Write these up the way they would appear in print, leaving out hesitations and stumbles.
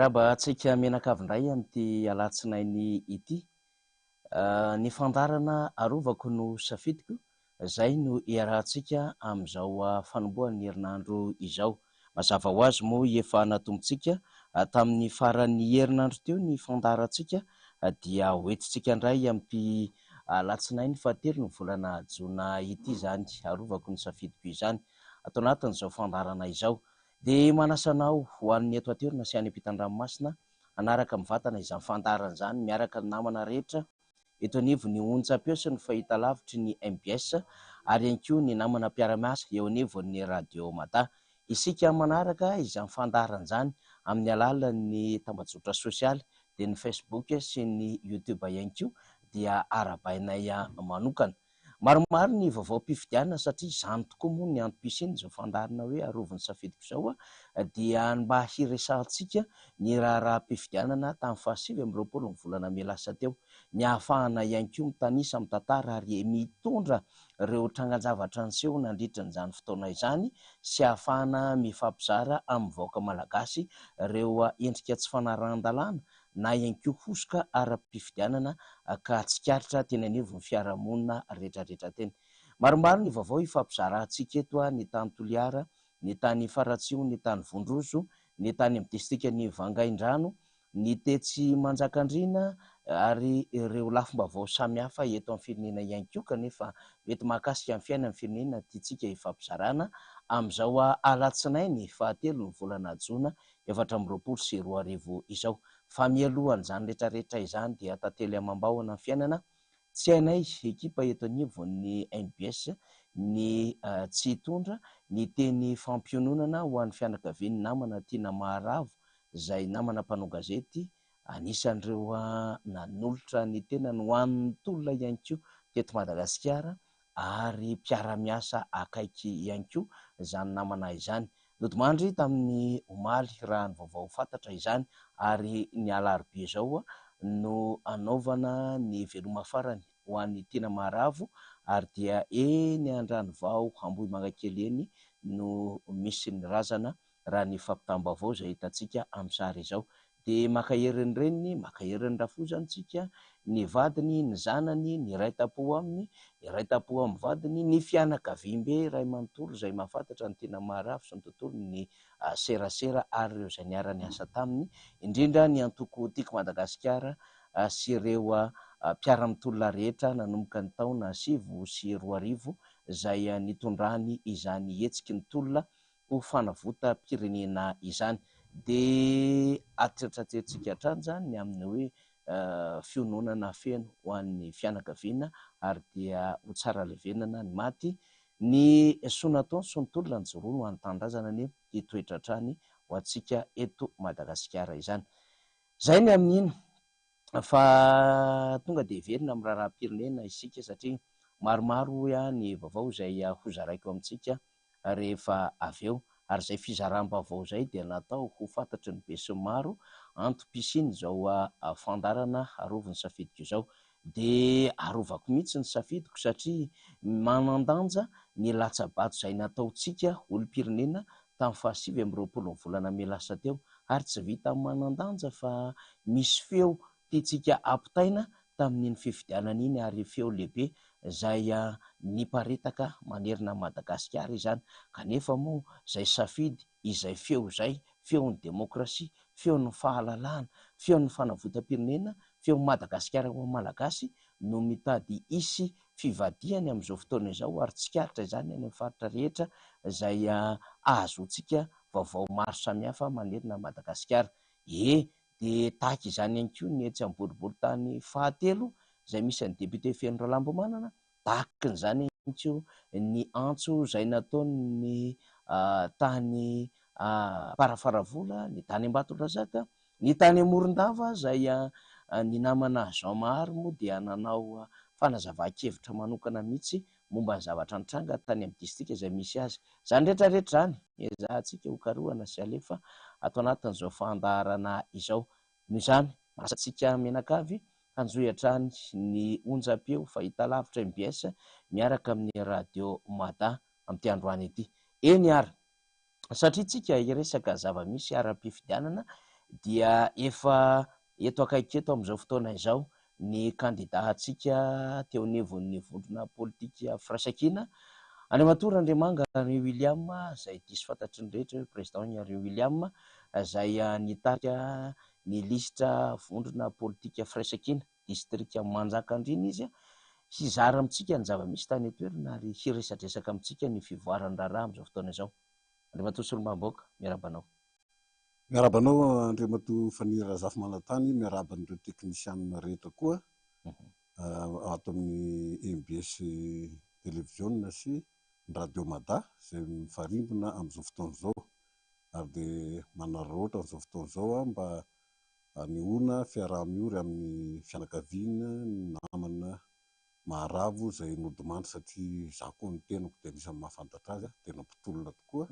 Miarahaba-tsika menakavindray amin'ity alatsinainy ity. Ny fandarana arovako no safidiko, izay no iarahantsika amin'izao fanombohan'ny herinandro izao. Mazava ho azy moa efa natombotsika tamin'ny faran'ny herinandro teo ny fandarantsika, dia hoentintsika indray amin'ity alatsinainy fahatelo ny volana Jona ity izany. Arovako no safidiko izany atao anatin'izao fandarana izao. Dia manasa anao ho an'ny eto an-toerana sy any ampitan-dranomasina hanaraka mivantana izany fandarana izany miaraka ny namana rehetra eto anivo ny onjam-peo sy ny fahitalavitry ny MBS ary ihany koa ny namana mpiara-miasa eo anivon'ny radio Mata. Isika manaraka izany fandarana izany amin'ny alalan'ny tambazotra sosialy dia ny Facebook sy ny YouTube ihany koa dia arabainay manokana. Maromaro ny vaovao-pifidianana satria izany tokoa moa ny antom-pisiany izao fandarana hoe aroviny safidiko izao dia mba hiresahantsika ny raharaham-pifidianana tamin'ny 27 ny volana May lasa teo, ny ahafahana ihany koa mitanisa amin'ny tantara ary mitondra ireo trangan-javatra niseho nandritra n'izany fotoana izany sy ahafahana mifampizara amin'ny vahoaka malagasy ireo endrika tsy fanarahan-dalàna na ihany koa hosoka ara-pifidianana ka tsikaritra teny anivon'ny fiarahamonina rehetrarehetra teny. Maromaro ny vaovao ifampizarantsika eto, ny tany Toliara, ny tany Faratsio, ny tany Vondrozo, ny tany amin'ny distrikan'ny Vangaindrano, ny tetsy Manjakandriana ary ireo lafim-baovao samihafa eto amin'ny firenena ihany koa kanefa mety mahakasika amin'ny fiainan'ny firenena tiantsika ifampizarana amin'izao alatsinainy fahatelo ny volana Jona 2024 izao. Fa mialohan'izany rehetrarehetra izany dia tantely amam-bahona ny fiainana tsy hainay ekipa eto anivon'ny MBS ny tsy hitondra ny teny fampiononana ho an'ny fianakavian'ny namana Tiana Maharavo izay namana mpanao gazety anisan'ireo nanolotra ny tenany ho an'ny tolona ihany koa teto Madagasikara ary mpiara-miasa akaiky ihany koa izany namana izany. Nodimandry tamin'ny omaly raha ny vaovao fantatra izany ary ny alarobia izao no anaovana ny veloma farany ho an'ny Tiana Maharavo ary dia eny Andranovao Ambohimangakely eny no misy ny razana raha ny fampitam-baovao izay hitantsika amin'ny sary izao. Dia maka herin'ny reniny, maka herin'ny rafozany tsika, ny vadiny, ny zanany, ny ray tapo aminy, ny ray tapo amin'ny vadiny, ny fianakaviam-be ray manontolo izay mahafantatra ny Tiana Maharavo sy ny tontolo ny serasera ary ireo izay niara niasa taminy, indrindra ny antoko tiako Madagasikara sy ireo mpiara-mitolona rehetra nanomboka ny taona 2020 izay nitondrany izany hetsiky ny tolona ho fanavotam-pirenena izany. Dia atretratretsika hatrany izany ny amin'ny hoe fiononana feno ho an'ny fianakaviana ary dia ho tsara levenana ny maty ny sonataony sy ny tolona ny joroany ho an'ny tanindrazana ny hitoetra hatrany ho antsika eto Madagasikara izany. Izay ny amin'iny fa tonga dia verina amin'ny raharaham-pirenena isika satria maromaro ny vaovao izay hozaraiko amintsika rehefa avy eo ary izay fizaram-baovao izay dia natao ho fantatry ny be sy ny maro antom-pisiany izao fandarana aroviny safidiko izao. Dia arovako mihitsy ny safidiko satria manan-danja ny latsa-bato izay nataontsika olom-pirenena tamin'ny 27 ny volana May lasa teo ary tsy vita manan-danja fa misy feo tiantsika ampitaina tamin'iny fifidianana iny ary feo lehibe izay niparitaka manerina Madagasikara izany kanefa moa izay safidy izay feo izay feon'ny demokrasia, feon'ny fahalalahana, feon'ny fanavotam-pirenena, feon'ny Madagasikara ho malagasy no mitady hisy fivadihany amin'izao fotoana izao ary tsikaritra izany any amin'ny faritra rehetra izay ahazoantsika vaovao maro samihafa manerina Madagasikara. Dia tahaka izany ihany koa ny etsy amin'ny boriboritany fahatelo izay misy ny député Feno Ralambomanana, tahaka izany ihany koa ny antso izay nataony tany Farafaravola, ny tany Ambatondrazaka, ny tany Morondava izay ny namana Jean Mahary moa dia nanao fanazava-kevitra manokana mihitsy momba ny zavatra nitranga tany amin'ny distrika izay misy azy. Izany rehetrarehetra izany ezahantsika ho karohana sy alefa atao anatin'izao fandarana izao. Noho izany masantsika menakavy hanjoy hatrany ny onjam-peo fahitalavitra MBS miaraka amin'ny radio Mata amin'ity androany ity. Eny ary satria tsika iresaka zava-misy ara-pifidianana dia efa eto akaiky eto amin'izao fotoana izao ny kandidatsika teo anivon'ny vondrona politika firaisan-kina Andriamatoa Andriamanga Henry William izay diso fantatry ny rehetra hoe président Henry William izay nitarika ny lisitra vondrona politika firaisan-kina distrika Manjakandriana izy hizara amintsika ny zava-misy tany an-toerana ary hiresadresaka amintsika ny fivoaran'ny raharaha amin'izao fotoana izao. Andriamatoa Solombavam-bahoaka, miarabanao. Miarabanao Andriamatoa Fanira Razafy Manantany, miaraban'ireo teknisianina rehetra koa ato amin'ny MBS télévision sy radio Mada izay mifarimbona amin'izao fotoana izao ary dia manararaotra amin'izao fotoana izao mba hanehoana fiaraha-miory amin'ny fianakaviana ny namana Maharavo izay nodimandry satria za koa ny tenako dia anisan'ny mahafantatra azy tena mpitolona tokoa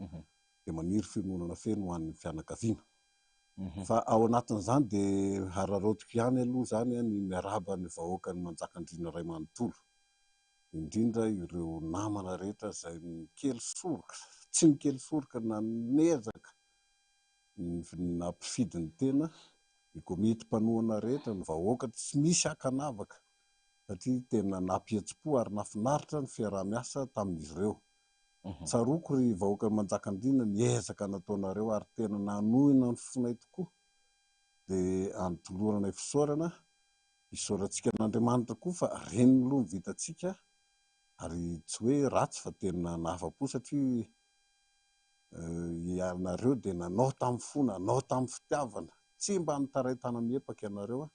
dia maniry fiononana feno ho an'ny fianakaviana. Fa ao anatin'izany dia hararaotiko ihany aloha zany ny miarahaba ny vahoaka ny Manjakandriana Ray Manontolo, indrindra ireo namana rehetra izay mikely soroka, tsy mikely soroka na nezaka na mpifidy ny tena, ny komiti-panoana rehetra, ny vahoaka tsy misy hakanavaka satria tena nampihetsi-po ary nafinaritra ny fiaraha-miasa tamin'izy ireo. Tsaroko ry vahoaka Manjakandriana niezaka nataonareo ary tena nanohina ny fonay tokoa dia anotoloranay fisaorana isaorantsika n'Andriamanitra koa fa reny aloha ny vitantsika ary tsy hoe ratsy fa tena nahafa-po satria ianareo dia nanao tamin'ny fona, nanao tamin'ny fitiavana, tsy mba nitaraitana miepaka ianareo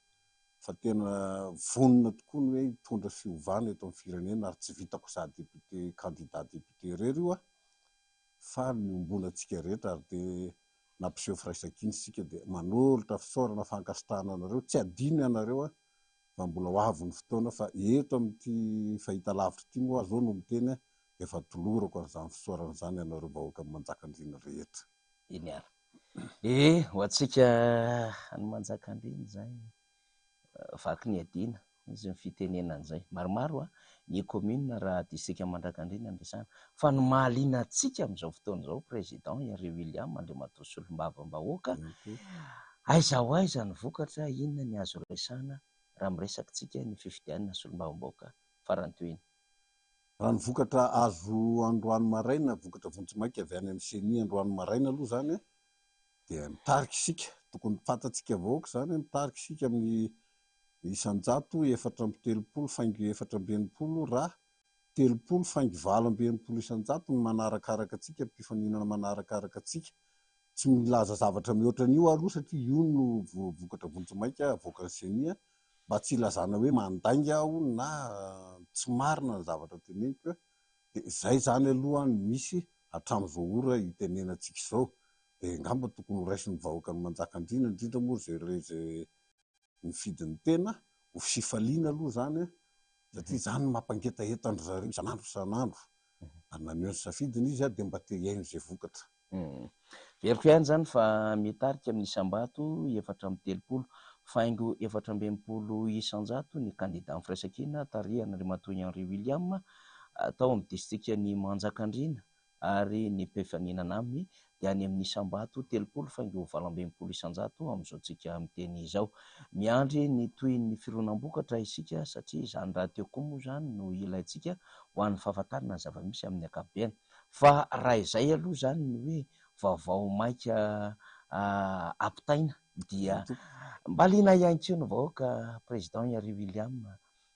fa tena vonona tokoa ny hoe hitondra fiovana eto amin'ny firenena ary tsy vitako za député candidat député irery io fa miombona antsika rehetra ary dia nampiseho firaisan-kina isika dia manolotra fisaorana fankasitrahana anareo, tsy adino ianareo fa mbola ho avy ny fotoana fa eto amin'ity fahita lavitra ity moa zao no miteny efa tolorako an'izany fisaorana izany ianareo vahoaka Manjakandriana rehetra. Iny ary. Ho antsika ny Manjakandriana izay vaky ny adina izy ny fitenenana izay maromaro ny commune raha distrika Manjakandriana andresana fa ny mahaliana antsika amin'izao fotoana izao président Henry William Andriamatoa Solombavam-bahoaka aiza ho aiza ny vokatra, inona ny azo resahana raha miresaka tsika ny fifidianana Solombavam-bahoaka farany toy. Raha ny vokatra azo androany maraina, vokatra Vontsimaika avy any amin'ny CENI androany maraina aloha zany dia mitarika isika, tokony fantatsika vahoaka zany mitarika isika amin'ny isan-jato efatra amby telopolo faingo efatra amby enimpolo raha telopolo faingo valo amby enimpolo isan-jato ny manarakaraka atsika, mpifaninana manarakaraka atsika, tsy milaza zavatra mihoatra n'io aloha satria io no vokatra Vontsimaika avoaka ny CENI mba tsy ilazana hoe mandainga aho na tsy marina ny zavatra teneniko dia izay zany aloha ny misy hatramin'izao ora hitenenantsika izao dia ngamba tokony ho raisin'ny vahoaka ny Manjakandriana indrindra moa izay mifidy ny tena ho sifaliana aloha zany satria zany mampangetaheta zareo isan'andro isan'andro ary naneho ny safidiny izy dia mba te hiaino izay vokatra. Veriko ihany zany fa mitarika amin'ny isam-bato efatra amby telopolo faingo efatra amby enimpolo isan-jato ny kandidat amin'ny firaisan-kina tarihana Andriamatoa Henry William atao amin'ny distrikany Manjakandriana ary ny mpifaninana aminy dia any amin'ny isam-bato telopolo faingo valo amby enimpolo isan-jato amin'izao tsika miteny izao. Miandry ny toy ny fironam-bokatra isika satria izany raha teo koa moa zany no ilaintsika ho an'ny fahafantarana ny zava-misy amin'ny ankapobeny. Fa raha izay aloha zany ny hoe vaovao maika ampitaina dia mba liana iaintseo ny vahoaka président Henry William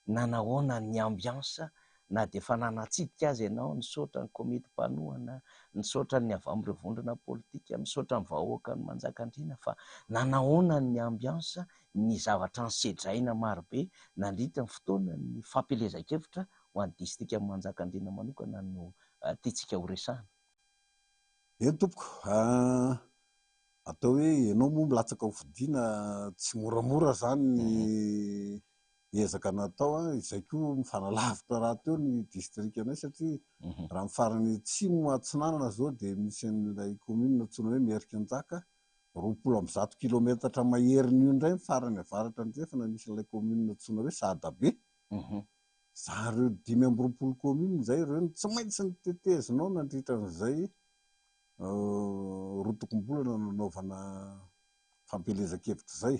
nanahoana ny ambiansa na dia efa nanatsidika azy ianao nisaotra ny komiti-panoana, nisaotra ny avy amin'ireo vondrona politika, nisaotra ny vahoaka ny Manjakandriana fa nanahoana ny ambiansa, ny zavatra nisedraina marobe nandritra ny fotoana ny fampielezan-kevitra ho an'ny distrika Manjakandriana manokana no tiantsika ho resahana. Eny tompoko, atao hoe ianao moa milatsaka ho fidiana tsy moramora zany ny ezaka natao izay koa mifanalavitra raha teo ny distrikanay satria raha ny farany atsimo Atsinanana zao dia misy an'ilay commune antsoina hoe Merkanjaka 20 kilometatra maherin'io indray farany avaratra andrefana misy an'ilay commune antsoina hoe Sadabe. Zareo 5 commune zay ireo tsy maintsy ny tetezinao nandritra an'izay rotokom-bolana nanaovana fampelezan-kevitra zay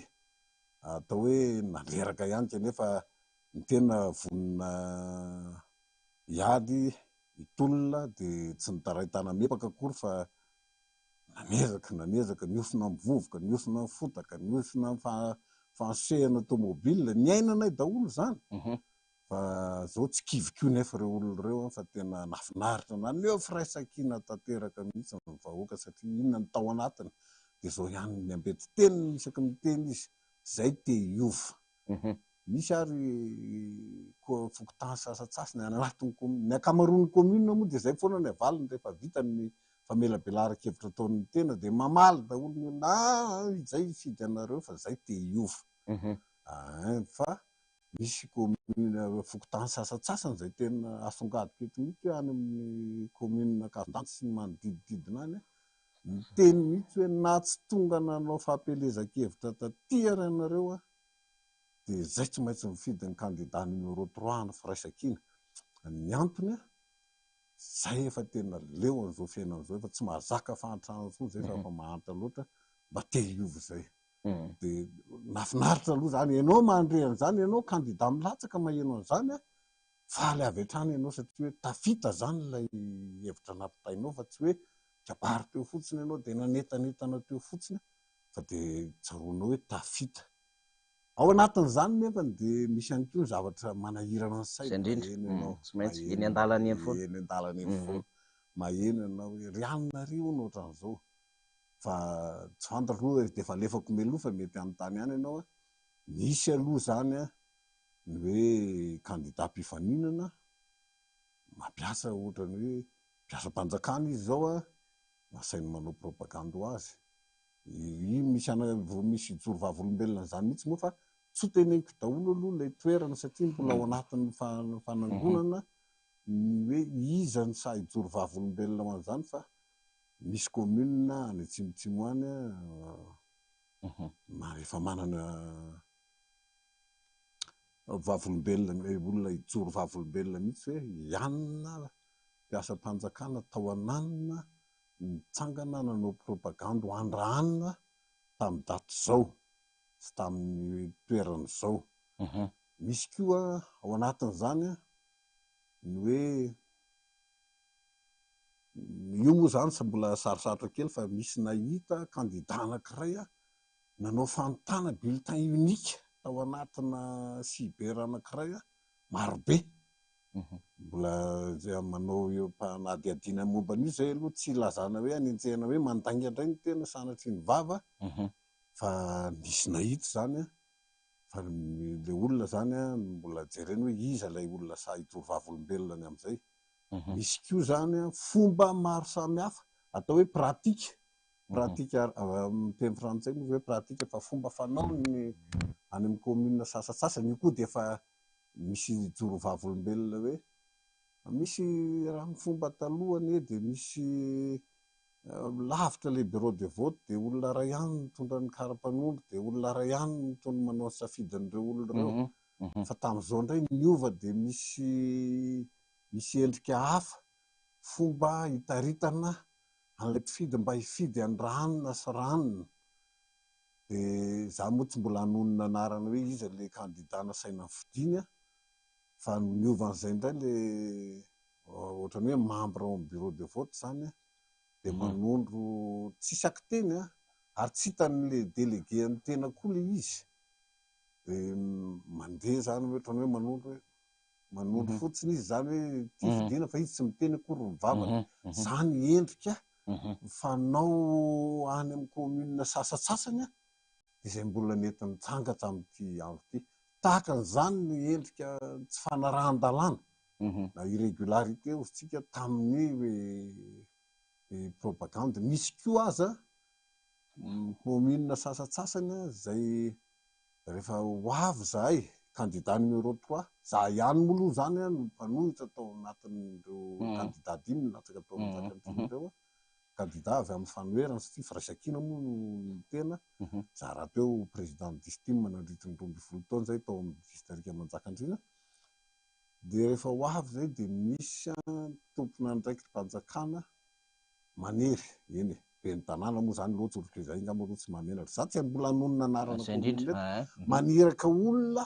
atao hoe naleraka ihany kanefa ny tena vonina iady itolona de tsy nitaraitana mepaka akory fa nanezaka niofina mivovoka, niofina fotaka, niofina fansehana tomobile, ny ainanay daholo zany. Fa zao tsy kiviko nefa reo olona reo fa tena nafinaritra naneo firaisan-kina tanteraka mihitsy ny vahoaka satria inona ny tao anatiny de zao ihany ny ambety teniny isaky ny teny izy zay te hiova. Misy ary fokotany sasatsasany anatin'ny ny akamaroan'ny commune moa de zay foana ny avalony rehefa vita ny famelabelaran-kevitra ataon'ny tena de mamaly daholo ny olona izay hifidy anareo fa zay te hiova. Fa misy commune fokotany sasatsasany zay tena asongadiko eto mihitsy hoe any amin'ny commune Kavin-damba sy ny manodidididina any ny teny mihitsy hoe na tsy tonga nanao fampelezan-kevitra taty ary anareo de zay tsy maintsy mifidy ny candidat numéro 3 ny firaisan-kina. Ny antony zay efa tena leo an'izao fiainan'izao efa tsy mahazaka fahantrana foana zay fa mahantra loatra mba te hiova zay. De nafinaritra aloha zany ianao mandre an'izany, ianao candidat milatsaka maheno an'izany faly avy hatrany ianao satria hoe tafita zany lay hevitra nampitainao fa tsy hoe kabary teo fotsiny ianao de nanentanetana teo fotsiny fa de tsaroanao hoe tafita. Ao anatin'izany nefa de misy ihany koa zavatra manahirana ny saina ianao tsy maintsy eny an-dalana eny foana. Eny an-dalana eny foana maheno ianao hoe ry anona ry hono ohatran'izao fa tsy fantatra aloha de efa alefako meloa fa mety anontany ihany ianao misy aloha zany ny hoe candidat mpifaninana mampiasa ohatrany hoe mpiasam-panjakana izy zao nasainy manao propagande ho azy. Misy joro vavolombelona zany mihitsy moa fa tsy teneniko daholo aloha lay toerana satria mbola ao anatin'ny fanangonana ny hoe iza ny sahy joro vavolombelona ho an'izany fa misy commune any Atsimotsimo any efa manana vavolombelona olona ijoro vavolombelona mihitsy hoe ianona mpiasam-panjakana tao ananina nitsangana nanao propagande ho andrahanina tamin'ny daty zao sy tamin'ny toerana zao. Misy koa ao anatin'izany ny hoe io moa zany sy mbola sarosarotra kely fa misy nahita candidat anankiray nanao fanontana bulletin unique tao anatina cyber anankiray marobe. Mbola zay manao eo mpanadiadina momba an'io zay aloha tsy lazana hoe anenjehana hoe mandainga indray ny tena sanatry ny vava fa misy nahita zany fa le olona zany mbola jereny hoe iza lay olona sahy joro vavolombelona ny am'izay. Misy koa zany fomba maro samihafa atao hoe pratika amin'ny teny frantsay moa hoe pratika fa fomba fanao ny any amin'ny commune sasasasany io koa de efa misy joro vavolombelona hoe misy raha ny fomba talohany de misy lavitra le bureau de vote de olona ray ihany mitondra ny karapanondro de olona ray ihany mitondra manao ny safidin'ireo olona reo fa tamin'izao indray niova de misy endrika hafa fomba hitaritana an'ilay mpifidy mba hifidy andranina sy ranona de za moa tsy mbola hanonona anarana hoe iza le candidat nasaina fidiny fa niova an'izay indray le ohatrany hoe membre au bureau de vote zany de manondro tsy isaky teny ary tsy hitan'le délégué ny tena koa le izy de mandeha zany ohatrany hoe manondro fotsiny izy zany hoe ty fidina fa izy tsy miteny akory ny vavany zany endrika fanao any amin'ny commune sasatsasany izay mbola nety nitsangatra amin'ity andro ity tahaka an'izany ny endrika tsy fanarahan-dalàna na irrégularité ozintsika tamin'ny propagande. Misy koa aza commune sasatsasany zay rehefa ho avy zahay candidat numéro 3 za ihany moa zany no mpanohitra tao anatin'ireo candidat dimy milatsaka tao amin'ny zakan'ireo candidat avy amin'ny fanoherana satria firaisan-kina moa ny tena za raha teo président d'estime nandritra ny 12 taona zay tao amin'ny distrika Manjakandriana de rehefa ho avy zay de misy tompona andraikitra mpanjakana manery eny be ny tanàna moa zany loatsoroka izay ngamba aloha tsy mamelatra za tsy mbola hanonona anarana Zay commune indrindra. eto maniraka olona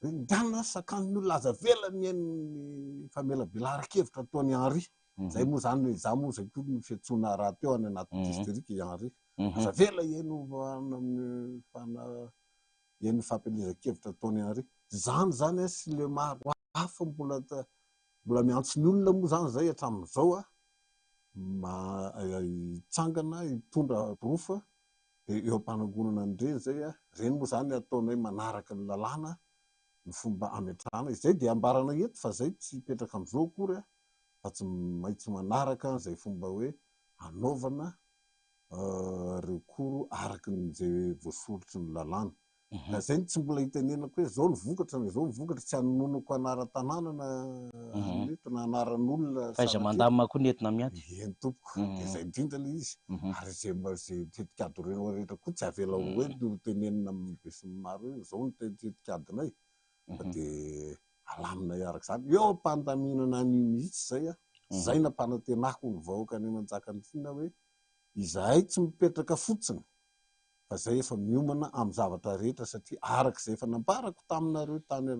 nganna sakany laza vela miainy famelabelara-kevitra ataony Henri zay moa zany za moa zay koa ny fiantsoana raha teo any anaty district Henri laza vela eno eny fampelezan-kevitra ataony Henri zany zany sy le maro hafa mbola miantso ny olona moa zany zay hatramin'izao itsangana hitondra rofa de eo am-panangonana an'ireny zay reny moa zany ataonay manaraka ny lalàna ny fomba ametrahana izay de ambarana eto fa zay tsy hipetraka am'izao akory fa tsy maintsy manaraka zay fomba hoe anaovana rekoro araky n'izay voasorotry ny lalàna ka zay tsy mbola hitenenako hoe zao ny vokatra tsy hanononako anara-tanàna na neto na anaran'olona fa iza mandamina koa nentina miady eny tompoko de zay indrindra le izy ary zay tetikady reo rehetra koa tsy avela hoe tenenina amin'ny be sy ny maro hoe zao ny tetikadinay fa de alaminay araka zany eo am-pandaminana an'io mihitsy zay zay nampanantenako ny vahoaka any Manjakandriana hoe izahay tsy mipetraka fotsiny fa zay efa miomana amin'ny zavatra rehetra satria araka izay efa nambarako taminareo tany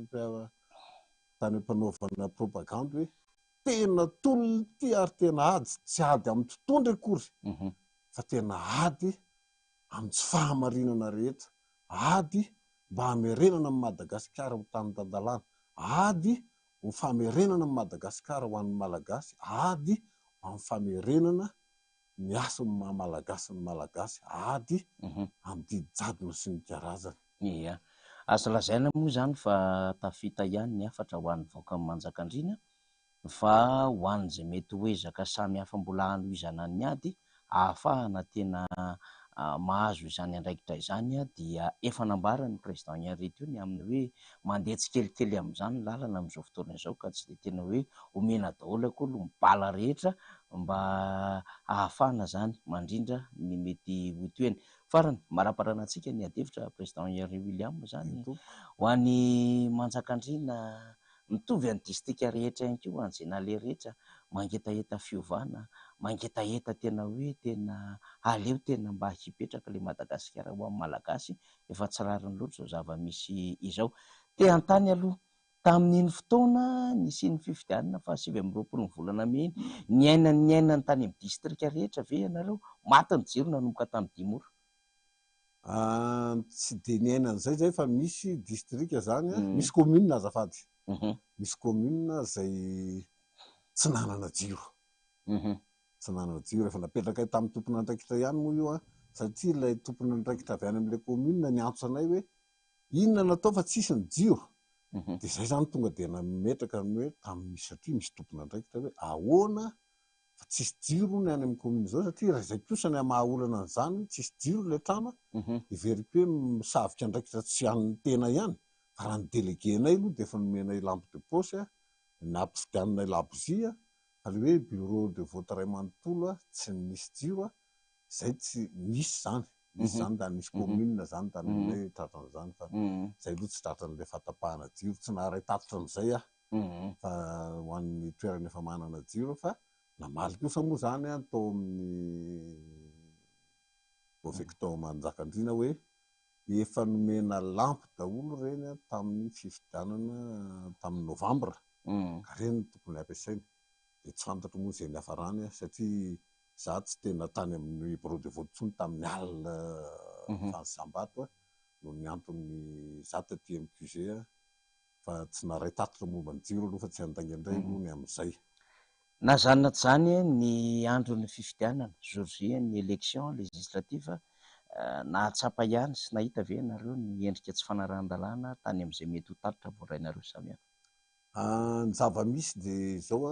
am-panaovana propagande hoe tena tolony ty ary tena ady tsy ady amin'ny totoandry akory fa tena ady amin'ny tsy fahamarinana rehetra ady mba hamerenana amin'ny Madagasikara ho tany tandalàna ady ho famerenana amin'ny Madagasikara ho an'ny malagasy ady amin'ny famerenana ny asany maha-malagasy ny malagasy ady amin'ny didy jadona sy ny karazany. Ia, azo lazaina moa zany fa tafita ihany ny afatra ho an'ny vahoaka ny Manjakandriana fa ho an'izay mety hoe zaka samy hafa mbola hanohizana ny ady ahafahana tena mahazo izany andraikitra izany dia efa nambarany président Henri teo ny amin'ny hoe mandeha tsikelikely amin'izany ny lalana amin'izao fotoana izao ka tsy de tena hoe omena daholo akolo mibala rehetra mba ahafahana zany mandrindra ny mety ho toeny. Farany maraparana antsika ny adevitra président Henri William zany ho an'ny Manjakandriana mitovy any distrika rehetra ihany koa anjehan'ale rehetra mangetaheta fiovana mangetaheta tena hoe tena aleo tena mba hipetraka le Madagasikara ho amin'ny malagasy efa tsy rariny loatra zao zava-misy izao te an-tany aloha tamin'iny fotoana nisy ny fifidianana fa 2020 ny volana May ny ainany tany amin'ny distrika rehetra ve ianareo maty ny jiro nanomboka tamin'ny 10 ora tsy de ny ainan'izay zay fa misy distrika zany misy commune azafady misy commune zay tsy nanana jiro tsy nanana jiro efa napetraka tamin'ny tompon'andraikitra ihany moa io satria ilay tompon'andraikitra avy any amin'ilay commune niantso anay hoe inona natao fa tsisy ny jiro de zay zany tonga de nametraka ny hoe tamin'ny satria misy tompon'andraikitra hoe ahoana fa tsisy jiro ny any amin'ny commune zao satria raha izay kosa ny mahaolana an'izany tsisy jiro le trano iveriko hoe misavika andraikitra tsy an'ny tena ihany fa raha ny déléguénay aloha de efa nomenay lampe de poche nampifidiananay labozia fa le hoe bureau de vote ray manontolo tsy nisy jiro zay tsy misy zany da nisy commune zany tamin'ilay tratran'izany fa zay aloha tsy tratran'ilay fatapahana jiro tsy naharay tatitra amin'izay fa ho an'ny toerana efa manana jiro fa namaly kosa moa zany tao amin'ny prefecture Manjakandriana hoe efa nomena lampy daholo reny tamin'ny fifidianana tamin'ny novambra ka reny ny tokony ampiasaina de tsy fantatra moa zay ny hafarany satria za tsy tena tany amin'ny bureau de vote tsony tamin'ny alina fansambato no ny antony za taty MQG fa tsy naray tatitra momba ny jiro aloha fa tsy antaingendray aloha ny amin'izay nazanona tsy zany ny andron'ny fifidianana jour ny élection législative nahatsapa ihany sy nahita ve nareo ny endrika tsy fanarahan-dalàna tany amin'izay mety ho tatitra voarainareo samihafa ny zava-misy de zao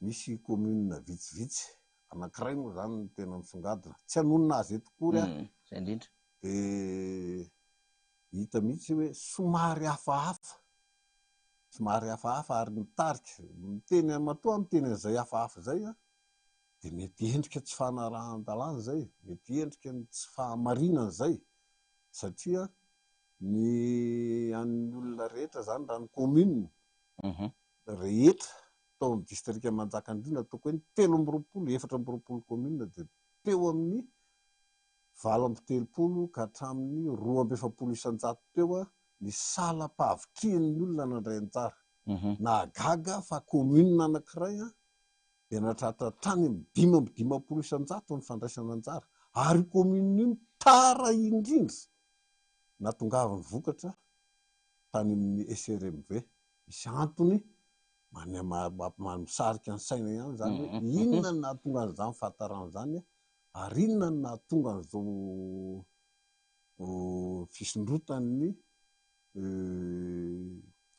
misy commune vitsivitsy anankiray moa zany ny tena misongadina tsy hanonona azy eto kory zay indrindra de hita mihitsy hoe somary hafahafa ary mitarika miteny matoa miteny an'izay hafahafa zay de mety endrika tsy fanarahan-dalàna zay mety endrika ny tsy fahamarinana zay satria ny an'ny olona rehetra zany raha ny commune rehetra tao amin'ny distrika Manjakandriana ataoko hoe 320 commune dia teo amin'ny 830 ka hatramin'ny 270 teo ny salam-pahavitrian'ny olona nandray anjara. Nahagaga fa commune anankiray dia natratra hatrany amin'ny 520 ny fandraisana anjara, ary commune io tara indrindra natongavany vokatra tany amin'ny SRMV. Misy antony misarika ny saina ihany zany hoe inona no nahatonga an'izany fahatarana ary inona no nahatonga an'izao fisondrotan'ny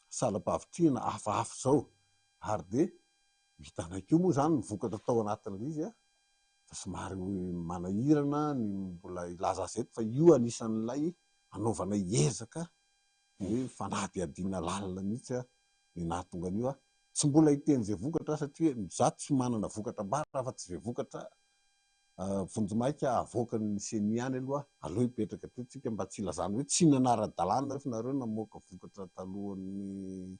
salam-pahavitriana hafahafa zao. Ary dia vitanakio moa zany ny vokatra tao anatin'ilay izy fa somary manahirana ny mbola ilaza zeto fa io anisan'ilay anaovana ezaka hoe fanadihadiana lalina mihitsy ny nahatonga an'io. Tsy mbola hiteny zay vokatra satria za tsy manana vokatra mbara fa tsy zay vokatra vonjimaika avoakan'ny seny any aloha aleo hipetraka teo tsika mba tsy ilazana hoe tsy nanara-dalàna fa nareo namoaka vokatra talohan'ny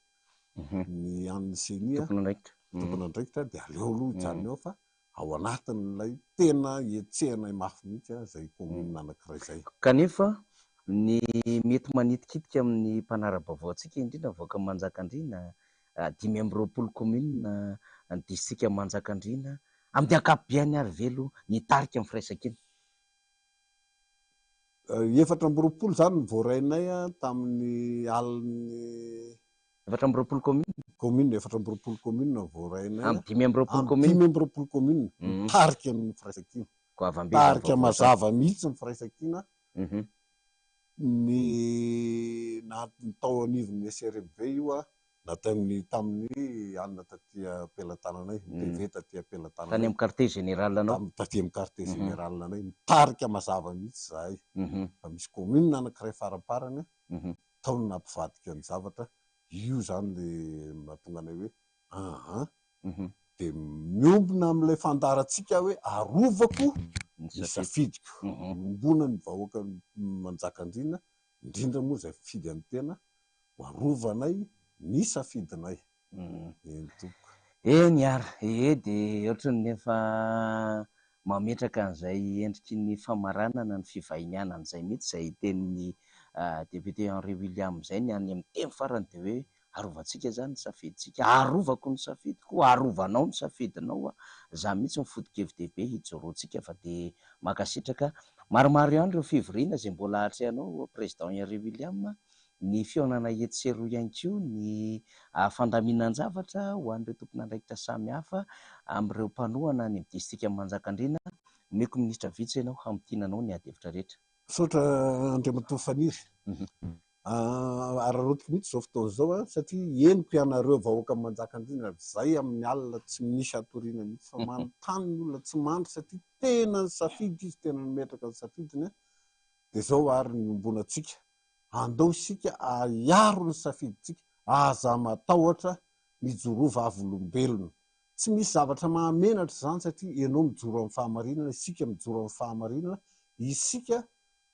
ny an'ny seny tompon'andraikitra dia aleo aloha hijanona eo fa ao anatin'ilay tena etsehana mafy mihitsy zay commune anankiray zay. Kanefa ny mety manitikitika amin'ny mpanara-baovao antsika indrindra avoaka Manjakandriana 520 commune ny distrika Manjakandriana amin'ny ankapobeny ary velo nitarika amin'ny firaisan-kina. 420 zany ny voarainay tamin'ny alin'ny 420 commune 420 commune voarainay amin'ny 520 commune 520 commune nitarika amin'ny firaisan-kina, tarika mazava mihitsy ny firaisan-kina. Ny tao anivon'ny SRMV io tamin'ny anona taty am-pelatananay, TV taty am-pelatananay, tany amin'ny quartier général anao, taty amin'ny quartier général anay nitarika mazava mihitsy zahay. Fa misy commune anankiray faraparany taony nampivadika ny zavatra. Io zany le mahatonga anay hoe dia miombona amin'ilay fandarantsika hoe arovako ny safidiko, ombona ny vahoaka Manjakandriana indrindra moa zay fidy amin'ny tena ho arovanay ny safidinay. Eny ary dia ohatrany efa mametraka an'izay endriky ny famaranana ny fivahinianana izay mihitsy izay tenin'ny député Henri William zay ny any amin'ny teny farany dia hoe arovantsika zany ny safiditsika, arovako ny safidiko, arovanao ny safidinao, za mihitsy ny foto-kevi-dehibe hijoroantsika fa dia makasitraka. Maromaro ihany ireo fivoriana izay mbola hatrehanao président Henri William, ny fionana etsero ihany koa ny fandaminan-javatra ho an'ireo tompon'andraikitra samihafa amin'ireo mpanohana any amin'ny distrika Manjakandriana. Meko minitra vitsy ianao hamintinanao ny ady-hevitra rehetra. Saotra Andriamatoa Faniry, ararotiky mihitsy zao fotoana zao satria henoko ianareo vahoaka Manjakandriana zay amin'ny alina tsy misy atoriana mihitsy fa manontany ny olona tsy mandry satria tena ny safidy izy, tena nimetraka ny safidiny. Dia zao ary ny ombonantsika, andao isika aiaro ny safiditsika, aza matahotra mijorova avolombelona. Tsy misy zavatra mahamenatra zany satria ianao mijoro amin'ny fahamarinana, isika mijoro amin'ny fahamarinana, isika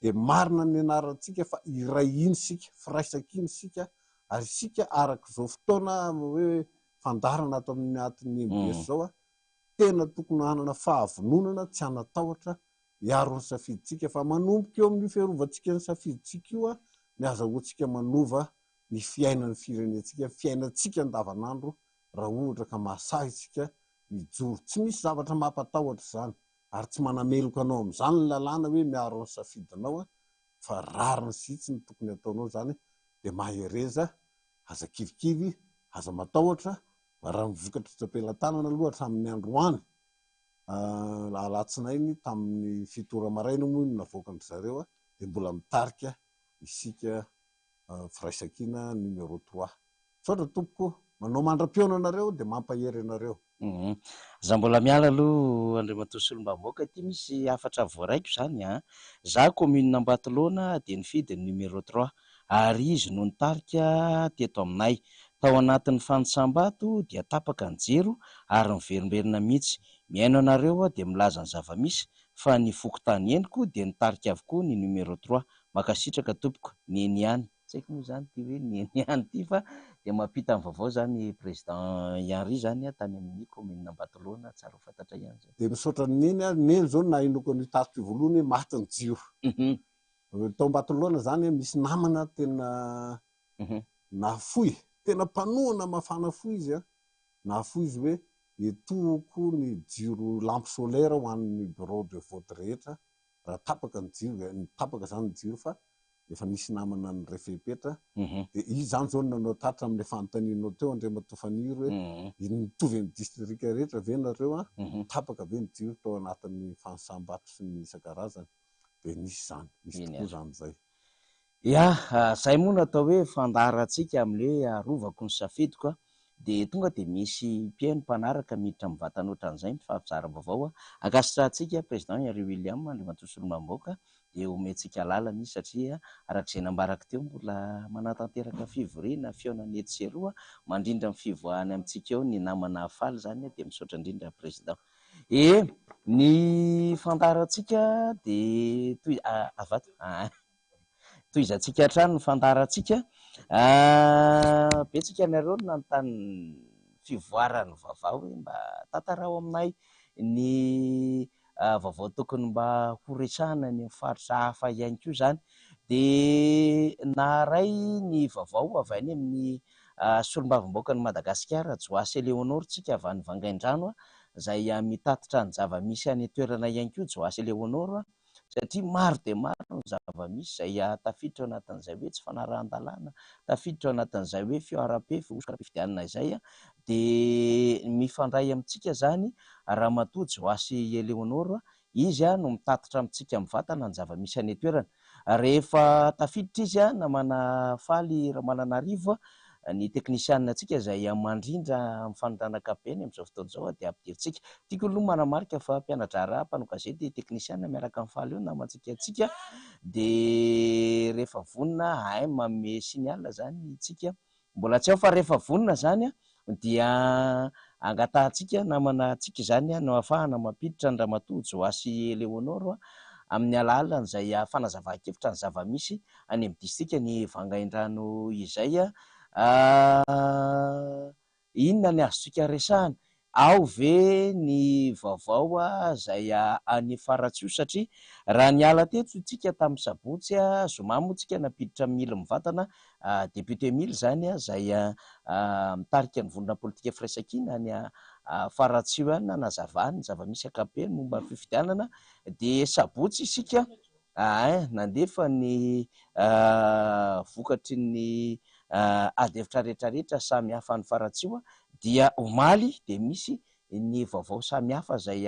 dia marina ny anarantsika fa iray iny sika, firaisan-kina sika, ary isika arak'izao fotoana hoe fandarana ato amin'ny atin'ny MBS zao tena tokony hanana fahavononana tsy hanatahotra hiaro ny safiditsika fa manomboka eo amin'ny fiarovantsika ny safiditsika io ny azahoantsika manova ny fiainan'ny firenentsika, fiainantsika andavanandro raha ohatra ka mahasahy isika mijoro. Tsy misy zavatra mampatahotra zany ary tsy manameloka anao amin'izany ny lalàna hoe miaro ny safidinao fa rariny sitsy ny tokony ataonao zany dia mahereza, aza kivikivy, aza matahotra raha mivokatra tram-pelantanana aloha hatramin'ny androany alatsinainy tamin'ny fitora maraina moa no navoakan'ny zareo dia mbola mitarika isika firaisan-kina numéro 3. Saotra tompoko, manao mandram-piona anareo dia mampahery anareo. Za mbola miala aloha Andriamatoa Solombamoaka, ity misy hafatra voaraiko zany za commune Ambatolaona dia nifidy ny numéro 3 ary izy no nitarika teto aminay. Tao anatin'ny fanitsambato dia tapaka ny jero ary niverimberina mihitsy. Miaino anareo dia milaza ny zava-misy fa ny fokotany henoko dia nitarika avokoa ny numéro 3. Makasitraka tompoko, ny eny ihany. tsy haiko moa zany ty hoe niany ty fa dia mampita amin'ny vaovao zany président Henry zany tany amin'ny commune Ambatolaona tsara ho fantatra ihany zay. Dia misaotra neny neny zao na inoko ny taritra voalohany maty ny jiro. Tao Ambatolaona zany misy namana tena nafoy, tena mpanohana mafana foy izy a. Nafoy izy hoe etoako ny jiro lampy solaire ho an'ny bureau de vote rehetra raha tapaka ny jiro, tapaka zany ny jiro fa efa nisy namana ny refepetra. Dia izy zany zao nanao taritra amin'ilay fanontanianao teo Andriamatoa Faniro hoe mitovy amin'ny district rehetra ve nareo a tapaka ve ny jiro tao anatin'ny fahasambato sy ny isan-karazany. Dia nisy zany, misy tokoa zany zay. Ya, zay moa natao hoe fandaharantsika amin'ilay arovako ny safidiko dia tonga dia misy mpihaino mpanaraka miditra amin'ny vatana ohatran'izay mifampizara vaovao ankasitrahantsika président Henry William Andriamatoa Solombamoaka dia omentsika lalana izy satria arak'izay nambaraka teo mbola manatanteraka fivoriana fihaonana eto sy eroa mandrindra amin'ny fivoahany amintsika eo ny namana faly zany dia misaotra indrindra président. Ny fandaharantsika dia toy avato toy izantsika hatrany ny fandaharantsika. Betsaka ianareo nanontany fivoarany vaovao hoe mba tantarao aminay ny vaovao tokony mba horesahana ny faritra hafa ihany koa zany. Dia naharay ny vaovao avy any amin'ny solombavamboaka ny Madagasikara Joasy Eleonora tsika avy any Vangaindrano izay mitatitra ny zava-misy any toerana ihany koa Joasy Eleonora satria maro dia maro ny zava-misy izay tafiditra ao anatin'izay hoe tsy fanarahan-dalàna, tafiditra ao anatin'izay hoe fiarape fifidianana izay dia mifandray amintsika zany ramatoa Joasy Eleonora izy no mitatitra amintsika mivatana ny zava-misy any toerana. Rehefa tafiditra izy namana faly Ramananarivo ny teknisianina antsika izay mandrindra amin'ny fanontanakabeny amin'izao fotoana izao dia ampidirintsika. Tiako aloha manamarika fa mpianatra raha mpanao gazety teknisianina miaraka amin'ny faly eo namantsika antsika dia rehefa vonona manome signal zany tsika mbola tsy ao fa rehefa vonona zany dia angatahantsika namana tsika zany no ahafahana mampiditra ny ramatoa Joasy Eleonora amin'ny alalan'izay fanazavankevitra ny zava-misy any amin'ny distrika ny Vangaindrano izay. Inona ny azontsika resahana ao ve ny vaovao izay any Faratsioa satria raha niala teto tsika tamin'ny sabotsy zoma moa tsika napiditra mily mivatana député mily zany izay mitarika ny vonona politika firaisan-kina any Faratsioa nazavany ny zava-misy ankapobeny momba ny fifidianana dia sabotsy isika nandefa ny vokatry ny adevitra rehetrarehetra samy hafa ny Faratsioa dia omaly dia misy ny vaovao samy hafa izay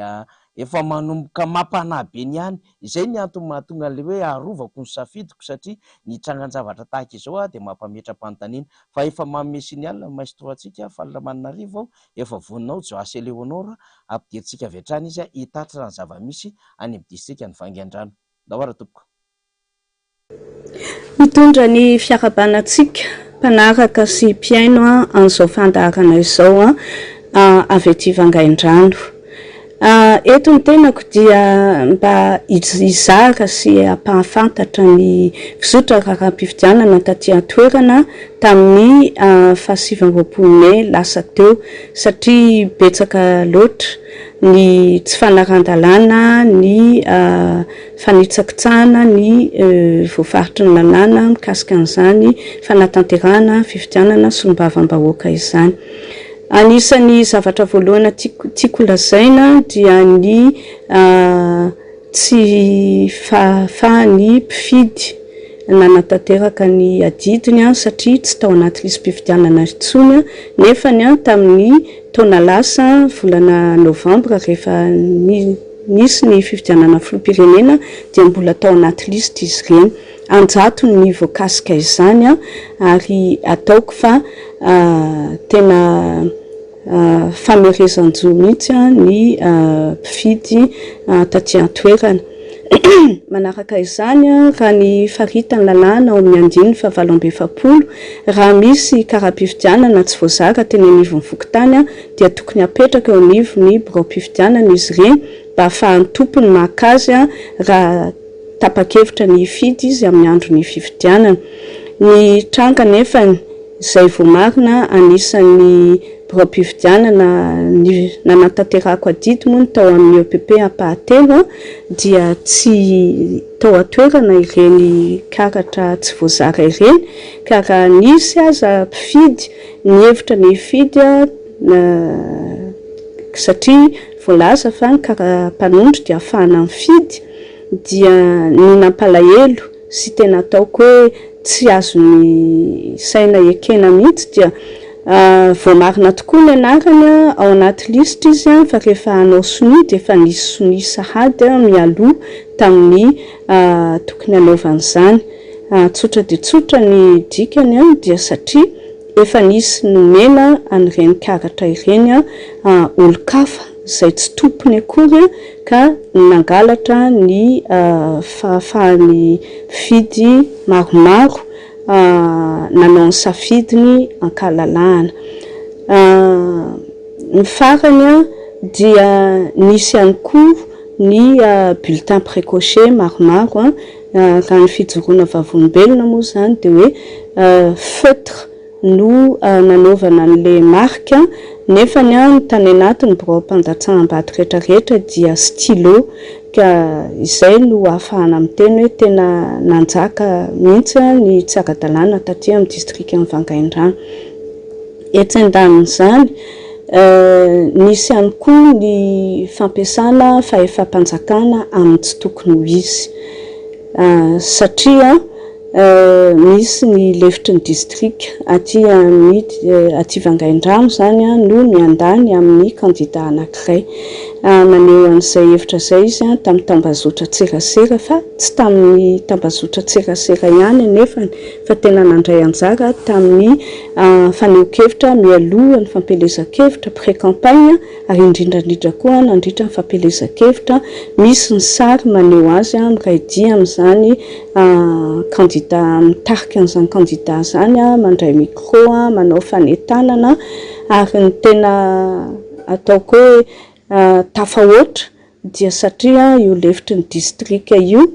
efa manomboka mampanabe ny ihany. Izay ny antony mahatonga an'ilay hoe arovako ny safidiko satria ny trangan-javatra tahaka izao dia mampametra-panontaniana fa efa manome signal maestro antsika faly Ramananarivo efa voninao Joasy Eleonora ampidirintsika avy hatrany izy hitatitra ny zava-misy any amin'ny distrika ny Vangaindrano. Dahoara tompoko. Mitondra ny fiarabanantsika mpanaraka sy mpiaino an'izao fandaharana izao avy aty Vangaindrano. Eto ny tenako dia mba hizara sy hampahafantatra ny fizotra raharaham-pifidianana taty an-toerana tamin'ny 27 May lasa teo satria betsaka loatra ny tsy fanaran-dalàna, ny fanitsakitsahana, ny voafaritry ny lalàna mikasika an'izany fanatanterahana fifidianana solombavambahoaka izany. Anisan'ny zavatra voalohany tiako lazaina dia ny tsy fahafahany mpifidy nanatanteraka ny adidiny satria tsy tao anaty lisam-pifidianana intsony nefany tamin'ny taona lasa volana Novambra rehefa nisy ny fifidianana filoham-pirenena dia mbola tao anaty lista izy ireny. Anjato ny voakasika izany ary ataoko fa tena famerezan-jo mihitsy ny mpifidy taty an-toerana. Manaraka izany raha ny faritany lalàna ao amin'ny andiny fa 720 raha misy karaha-pifidianana tsy voazaka teny anivon'ny vokotany dia tokony apetraka eo anivon'ny birao-pifidianana izy ireny mba ahafahan'ny tompony maka azy raha tapa-kevitra ny hifidy izy amin'ny andron'ny fifidianana. ny tranga nefa izay voamarina anisan'ny borapim-pidianana nanatanterahako adidy moa ny tao amin'ny EPP ampahatelo dia tsy tao atoerana ireny karatra tsy voazara ireny ka raha nisy aza mpifidy ny hevitra ny hifidy satria voalaza fa ny kara-panondro dia ahafahana mifidy dia ny nampalahelo sy tena ataoko hoe tsy azony saina ekena mihitsy dia voamarina tokoa ny anarany ao anaty lisitra izy fa rehefa hanao soni dia efa nisy soni sahady mialoha tamin'ny tokony anaovan'izany tsotra dia tsotra ny dikany dia satria efa nisy nomena an'ireny karatra ireny olo-kafa izay tsy tompony akory ka nangalatra ny fahafahany fidy maromaro nanao ny safidiny ankalalahana. Ny farany dia nisy ihany koa ny bulletin précoché maromaro raha ny fijoroana vavolombelona moa zany dia hoe feutre no nanaovana an'ilay marika nefa ny tany anatiny borao-pandatsahambato rehetrarehetra dia stylo ka izay no ahafahana miteny hoe tena nanjaka mihitsy ny tsy ara-dalàna taty amin'ny district ny Vangaindrano. Etsen-daniny nisy ihany koa ny fampiasana fahefa-panjakana amin'ny tsy tokony ho izy satria misy ny lefitry ny district aty Vangaindrano zany no miandany amin'ny kandida anankiray maneho an'izay hevitra izay izy tamin'ny tambazotra tserasera fa tsy tamin'ny tambazotra tserasera ihany nefa fa tena nandray anjara tamin'ny faneho-kevitra mialoha ny fampelezan-kevitra pré-campagne ary indrindrandrindra koa nandritra ny fampelezan-kevitra misy ny sary maneho azy miray dia amin'izany kandida mitarika an'izany kandida zany mandray micro manao fanentanana ary ny tena ataoko hoe tafahoatra dia satria io lefitry ny district io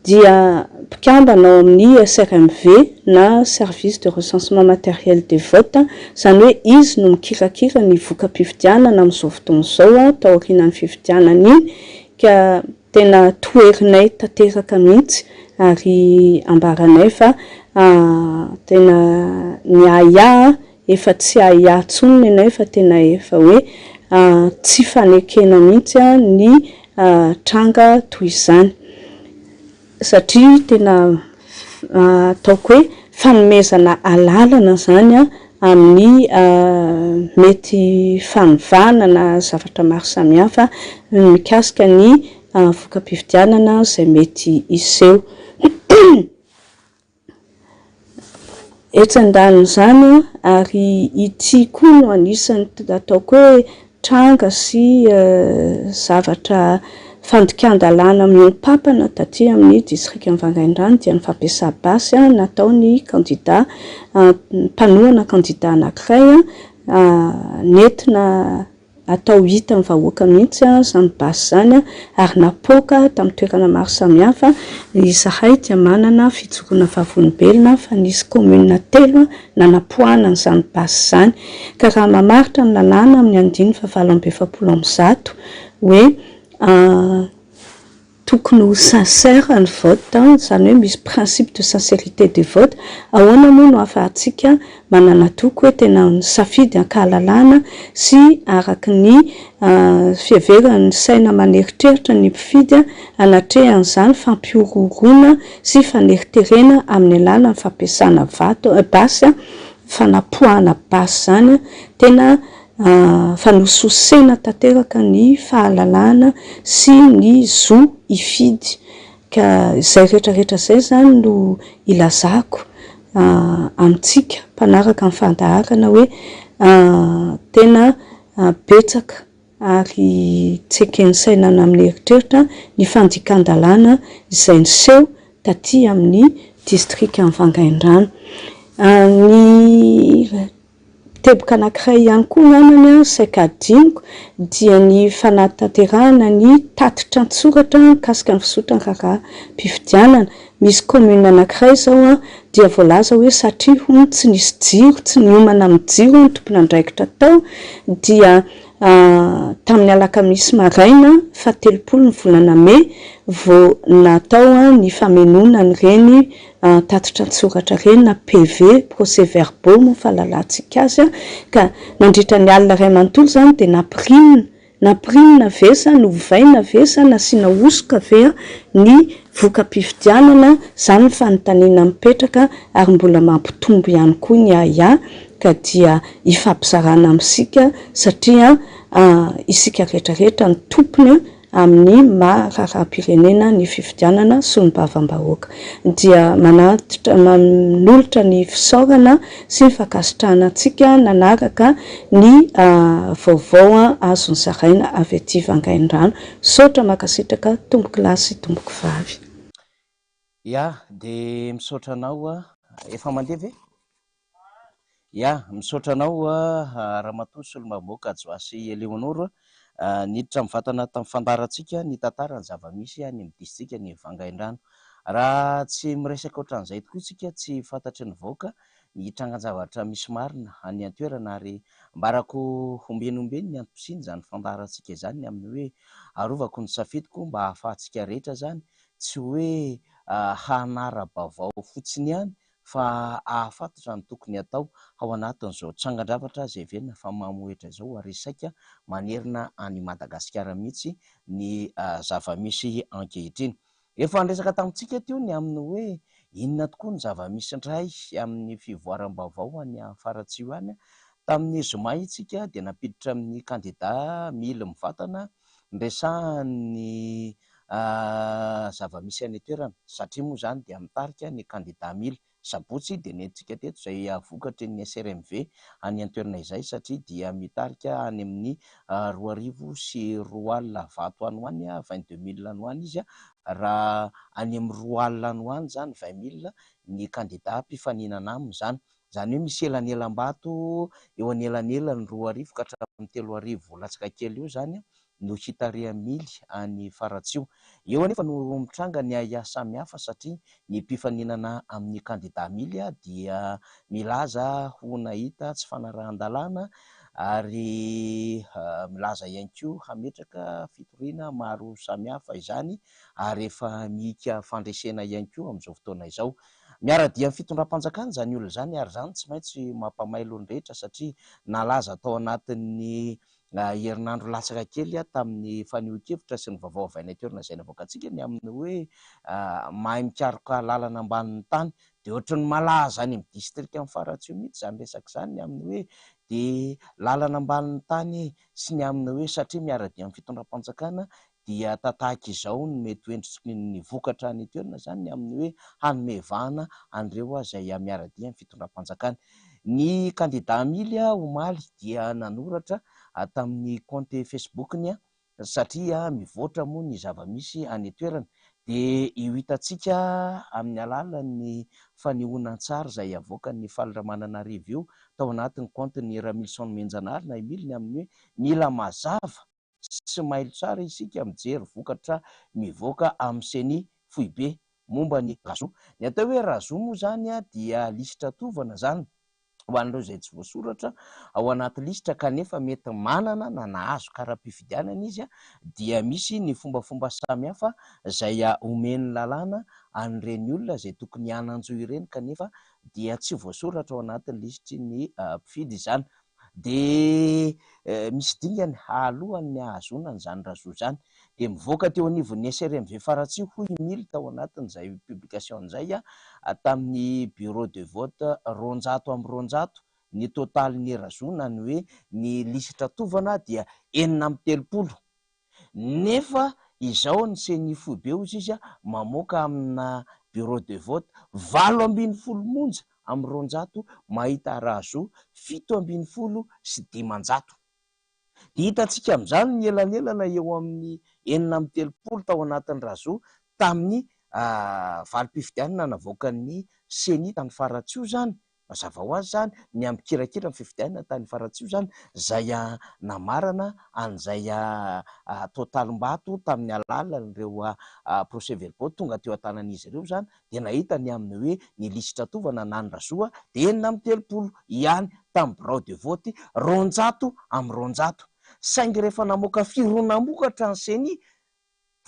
dia mpikambana ao amin'ny SRMV na service de recensement matériel de vote zany hoe izy no mikirakira ny voka-pifidianana amin'izao fotoana izao tao aorianan'ny fifidianana iny ka tena toerinay tanteraka mihitsy ary ambaranay fa tena ny aya efa tsy aya tsonony ianay fa tena efa hoe tsy fanekena mihitsy ny tranga toy izany satria tena ataoko hoe fanomezana alalana zany amin'ny mety fanovana na zavatra maro samihafa mikasika ny voka-pifidianana izay mety iseho. Etsen-daniny zany ary ity koa no anisany ataoko hoe tranga sy zavatra fandikan-dalàna miompampana taty amin'ny district ny Vangaindrano dia ny fampiasa-basy nataony kandida mpanohana kandida anankiray nentina atao hita ny vahoaka mihitsy zany basy zany ary napoaka tamin'ny toerana maro samihafa izahay dia manana fijoroana vavolombelona fa nisy commune telo nanapohana an'izany basy zany ka raha mamaritra ny lalàna amin'ny 520 hoe tokony ho sincère ny vote zany hoe misy principe de sincérité de vote ahoana moa no ahafahantsika manana toko hoe tena safidy ankalalana sy araky ny fiheverany saina maneritreritra ny mpifidy anatrehan'izany fampiororona sy faneriterena amin'ny alalan'ny fampiasana basy fanapohana basy zany tena fanososena tanteraka ny fahalalana sy ny zo ifidy ka izay rehetrarehetra izay zany no ilazako amintsika mpanaraka amin'ny fandaharana hoe tena betsaka ary tseken'ny sainana amin'ny eritreritra ny fandikan-dalàna izay niseho taty amin'ny district ny Vangaindrano. Ny teboka anankiray ihany koa nanany saikadiniko dia ny fanatanterahana ny tatitra an-tsoratra mikasika ny fisotra ny raha-pifidianana misy commune anankiray zao a dia voalaza hoe satria hono tsy nisy jiro, tsy niomana amin'ny jiro ny tompona andraikitra tao dia tamin'ny alakamisy maraina fa 30 ny volana May vao natao ny famenonana ireny tatitra an-tsoratra ireny na PV procès verbaux moa fahalalantsika azy ka nandritra ny alina iray manontolo zany dia naprimina vesa novaina vesa nasiana osoka ve ny voka-pifidianana zany ny fanontaniana mipetraka ary mbola mampitombo ihany koa ny aya ka dia ifampizarana amintsika satria isika rehetrarehetra ny tompony amin'ny mahararam-pirenena ny fifidianana sy ny bavam-bahoaka dia manolotra ny fisaorana sy ny fankasitrahana antsika nanaraka ny vaovao azony zaraina avy aty Vangaindrano saotra makasitraka tomboky lahy sy tomboky vavy. Ya dia misaotra anao efa mandeha ve? Ya misaotra anao Ramatoa Solomamoaka Joasy Eleonora niditra mivatana tamin'ny fandarantsika ny tantara ny zava-misy ny amin'ny distrika ny Vangaindrano. Raha tsy miresaka ohatran'izay tokoa isika tsy fantatry ny vahoaka ny trangan-javatra misy marina any an-toerana ary mbarako ombenombeny ny antom-pisiany izany fandarantsika izany amin'ny hoe arovako ny safidiko mba hahafahantsika rehetra zany tsy hoe hanara-bavao fotsiny ihany fa ahafantatra ny tokony atao ao anatin'izao trangan-javatra izay venona fa mamoetra izao ary saika manerina any Madagasikara mihitsy ny zava-misy ankehitriny. Efa andresaka tamintsika teo ny amin'ny hoe inona tokoa ny zava-misy indray amin'ny fivoaram-baovao any Faratsio any. Tamin'ny zoma itsika dia napiditra amin'ny kandida mily mivatana ndresahany zava-misy any toerana satria moa zany dia mitarika ny kandida mily sabotsy dia nentsika teto izay vokatry ny SRMV any an-toerana izay satria dia mitarika any amin'ny 2,400 vato any ho any 22,000 any ho any izy raha any amin'ny 2,000 any ho any zany 20,000 ny kandida mpifaninana aminy zany. Zany hoe misy elanelam-bato eo anelanelany 2,000 ka hatramin'ny 3,000 latsaka kely eo zany no hitarea-mily any Faratsio. Eo anefa no mitranga ny aya samihafa satria ny mpifaninana amin'ny kandida mily dia milaza ho nahita tsy fanarahan-dalàna ary milaza ihany koa hametraka fitoriana maro samihafa izany ary efa mika fandresena ihany koa amin'izao fotoana izao. Miara-dia amin'ny fitondram-panjakana zany olona zany ary zany tsy maintsy mampamailo ny rehetra satria nalaza tao anatin'ny herinandro latsaka kely tamin'ny fanehoan-kevitra sy ny vaovao avy any toerana izay navoakantsika ny amin'ny hoe mahay mikaroka lalana ambanin'ny tany dia ohatran'ny malaza any amin'ny distrika amin'ny Faratsio mihitsy zany resaka izany ny amin'ny hoe dia lalana ambanin'ny tany sy ny amin'ny hoe satria miara-dia amin'ny fitondram-panjakana dia tahaka izao no mety hoendriky ny vokatra ny toerana zany ny amin'ny hoe hanomevahana an'ireo izay miara-dia amin'ny fitondram-panjakana. Ny kandida mily omaly dia nanoratra tamin'ny compte Facebook-ny satria mivoatra moa ny zava-misy any toerana dia io hitantsika amin'ny alalan'ny fanehonan-tsary izay avoakan'ny Faliramananarivo io tao anatin'ny compte ny Ramilson Menjanary na Emily ny amin'ny hoe mila mazava sy mailo tsara isika mijery vokatra mivoaka amin'ny seny foibe momba ny razo. Ny atao hoe razo moa zany dia lisitra tovana zany ho an'ireo izay tsy voasoratra ao anaty lisitra kanefa mety manana na nahazo kara-pifidianana izy dia misy ny fombafomba samihafa izay omeny lalàna an'ireny olona izay tokony hananjo ireny kanefa dia tsy voasoratra ao anatin'ny lisitry ny mpifidy izany dia misy dingany alohan'ny ahazonana zany razo zany dia mivoaka teo anivon'ny SRMV Faratsio hoy mily tao anatin'izay publication izay tamin'ny bureau de vote 200/200 ny totalin'ny razona ny hoe ny lisitra tovana dia 430 nefa izao ny seny foibe ozy izy mamoaka amina bureau de vote 8,20 monja amin'ny 200 mahita razo 7,20 sy 500. Dia hitantsika amin'izany ny elanelana eo amin'ny 430 tao anatin'ny razo tamin'ny valim-pifidianana navoakan'ny seny tany Faratsio zany mazava ho azy zany ny ampikirakira ny fifidianana tany Faratsio zany zay namarana an'izay totalim-bato tamin'ny alalan'ireo procès verbaux tonga teo an-tanan'izy ireo zany dia nahita ny amin'ny hoe ny lisitra tovana na ny razoa dia 430 ihany tamin'ny birao de vote 200 saingy rehefa namoaka fironamokatra ny seni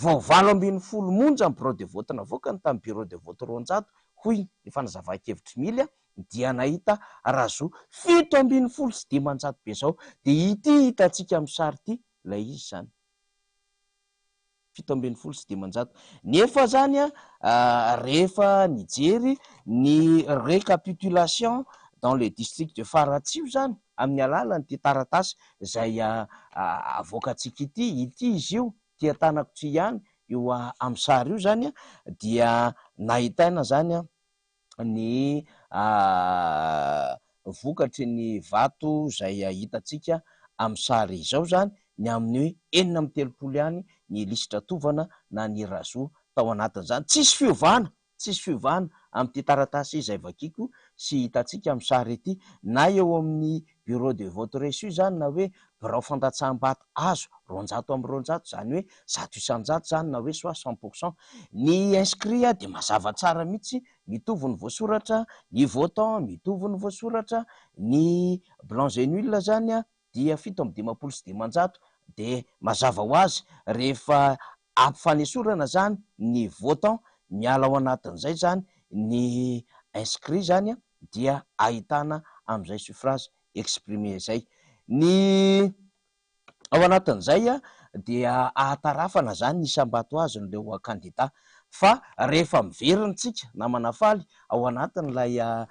vao 8 monja amin'ny birao de vote navoaka ny tamin'ny bureau de vote 200 hoy ny fanazava-kevitry mily dia nahita razoa 720 be zao dia ity hitantsika amin'ny sary ity ilay izy zany 720 nefa zany rehefa nijery ny récapitulation dans le district de Faratsio zany amin'ny alalan'ity taratasy zay avoakantsika ity izy io tia Tanakotsy ihany io amin'ny sary io zany dia nahitana zany ny vokatry ny vato zay hitantsika amin'ny sary izao zany ny amin'ny hoe 430 ihany ny lisitra tovana na ny razoa tao anatin'izany tsisy fiovana amin'ity taratasy izay vakiko sy hitantsika amin'ny sary ity na eo amin'ny bureau de vote reçu zany na hoe birao fandatsaham-bato azo 200 zany hoe 100 zany na hoe soit 100%. Ny inscrit dia mazava tsara mihitsy mitovy ny voasoratra, ny votant mitovy ny voasoratra, ny blanc et nul zany dia 750 dia mazava ho azy rehefa ampifanesorana zany ny votant miala ao anatin'izay zany ny inscrit zany dia ahitana amin'izay suffrage exprimé zay ny ao anatin'izay dia ahatarafana zany ny isam-bato azy nireo candidat fa rehefa miverintsika na manafaly ao anatin'ilay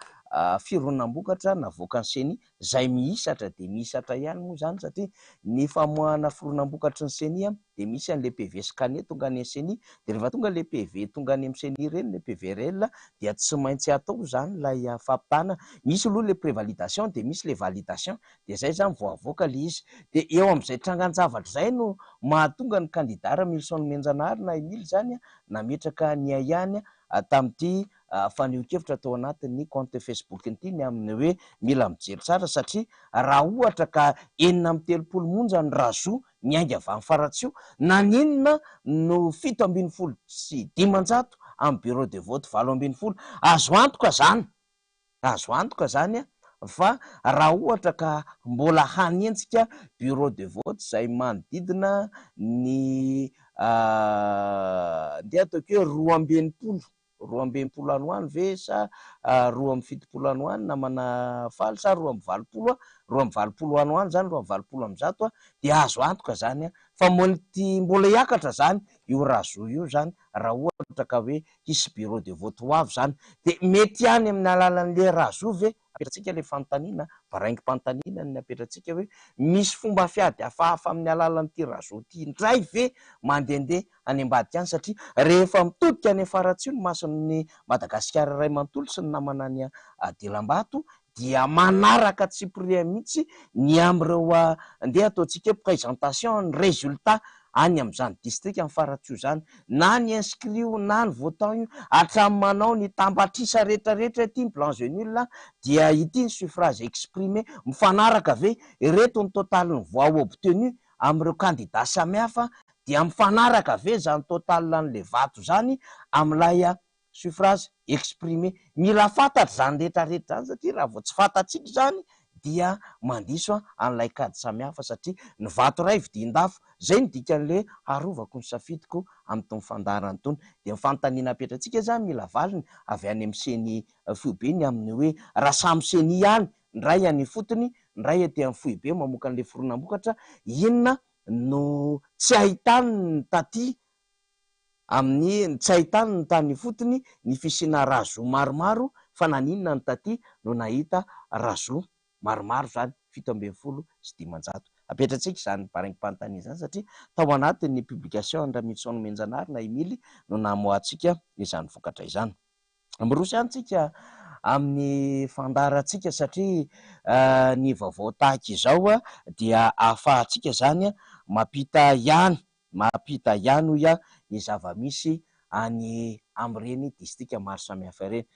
fironam-bokatra navoaka ny seni zay mihisatra dia mihisatra ihany moa zany satria ny famoahana fironam-bokatry ny seni dia misy an'le PV scanner tonga any seni dia rehefa tonga le PV tonga any amin'ny seni reny le PVRL dia tsy maintsy atao zany lay fampitana misy aloha le prévalidation dia misy le validation dia zay zany vao avoaka le izy dia eo amin'izay trangan-javatra zay no mahatonga ny candidat Milson Menjanary na Emily zany nametraka ny ihany tamin'ity faneho-kevitra tao anatin'ny compte Facebook ity ny amin'ny hoe mila mijery tsara satria raha ohatra ka 430 monja ny razoa miainga avy amin'ny Faratsio na ninona no 715 amin'ny bureau de vote 20 azo antoka zany fa raha ohatra ka mbola hanentsika bureau de vote zay manodidina ny ndeha ataoko hoe 220 any hoany ve sa 270 any hoany na manafaly sa 220 any hoany zany 220 dia azo antoka zany fa mbola hiakatra zany io razoa io zany raha ohatra ka hoe hisy bureau de vote ho avy zany dia mety any amin'ny alalan'le razoa ve apetratsika le fanontaniana baraingy-panontaniana ny apetratsika hoe misy fomba fiady hafahafa amin'ny alalan'ity razoa ity indray ve mandehandeha any ambadika any satria rehefa mitodika any Faratsio ny mason'ny Madagasikara Ray Manontolo sy ny namana ny Adelambato dia manaraka tsipirihitra mihitsy ny amin'ireo ndeha ataontsika hoe présentation ny résultat any amin'izany district amin'ny Faratsio zany na ny inscrit io na ny votant io hatramin'ny manao ny tambatrisa rehetrarehetra ity blanc et nul dia ity ny suffrage exprimé mifanaraka ve ireto ny total ny voix obtenu amin'ireo candidat samihafa dia mifanaraka ve zany total an'le vato zany amin'ilay suffrage exprimé mila fantatra zany rehetrarehetra zany satria raha vao tsy fantatsika zany dia mandiso an'ilay kady samihafa satria ny vato ray vidin-dafo zay ny dikan'le harovako ny safidiko amin'itony fandarana itony dia mifanontaniana apetratsika zany mila valiny avy any amin'ny seny foibe ny amin'ny hoe raha samy seny ihany ndray any fotony ndray ety amin'ny foibe mamoaka an'le fironam-bokatra inona no tsy ahitany ny taty amin'ny tsy ahitany ny tany fotony ny fisiana razoa maromaro fa naninona ny taty no nahita razoa maromaro zany 715 apetratsika zany baraingy-panontaniana zany satria tao anatin'ny publication ndra Milson Menjanary na Emily no namoatsika izany vokatra izany mirosy antsika amin'ny fandarantsika satria ny vaovao tahaka izao dia ahafahantsika zany mampita ihany hoy ny zava-misy any amin'ireny distrika maro samihafa ireny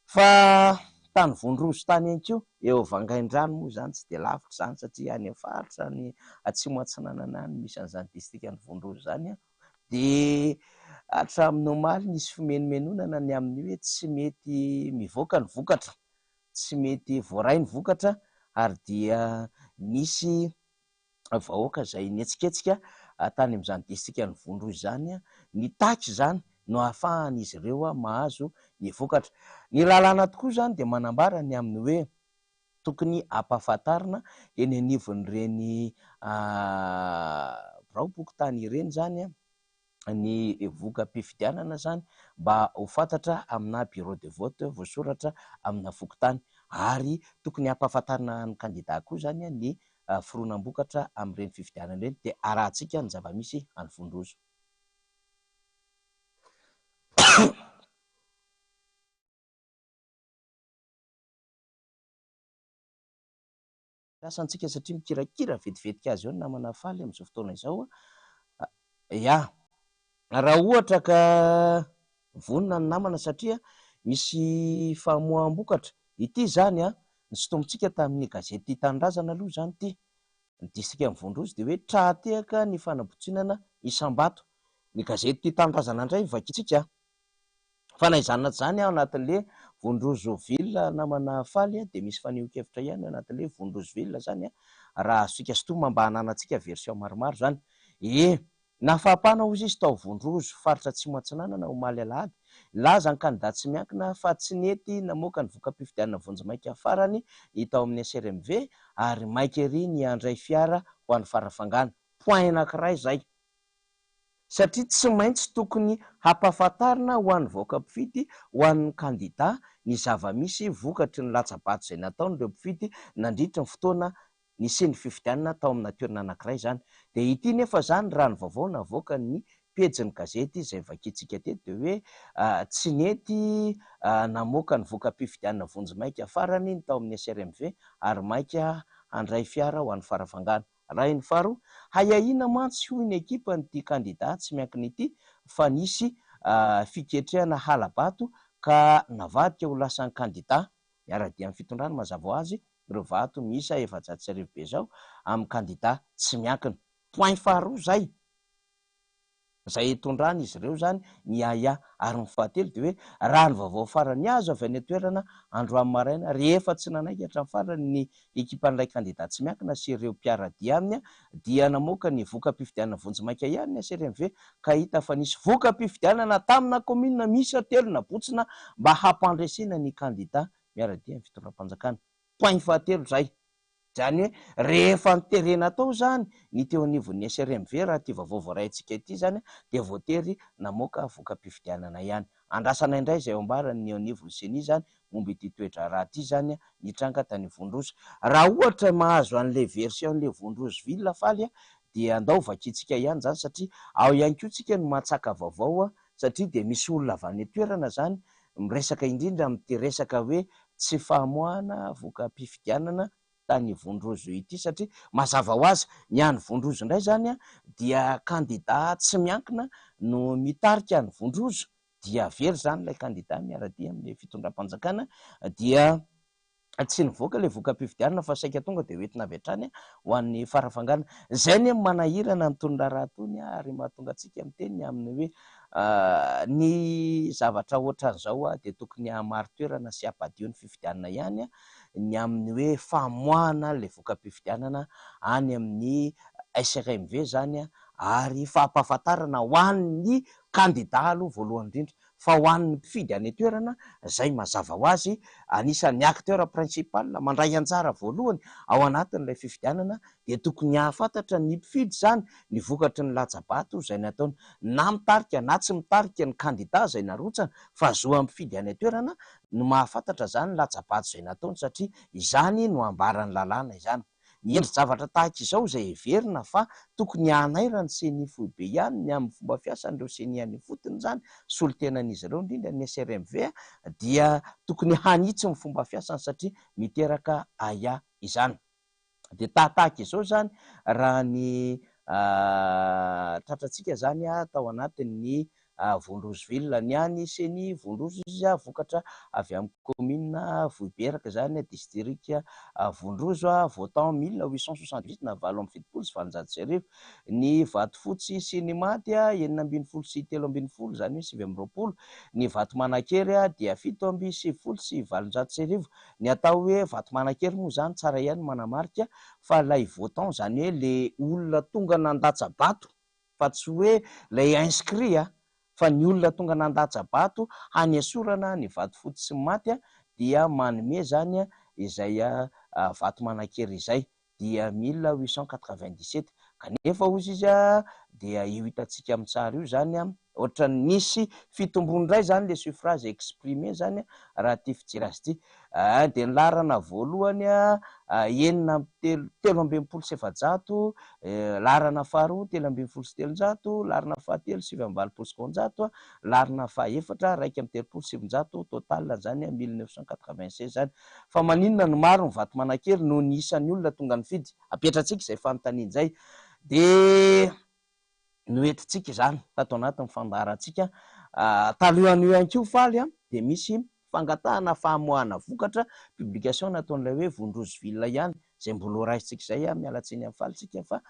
fa tany Vondrozo tany ihany koa eo Vangaindrano moa zany tsy de lavitra zany satria any faritra ny Atsimo Atsinanana any misy an'izany distrikany Vondrozo zany a. De hatramin'ny omaly nisy fimenomenonana ny amin'ny hoe tsy mety mivoaka ny vokatra, tsy mety voaray ny vokatra, ary dia nisy vahoaka izay nihetsiketsika tany amin'izany distrikany Vondrozo zany a, nitaky zany no ahafahan'izy ireo mahazo ny vokatra. Ny lalàna tokoa zany de manambara ny amin'ny hoe tokony ampahafantarina eny anivon'ireny raobokotany ireny zany a ny vokam-pifidianana zany mba ho fantatra amina bureau de vote voasoratra amina fokontany, ary tokony ampahafantarina ny kandida koa zany a ny fironam-bokatra amin'ireny fifidianana ireny, de arahantsika ny zava-misy any Vondrozo. Asantsika satria mikirakira vetivetika azy eo ny namana faly amin'izao fotoana izao ya, raha ohatra ka vonona ny namana satria misy famoaham-bokatra ity zany a, nosotomintsika tamin'ny gazety Tia Tanindrazana aloha zany ty ny distrikany Vondrozo de hoe trahatehaka ny fanambotsinana isam-bato. Ny gazety Tia Tanindrazana indray vakitsika fanaizana zany ao anatin'le Vondrozoville namana faly de misy faneho-kevitra ihany anatin'le Vondrozoville zany a, raha azosika sitoma mba hananantsika version maromaro zany. Nafahapana ozy izy tao Vondrozo faritra Atsimo Atsinanana omaly alahady, laza ny kandidat tsy miankina fa tsy nety namoaka ny vokam-pifidianana Vonjimaika farany hitao amin'ny SRMV ary maika ery ny handray fiara ho an'ny farafangana. Point anankiray zay, satria tsy maintsy tokony hampahafantarina ho an'ny vahoaka-mpifidy, ho an'ny kandida ny zava-misy vokatry ny latsabato izay nataon'ireo mpifidy nandritra ny fotoana nisy ny fifidianana tao amina toerana anankiray zany. De ity nefa zany raha ny vaovao navoaka ny pejin'ny gazety izay vakitsika teto de hoe tsy nety namoaka ny vokam-pifidianana Vonjimaika farany tao amin'ny SRMV ary maika handray fiara ho an'ny farafangana. Raha iny faharoa, hayahina mantsy hoy ny ekipa nyity kandida tsy miankina ity fa nisy fiketrehana halabato ka navadika ho lasan'ny kandida miara-dia amin'ny fitondrana mazava ho azy ireo vato miisa 700 be zao amin'ny kandida tsy miankina. Point faharoa zay, izay hitondrana izy ireo zany ny aya. Ary ny fahatelo de hoe raha ny vaovao farany azo avy any toerana androany maraina rehefa tsy nanaiky hatramin'ny farany ny ekipan'ilay kandida tsy miankina sy ireo mpiara-dia aminy dia namoaka ny vokam-pifidianana Vonjimaika ihany ny SRMV ka hita fa nisy vokam-pifidianana tamina komina miisa 3 nabotsina mba hampandresena ny kandida miara-dia amin'ny fitondram-panjakana. Point fahatelo zay, zany hoe rehefa niterena tao zany ny teo anivon'ny SRMV raha ty vaovao voaraintsika ity zany de voatery namoaka vokam-pifidianana ihany. Andrasana indray izay ambarany eo anivon'ny seni zany momba ity toetra raha ty zany nitranga tany Vondrozo. Raha ohatra mahazo an'le version'le Vondrozoville faly dia andao vakitsika ihany zany satria ao ihany koa tsika no mahatsaka vaovao satria de misy olona avy any toerana zany miresaka indrindra amin'ity resaka hoe tsy famoahana vokam-pifidianana tany Vondrozo ity, satria mazava ho azy ny any Vondrozo indray zany dia kandida tsy miankina no mitarika ny Vondrozo, dia very zany ilay kandida miara-dia amin'ny fitondram-panjakana dia tsy nivoaka le vokam-pifidianana fa saika tonga de hoentina avy hatrany ho an'ny farafangana. Zay ny manahirana ny tonona raha tony ary mahatonga antsika miteny amin'ny hoe ny zavatra ohatran'izao de tokony hamary toerana sy hampadio ny fifidianana ihany ny amin'ny hoe famoahana le vokam-pifidianana any amin'ny SRMV zany ary fampahafantarana ho an'ny kandida aloha voalohany indrindra, fa ho an'ny mpifidy any toerana zay mazava ho azy anisan'ny acteur principal mandray anjara voalohany ao anatin'ilay fifidianana de tokony hahafantatra ny mpifidy zany ny vokatry ny latsabato izay nataony, na mitarika na tsy mitarika ny kandida izay narotsana fa zo mpifidy any toerana no mahafantatra zany latsabato izay nataony satria izany no ambarany lalàna izany. Ny endry zavatra tahaka izao izay heverina fa tokony hanaira ny seni foibe ihany ny amin'ny fomba fiasan'ireo seni any fotony zany solotenan'izy ireo indrindra ny SRMV dia tokony hanitsy ny fomba fiasany satria miteraka aya izany. De tahaka izao zany raha ny tratratsika zany tao anatin'ny Vondrozoville niany seny Vondrozo izy vokatra avy amin'ny commune Vohiberaka zany district Vondrozo votant 1878 na 770 ny Vatofotsy sy ny Maty 920 sy 320 zany hoe 920 ny Vatomanakera dia 720 sy 720 ny atao hoe Vatomanakera moa zany tsara ihany manamarika fa lay votant zany hoe le olona tonga nandatsabato fa tsy hoe lay inscrit fa ny olona tonga nandatsabato hany esorana ny Vatofotsy sy Maty dia manome zany izay Vatomanakera izay dia 1897 kanefa ozy izy dia io hitantsika amin'ny tsara io zany ohatra nisy fitombony ray zany le suffrage exprimé zany raha ty fijery azy ty de ny larana voalohany 327 larana faharoa 327 larana fahatelo 720 larana fahaefatra 137 total zany 1996 zany fa maninona no maro ny Vatomanakera no ny isan'ny olona tonga nifidy apetratsika izay fanontaniana zay de noetintsika zany tato anatin'ny fandaharantsika talohan'io ihany koa faly de misy fangatahana famoahana vokatra publication nataon'ilay hoe Vondrozoville ihany zay mbola raisitsika zay mialatsiny amin'ny falitsika fa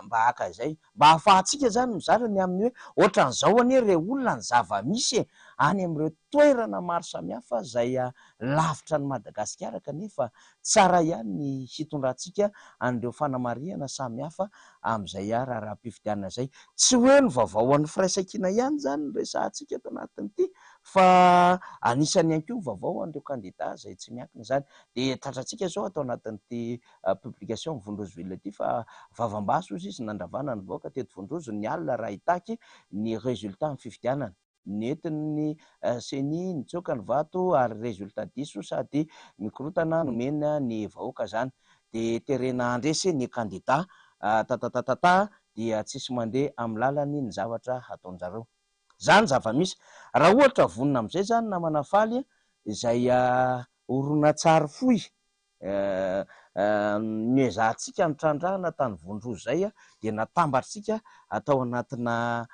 mba haka zay mba ahafahantsika zany mizara ny amin'ny hoe ohatran'izao anie re olona ny zava-misy any amin'ireo toerana maro samihafa zay lavitra ny Madagasikara kanefa tsara ihany ny hitondrantsika an'ireo fanamarihana samihafa amin'izay raha-pifidianana zay tsy hoe ny vaovao an'ny firaisan-kina ihany zany resahantsika eto anatin'ity fa anisany ihany koa vaovao an'ireo kandida zay tsy miankina zany de tratrantsika zao atao anatin'ity publication Vondrozoville ity fa vavam-baso izy nandravana ny vahoaka teto Vondrozo ny alina raha hitaky ny résultat ny fifidianana nentin'ny seny nitsoaka ny vato ary résultat diso sady mikorotana nomena ny vahoaka zany de terena andresy ny kandida tatatatata dia tsisy mandeha amin'ny lalany ny zavatra ataonjareo zany zava-misy raha ohatra vonina amin'izay zany namana faly izay horonan-tsary fohy niezahantsika ny trandrahana tany Vondrozo zay dia natambatritsika atao anatina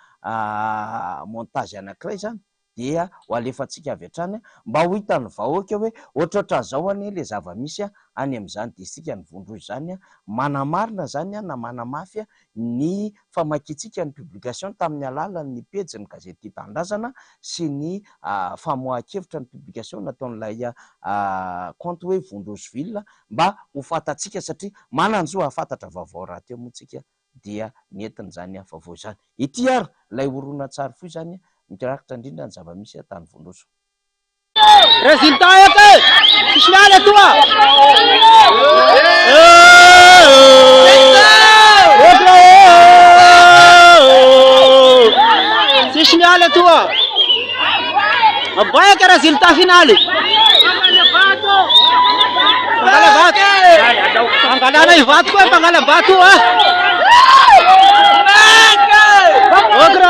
montage anankiray zany dia ho alefantsika avy hatrany mba ho hitan'ny vahoaka hoe ohatraohatran'izao anie le zava-misy any amin'izany distrika ny Vondrozo zany manamarina zany na manamafy ny famakiantsika ny publication tamin'ny alalan'ny pejy ny gazety Tia Tanindrazana sy ny famoahakevitra ny publication nataon'ilay compte hoe Vondrozoville mba ho fantatsika satria mananjo hafantatra vaovao raha teo moantsika dia nentin' zany vaovao zany ity ary lay horonan-tsary foy zany mitarakitra indrindra ny zava-misy tany Vondrozo. Résultat eke! Sisy miala toa! Sisy miala toa! Aboyaka résultat finaly! Pangala vato! Pangalana i vato koa, pangala vato Ogra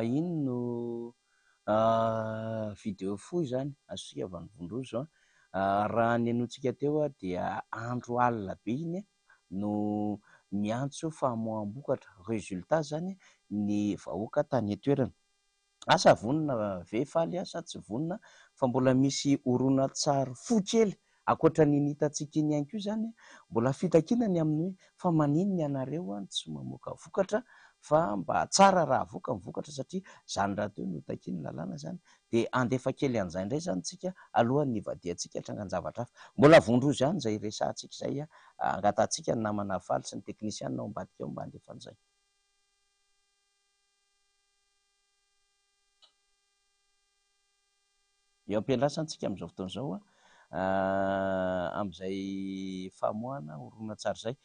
ino no video fohy zany azosika avy any Vondrozo raha ny anotsika teo dia andro alina be iny no miantso famoaham-bokatra résultat zany ny vahoaka tany atoerana asa vonina ve faly asa tsy vonina fa mbola misy horonan-tsary fohy kely akoatra ny hitantsika iny ihany koa zany mbola fitakinany amin'ny hoe fa maninona ianareo tsy mamoaka vokatra fa mba tsara raha avoaka mivokatra satria zany raha teo no takiny lalàna zany de andefa kely an'izay indray zany tsika alohan'ny ivadiantsika hatrangan-javatra hafa mbola Vondrozo ihany zay resahantsika zay angatantsika ny namana faly sy ny teknisianina ao ambadika ao mba andefa an'izay eo ampiandrasantsika amin'izao fotoan'izao amin'izay famoahana horonan-tsary zay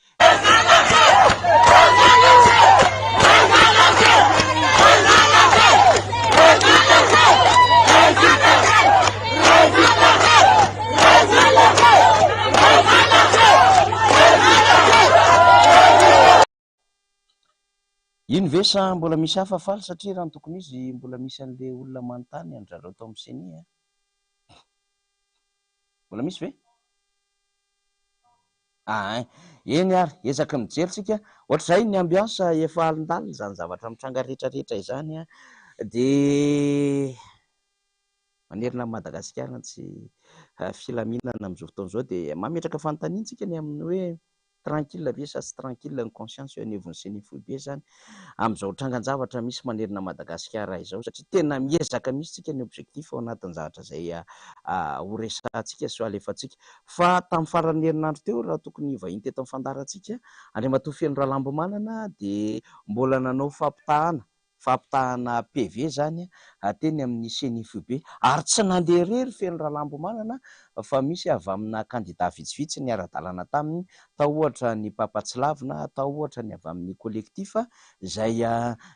iny ve sa mbola misy hafa faly satria raha ny tokony izy mbola misy an'le olona manontany andrareo tao amin'ny senia mbola misy ve eny ary ezaka mijery tsika ohatr'izay ny ambiansa efa alindalina zany zavatra mitranga rehetrarehetra izany de manerina Madagasikara tsy filaminana amin'izao fotoan'izao de mametraka fanontaniantsika ny amin'ny hoe tranquille ve sa tsy tranquille ny conscience eo anivon'ny seny foibe zany amin'izao trangan-javatra misy manerina Madagasikara izao satria tena miezaka misy tsika ny objectif ao anatin'ny zavatra zay horesantsika sy alefantsika fa tamin'ny faran'ny herinandro teo raha tokony vahiny teto amin'ny fandarantsika Andriamatoa Feno Rahalambomanana de mbola nanao fampitahana PV zany teny amin'ny CNFB ary tsy nandeha rery Feno Rahalambomanana fa misy avy amina kandida vitsivitsy ny ara-dalàna taminy tao ohatra ny Papatsilavina tao ohatra ny avy amin'ny collectif izay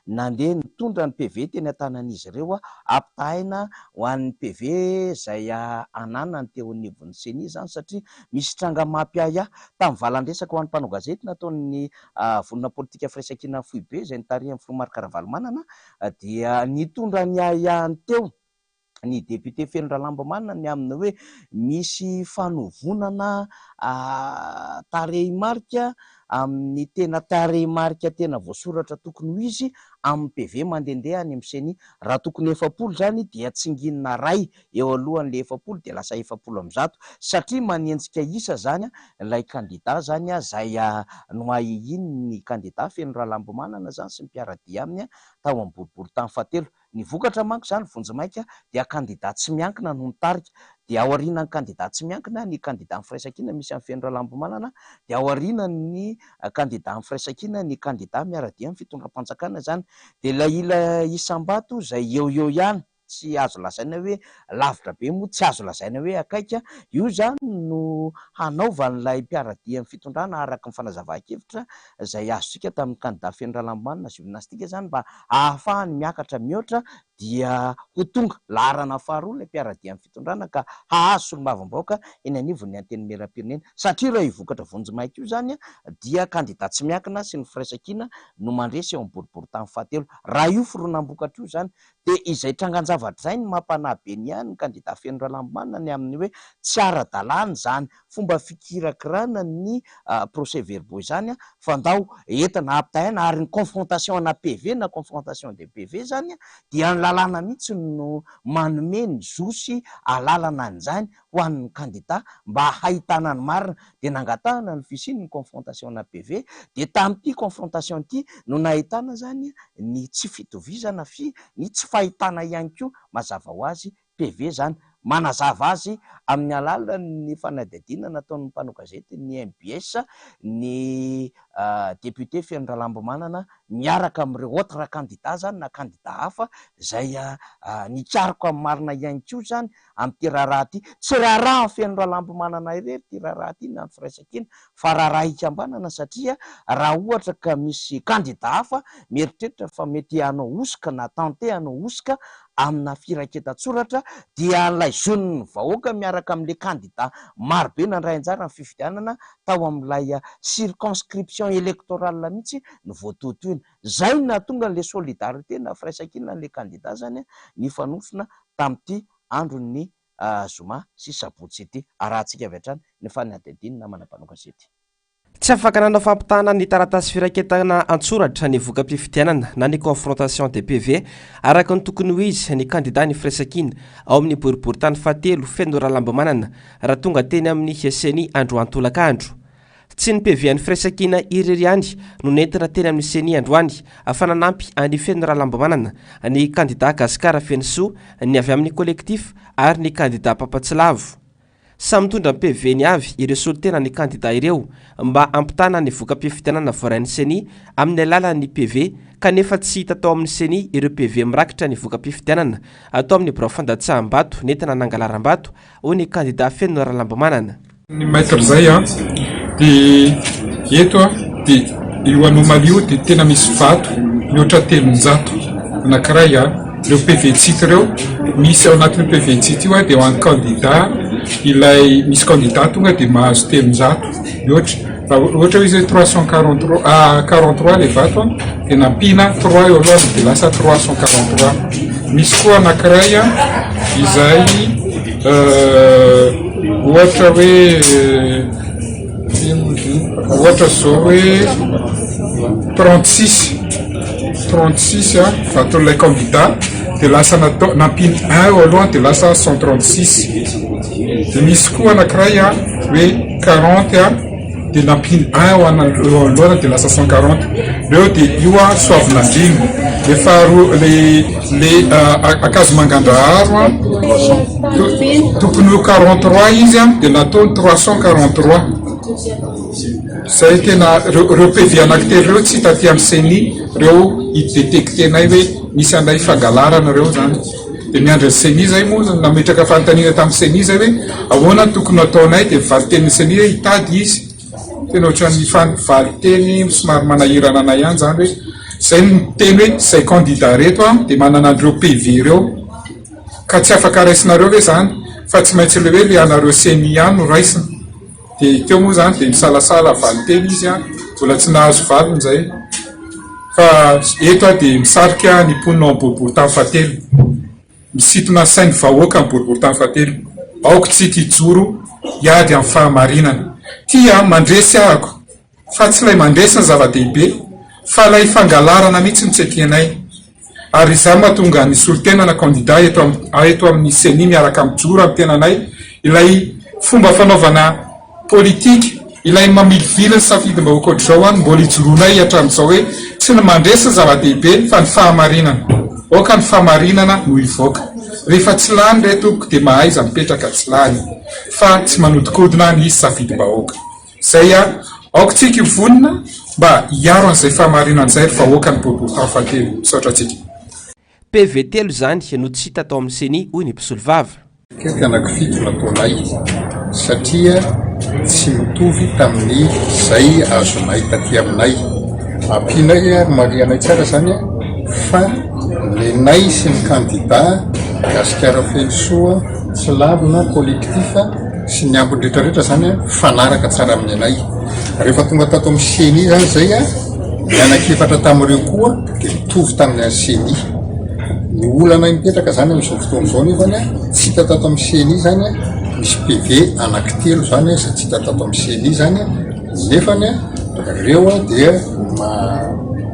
nandeha nitondra ny PV teny an-tanan'izy ireo ampitahina ho an'ny PV izay ananany teo anivon'ny CENI zany satria misy tranga mampiaya tamin'ny valan-dresaka ho an'ny mpanao gazety nataon'ny volona politika firaisan-kina foibe izay nitarihan'ny Filomarika Ravalomanana dia nitondra ny ahany teo ny député Feno Rahalambomanana ny aminy hoe misy fanovonana tarehimarika amin'ny tena tarehimarika tena voasoratra tokony ho izy amin'ny PV mandendeha any amin'ny seny raha tokony 700 zany dia tsinginina ray eo alohan'le 700 dia lasa 700 satria manenjika isa zany ilay kandida zany zay noahiiny ny kandida Feno Rahalambomanana zany sy ny mpiaradia aminy tao amin'ny boribory tany fahatelo ny vokatra manko zany vonjimaika dia kandida tsy miankina no mitarika dia ao aorianany kandida tsy miankina ny kandida amin'ny firaisan-kina misy amin'ny Feno Rahalambomanana dia ao aorianany kandida amin'ny firaisan-kina ny kandida miaradia amin'ny fitondram-panjakana zany dia ilay ila isam-bato izay eo ihany tsy azo lazaina hoe lavitra be moa tsy azo lazaina hoe akaika io zany no hanaovan'ilay mpiaradia amin'ny fitondrana araka ny fanazava-kevitra izay azontsika tamin'ny kandida Feno Rahalambomanana zinastika zany mba ahafahany miakatra mihoatra dia ho tonga laharana faharoa ilay mpiaradia amin'ny fitondrana ka hahazo solombavambaoka eny anivon'ny anteny meram-pirenena satria raha ivokatra vonjimaika io zany dia kandida tsy miankina sy ny firaisan-kina no mandresy eo amin'ny boribory tany fahatelo raha io fironam-bokatra io zany dia izay trangan-javatra zay ny mampanabe ny ihany ny kandida Feno Rahalambomanana ny amin'ny hoe tsy ara-dalàna zany fomba fikirakirana ny procès verbaux zany fandao entina ampitahina ary ny confrontation na PV na confrontation de PV zany dia ny lalàna mihitsy no manome ny zosy alalana an'izany ho an'ny kandida mba hahitana ny marina dia nangatahana ny fisiny ny confrontation na PV dia tamin'ity confrontation ity no nahitana zany ny tsy fitovizana ny tsy fahitana ihany koa mazava ho azy PV zany manazava azy amin'ny alalan'ny fanadihadiana nataon'ny mpanao gazety ny MBS ny député Feno Rahalambomanana miaraka amin'ireo autre kandida zany na kandida hafa izay nikariko amin'ny marina ihany koa zany amin'ity raharaha ity tsy raharaha Feno Rahalambomanana irery ty raharaha ity na ny firaisan-kina fa raharaha ikambanana satria raha ohatra ka misy kandida hafa mieritreritra fa mety hanao osika na tante hanao osika amina firaketa-tsoratra dia n'ilay zoniny vahoaka miaraka amin'le kandida marobe nandray anjara ny fifidianana tao amin'ilay circonscription électorale mihitsy ny voatotoina zay na tonga n'le solidarité na firaisan-kina n'le kandida zany ny fanosona tamin'ity andron'ny zoma sy sabotsy ity arahantsika avy hatrany ny fanadihadiana na manam-panao gazety tsy afaka nanao fampitahana ny taratasy firaketana antsoratra ny voka-pifidianana na ny confrontation de PV araka ny tokony ho izy ny kandida ny firaisan-kina ao amin'ny boribory tany fahatelo Feno Rahalambomanana raha tonga teny amin'ny CENI androany tolakandro tsy ny PV any firaisan-kina irery ihany no nentina teny amin'ny CENI androany afananampy any Feno Rahalambomanana ny kandida Gasikara Fenisoa ny avy amin'ny collectif ary ny kandida Papatsilavina samy mitondra PV ny avy ireo solitena ny kandida ireo mba ampitana ny voka-pifidianana voarain'ny CENI amin'ny alalan'ny PV kanefa tsy hita tao amin'ny CENI ireo PV mirakitra ny voka-pifidianana atao amin'ny birao fandatsaham-bato nentina nangalaram-bato ho ny kandida Feno Rahalambomanana ny maître zay dia eto dia io anomaly io dia tena misy vato mihoatra 300 anankiray ireo PV tsika ireo misy ao anatin'ny PV tsika io dia ho an'ny kandida ilay misy kandida tonga dia mahazo 300 mihoatra ohatra hoe izy 343 le vato dia nampina 3 eo alohany dia lasa 343. Misy koa anankiray izay ohatra hoe ohatra zao hoe 36 vaton'ilay candidat dia lasa nampiny 1 eo alohany dia lasa 136. dia misy koa anankiray hoe 40 dia nampiny 1 eo alohany dia lasa 140. reo dia io soavinandrino. Le faharoa le akazo mangandaharo tokony ho 43 izy dia nataony 343. zay tena reo PV anankitelo reo tsy taty amin'ny CENI reo hidetektenay hoe misy anday fangalarana reo zany. dia miandry ny CENI zay moa nametraka fanontaniana tamin'ny CENI zay hoe ahoana tokony ataonay dia valiteny CENI hoe hitady izy. tena ohatran'ny valiteny somary manahirana anay ihany zany hoe zay miteny hoe zay candidat reto dia manana andreo PV reo ka tsy afaka raisinareo hoe zany fa tsy maintsy le hoe le anareo CENI ihany no raisina. dia teo moa zany dia misalasala valiteny izy mbola tsy nahazo valiny zay. fa eto dia misarika ny mponina amin'ny boribory tamin'ny fahatelo, misintona sainy vahoaka amin'ny boribory tamin'ny fahatelo. aoko tsy tijoro hiady amin'ny fahamarinana. tia mandresy ahako fa tsy ilay mandresy ny zava-dehibe fa ilay fangalarana mihitsy ny tsekenay. ary izany mahatonga ny solon-tenana candidat eto amin'ny CENI miaraka amin'ny joro amin'ny tenanay ilay fomba fanaovana politika ilay mamilivily ny safidy-mbahoaka ohatr'izao any mbola hijoroanay hatramin'izao hoe tsy ny mandresy ny zava-dehibe fa ny fahamarinana. oka ny fahamarinana no hivoaka. rehefa tsy lany retoko dia mahaiza mipetraka tsy lany fa tsy manodikodina ny safidy-mbahoaka. zay aoko tsika ivonina mba hiaro an'izay fahamarinan'izay rehefa oaka ny boribory tamin'ny fahatelo. misaotra tsika. PV telo zany no tsy hita tao amin'ny CENI hoy ny mpisolo vava. kety anankifito nataonay satria tsy mitovy tamin'ny zay azonay taty aminay. ampinay ary marianay tsara zany fa lenay sy ny candidat gasikara felisoa tsy lavina collectif sy ny ambony rehetrarehetra zany fanaraka tsara amin'ny anay. rehefa tonga tato amin'ny CENI zany zay mianak-efatra tamin'ireo koa dia mitovy tamin'ny any CENI. ny olana mipetraka zany amin'izao fotoana izao nefany tsy hita tato amin'ny CENI zany misy PV anankitelo zany sy tsy hita tato amin'ny CENI zany nefany reo dia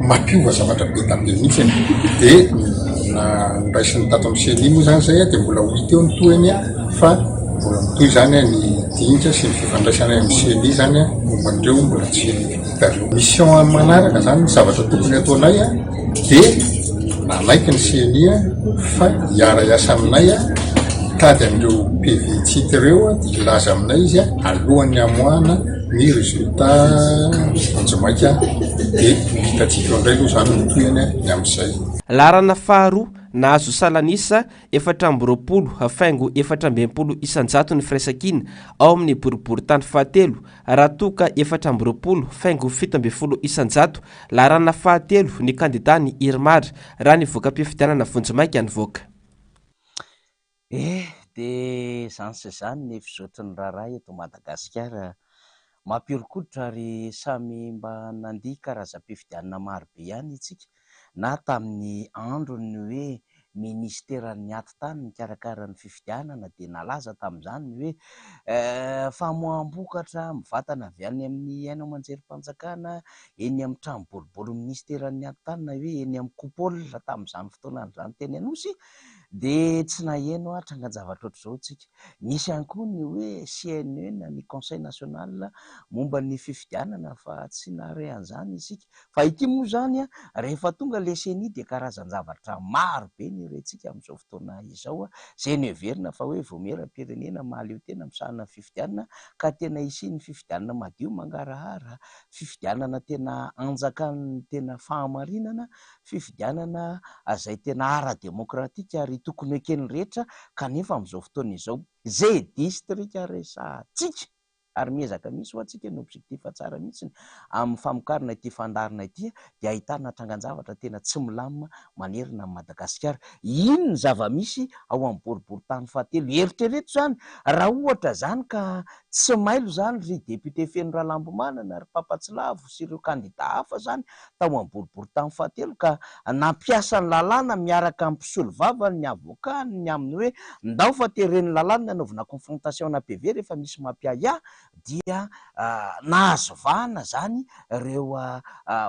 mampiova zavatra be tabe mihitsy dia nraisiny tato amin'ny CENI moa zany zay dia mbola ho hita eo ny toeny fa mbola mitoy zany ny dinika sy ny fifandraisana amin'ny CENI zany momban'ireo mbola tsy hitareo. mission manaraka zany ny zavatra tokony ataonay dia nanaiky ny CENI fa hiara iasa aminay tady amin'ireo PV tsika ireo dia ilaza aminay izy alohan'ny amoahana ny résultat anjomaika dia hitatsika eo indray aloha zany mitoyany ny amin'izay. larana faharoa nahazo salanisa 420 hafaingo 420 isanjato ny firaisakina ao amin'ny boribory tany fahatelo raha toka 420 faingo 70 isanjato. larana fahatelo ny kandidat ny Irmary raha nivoaka mpifidianana vonjimaika nivoaka. dia zany sy zany ny fizotra ny raharaha eto Madagasikara mampiorokoditra ary samy mba nandihy karazam-pifidianana marobe ihany itsika na tamin'ny androny hoe ministeran'ny aty tany nikarakarany fifidianana dia nalaza tamin'izany hoe famoaham-bokatra mivatana avy any amin'ny aina amanjerim-panjakana eny amin'ny trano boribory ministeran'ny aty tany na hoe eny amin'ny kopôla tamin'izany fotoanan'izany teny anosy dia tsy naheno trangan-javatra ohatr'izao tsika. misy ihany koa ny hoe CNE na ny conseil national momba ny fifidianana fa tsy nahare an'izany isika. fa ity moa zany rehefa tonga le CENI dia karazan-javatra maro be ny rentsika amin'izao fotoana izao zay neverina fa hoe vomeram-pirenena mahaleo tena misahana fifidianana ka tena isiany fifidianana madio mangarahara, fifidianana tena anjakany tena fahamarinana, fifidianana zay tena ara-demokratika ary tokony ekeny rehetra kanefa amin'izao fotoana izao zay distrika resatsika ary miezaka misy ho antsika ny objectif tsara mihitsiny amin'ny famokarana ity fandarina ity dia ahitana trangan-javatra tena tsy milamina manerina amin'ny Madagasikara. Ino ny zava-misy ao amin'ny boriboritany fahatelo? Eritrereto zany raha ohatra zany ka tsy mailo zany ry député Feno Ralambomanana, ry Pampatsilavo sy ireo kandida hafa zany tao amin'ny boriboritany fahatelo ka nampiasa ny lalàna miaraka amin'ny mpisolo vavany, ny avokany, ny amin'ny hoe ndao fa tereny lalàna nanaovana confrontation na PV rehefa misy mampiaya dia nahazo vahana zany ireo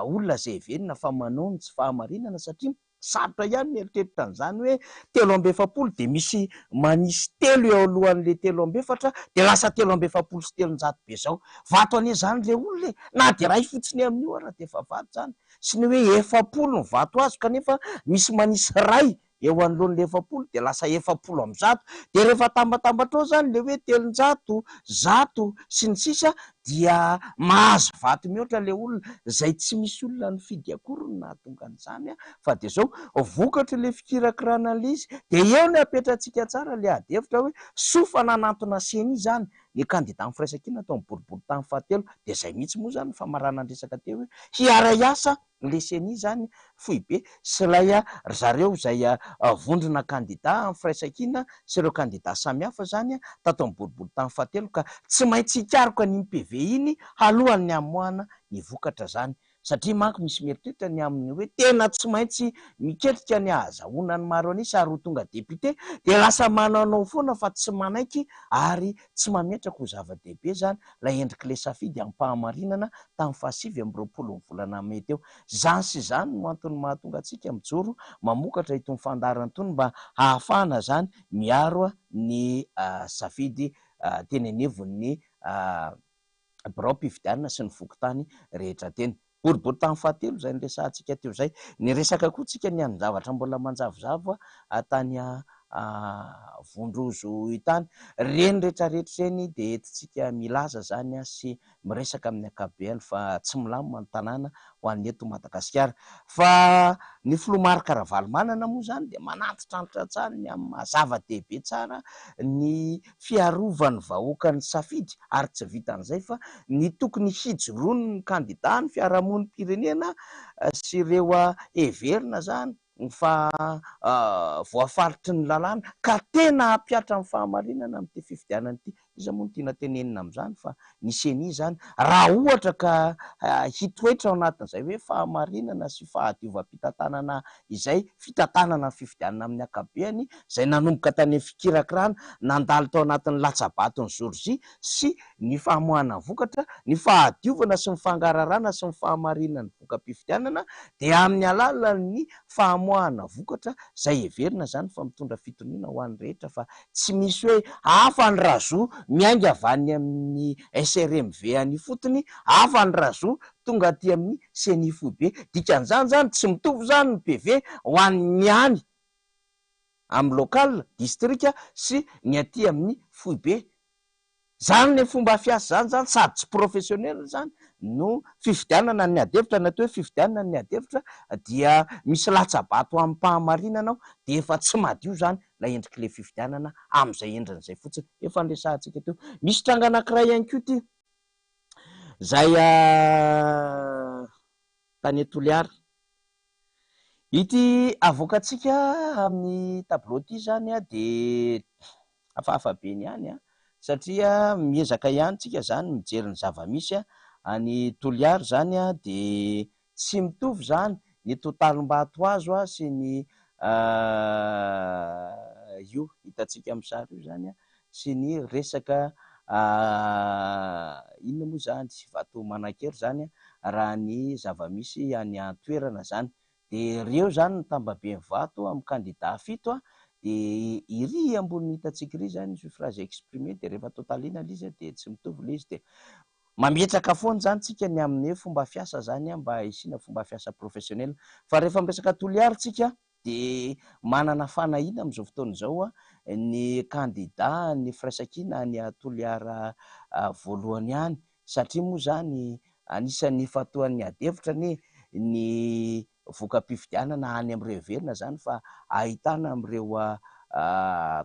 olona zay heverina fa manao ny tsy fahamarinana satria sarotra ihany mieritreritra an'izany hoe 320 dia misy manisy 3 eo alohan'le 320 dia lasa 320 sy 300 be zao. Vato anie zany le olona na dia ray fotsiny amin'io ara dia efa vato zany, sy ny hoe 70 ny vato azo kanefa misy manisy ray eo anoloan'le 70 dia lasa 70 amin'ny 100 dia rehefa tambatambatra ao zany le hoe 300 100 sy ny sisa dia mahazo vato mihoatra le olona zay tsy misy olona ny fidy akory ny nahatonga an'izany fa dia zao vokatra le fikirakirana an'izy dia eo ny apetratsika tsara le adevitra hoe sofa nanantona seny zany ny kandida amin'ny firaisan-kina atao boriboritany fahatelo dia zay mihitsy moa zany famarana andresaka teo hoe hiara-iasa le seny zany fohy be sy lay zareo zay vondrona kandida amin'ny firaisan-kina sy ireo kandida samihafa zany tato amin'ny boriboritany fahatelo ka tsy maintsy hikaroka ny PV iny alohan'ny hamoahana ny vokatra zany satria manko misy mieritreritra ny amin'ny hoe tena tsy maintsy miketrika ny ahazahoana ny maro anisy ary ho tonga député dia lasa mananao foana fa tsy manaiky ary tsy mametraka ho zava-dehibe zany lay endrik'le safidy amin'ny fahamarinana tamin'ny 2020 ny volana May teo. Zany sy zany no antony mahatonga antsika mijoro mamokatra itony fandarana itony mba ahafahana zany miaro ny safidy tenenevon'ny birao mpifidianana sy ny vokotany rehetra teny. Boriboritany fahatelo zay ny resahantsika teo zay. Ny resaka koa tsika ny an'ny zavatra mbola manjavozavo tany Vondrozo itany reny rehetrarehetra reny dia entintsika milaza zany sy miresaka amin'ny ankapobeny fa tsy milamina ny tanàna ho an'ny eto Madagasikara fa ny filoha Marc Ravalomanana moa zany dia manatitra ny tratrany amin'ny mazava-dehibe tsara ny fiarovany vahoaka ny safidy ary tsy vitan'izay fa ny tokony hijoroany ny kandida ny fiarahamon'ny pirenena sy ireo heverina zany fa voafaritry ny lalàna ka tena hampiatra amin'ny fahamarinana amin'ity fifidianana ity. Iza moa no tiana tenenina amin'izany fa ny seny zany raha ohatra ka hitoetra ao anatin'izay hoe fahamarinana sy fahadiovam-pitantanana izay fitantanana fifidianana amin'ny ankapobeny izay nanomboka tany amin'ny fikirakirana nandalo tao anatin'ny latsabato ny Georgie sy ny famoahana vokatra ny fahadiovana sy ny fangararana sy ny fahamarinana ny vokam-pifidianana dia amin'ny alalan'ny famoahana vokatra zay heverina zany fa mitondra fitoniana ho an'ny rehetra fa tsy misy hoe hafa ny razo miainga avy any amin'ny SRMV any fotony hafa ny razo tonga aty amin'ny seny fohibe dikan'izany zany tsy mitovy zany ny PV ho an'ny any amin'ny local district sy ny aty amin'ny fohibe zany ny fomba fiasa zany sady tsy professionnel zany no fifidianana ny adevitra natao hoe fifidianana ny adevitra dia misy latsabato amin'ny fahamarinana dia efa tsy madio zany la endrik'le fifidianana amin'izay endrin'izay fotsiny. Efa nresahantsika teo misy tranga anankiray ihany koa ty zay tany Toliara ity avoakatsika amin'ny tableau ity zany dia hafahafa be ny ihany satria miezaka ihany tsika zany mijery ny zava-misy any Toliara zany dia tsy mitovy zany ny totalim-bato azo sy ny io hitantsika amin'ny sary io zany sy ny resaka inona moa zany vato manan-kery zany raha ny zava-misy any an-toerana zany dia ireo zany ny tambaben'ny vato amin'ny kandida 7 dia iry ambony hitantsika iry zany suffrage exprimé dia rehefa totalina izy dia tsy mitovy le izy dia mametraka foana zany tsika ny amin'ny fomba fiasa zany mba isina fomba fiasa professionnel fa rehefa miresaka Toliara tsika dia manana fanahina amin'izao fotoana izao ny kandida ny firaisan-kina ny Toliara voalohany ihany satria moa zany anisan'ny fatoan'ny adevitra ny vokam-pifidianana any amin'ireo heverina zany fa ahitana amin'ireo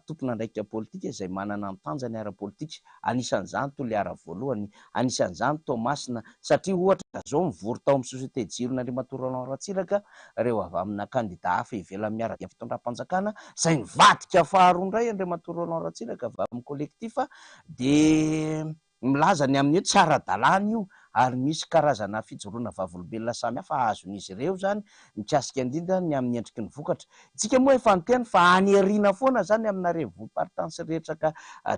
tompona andraikitra politika izay manana mitanjany ara-politika. Anisan'izany Toliara voalohany, anisan'izany Tomasina, satria ohatra zao mivory tao amin'ny sosiete jiron'Andriamatoa Roland Ratsiraka reo avy amina kandida hafa ivelany miaraka fitondram-panjakana izay nivadika faharoa indray Andriamatoa Roland Ratsiraka avy amin'ny kolektifa, de milaza ny amin'ny hoe tsy ara-dalàna io ary misy karazana fijoroana vavolombelona samihafa azon'izy ireo zany mikasika indrindra ny amin'ny endriky ny vokatra. Itsika moa efa niteny fa anyariana foana zany aminareo volomparitansy rehetra ka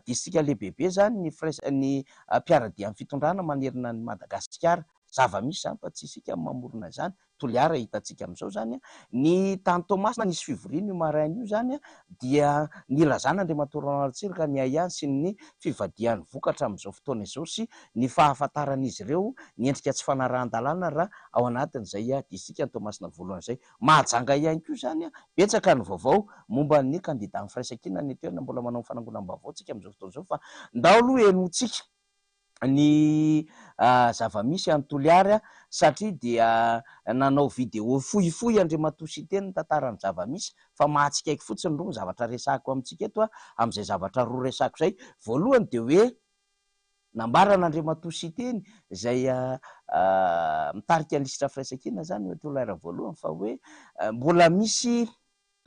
distrika lehibehibe zany ny mpiaradia amin'ny fitondrana manerina ny Madagasikara. Zava-misy zany fa tsy isika mamorona zany. Toliara hitantsika amin'izao zany ny tany Tomasina nisy fivoriana io maraina io zany dia nilazana Andriamatoa Roland Ratsiraka ny aiany sy ny fivadian'ny vokatra amin'izao fotoana izao sy ny fahafantaran'izy ireo ny endrika tsy fanarahan-dalàna raha ao anatin'izay distrika ny Tomasina voalohany izay. Mahajanga ihany koa zany betsaka ny vaovao momba ny kandida amin'ny firaisan-kina ny toerana mbola manao fanangonam-baovao tsika amin'izao fotoana izao, fa ndao aloha enotsika ny zava-misy any Toliara satria dia nanao video fohifohy Andriamatoa Siteny tantarany zava-misy, fa mahatsikaiky fotsiny roa ny zavatra resako amintsika eto amin'izay zavatra roa resako zay. Voalohany de hoe nambaran'Andriamatoa Siteny izay mitarika lisitra firaisan-kina zany hoe Toliara voalohany fa hoe mbola misy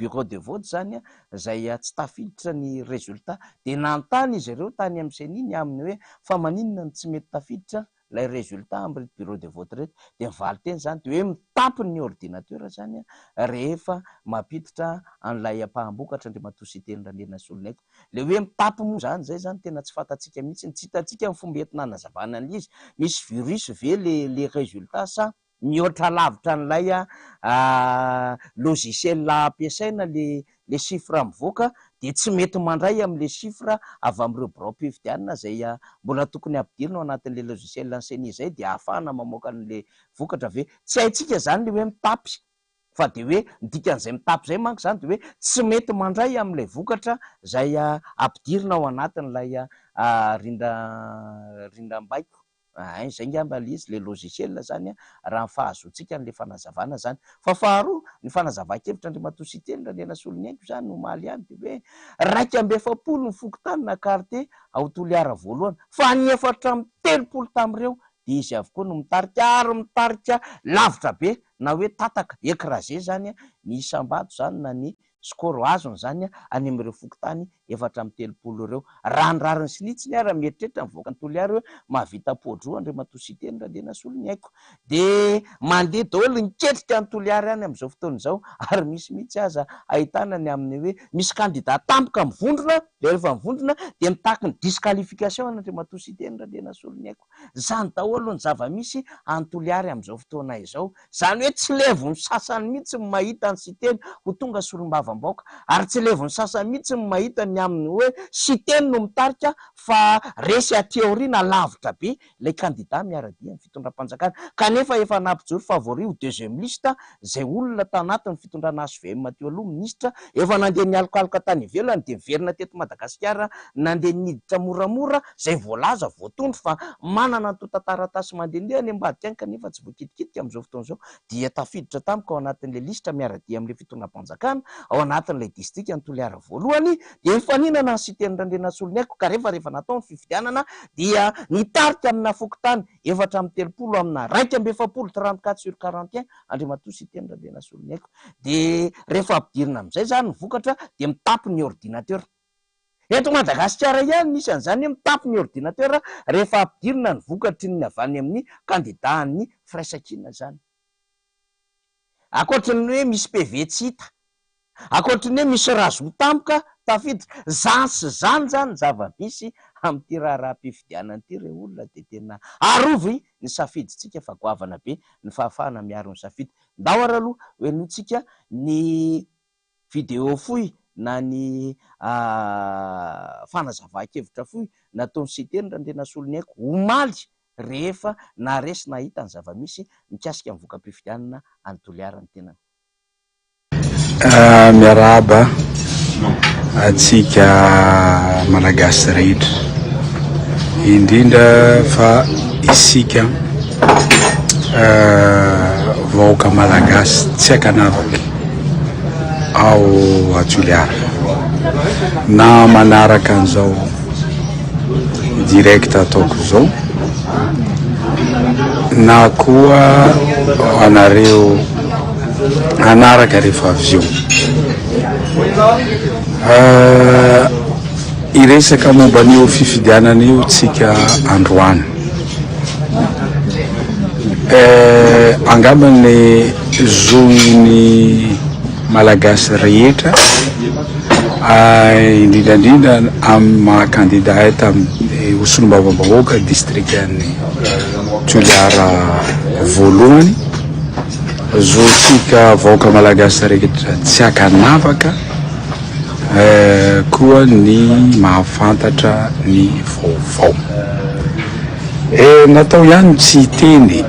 bureau de vote zany izay tsy tafiditra ny résultat, de nantany izy ireo tany amin'ny seniny amin'ny hoe fa maninona ny tsy mety tafiditra lay résultat amin'ny bureau de vote reto, de mivaly teny zany de hoe mitapy ny ordinateur zany rehefa mampiditra an'ilay mpahambokatra Andriamatoa Siteny Randriana Soloneko. Le hoe mitapy moa zany zay zany tena tsy fantatsika mihitsy, tsy hitantsika ny fomba entina hanazavana an'izy. Misy virus ve le résultat sa mihoatra lavitra n'ilay logiciel ampiasaina le chiffre mivoaka de tsy mety mandray am'le chiffre avy am'ireo birao-pifidianana zay mbola tokony ampidirina ao anatin'le logiciel enseigne zay de ahafahana mamoaka an'le vokatra ve. Tsy haitsika zany le hoe mitapy, fa de hoe dikan'izay mitapy zay manko zany de hoe tsy mety mandray am'lay vokatra zay ampidirina ao anatin'ilay rindram-baiko. Zay ngamba izy le logiciel zany raha fahazoantsika n'le fanazavana zany. Fa faharoa ny fanazava-kevitra Andriamatoa Siteny Randriana Soloneko zany no maly ihany de hoe 270 ny fokontany na carte ao Toliara voalohany fa ny 430 tamin'ireo de izy avokoa no mitarika ary mitarika lavitra be na hoe tataka écrasé zany ny isam-bato zany na ny skoro azony zany any amin'ireo fokontany 430 ireo. Raha ny rariny sinitsiny ary mieritreritra mivoaka ny Toliara hoe mahavita podro Andriamatoa Siteny Randriana Soloneko de mandeha daholo niketrika ny Toliara any amin'izao fotoana izao, ary misy mihitsy aza ahitana ny amin'ny hoe misy kandida tampoka mivondrona de rehefa mivondrona de mitaky ny disqualification Andriamatoa Siteny Randriana Soloneko. Zany daholo ny zava-misy any Toliara amin'izao fotoana izao, zany hoe tsy levon'ny sasany mihitsy ny mahita ny Siteny ho tonga solombavam-baoaka, ary tsy levon'ny sasany mihitsy ny mahita ny amin'ny hoe Siteny no mitarika fa resy ateoriana lavitra be lay kandida miaradia amin'ny fitondram-panjakana, kanefa efa nampijoro favori ho deuxième liste zay olona tanatin'ny fitondrana HVM teo aloha ministra efa nandeha nialokaloka tany ivelany de miverina teto Madagasikara, nandeha niditra moramora zay voalaza voatondro fa manana ny tantaratasy mandehandeha any ambadika any kanefa tsy voakitikitika amin'izao fotoana izao dia tafiditra tampoka ao anatin'le listra miaradia amin'le fitondram-panjakana ao anatin'ilay distrika ny Toliara voalohany de mifaninana ny Siteny Randriana Soloneko ka rehefa natao ny fifidianana dia nitarika amina fokontany 430 amina 270/34/41 Andriamatoa Siteny Randriana Soloneko. De rehefa ampidirina amin'izay zany ny vokatra de mitapy ny ordinateur. Eto Madagasikara ihany misy an'izany mitapy ny ordinateur rehefa ampidirina ny vokatry ny avy any amin'ny kandida ny firaisan-kina zany. Akoatriny hoe misy PV tsy hita, akoatriny hoe misy razo tampoka tafiditra, zany sy zany zava-misy amin'ity raharaham-pifidianana ity reo olona de tena arovy ny safiditsika fa goavana be ny fahafahana miaro ny safidy. Ndao ary aloha hoenotsika ny video fohy na ny fanazava-kevitra fohy nataon'ny Siteny Randriana Soloneko omaly rehefa naresy nahita ny zava-misy mikasika amin'ny vokam-pifidianana any Toliara ny tenany. Miarahaba atsika malagasy rehetra, indrindra fa isika vahoaka malagasy tsy akanavaka ao a Toliara. na manaraka an'izao direct ataoko zao na koa anareo anaraka rehefa avy eo iresaka momba an'io fifidianana io tsika androany angambany zoiny malagasy rehetra indrindrandrindra amin'ny maha-candidat tamin'ny osolombavambahoaka district an'ny Toliara voalohany zo tsika vahoaka malagasy rehetra tsy akanavaka koa ny mahafantatra ny vaovao natao ihany tsy teny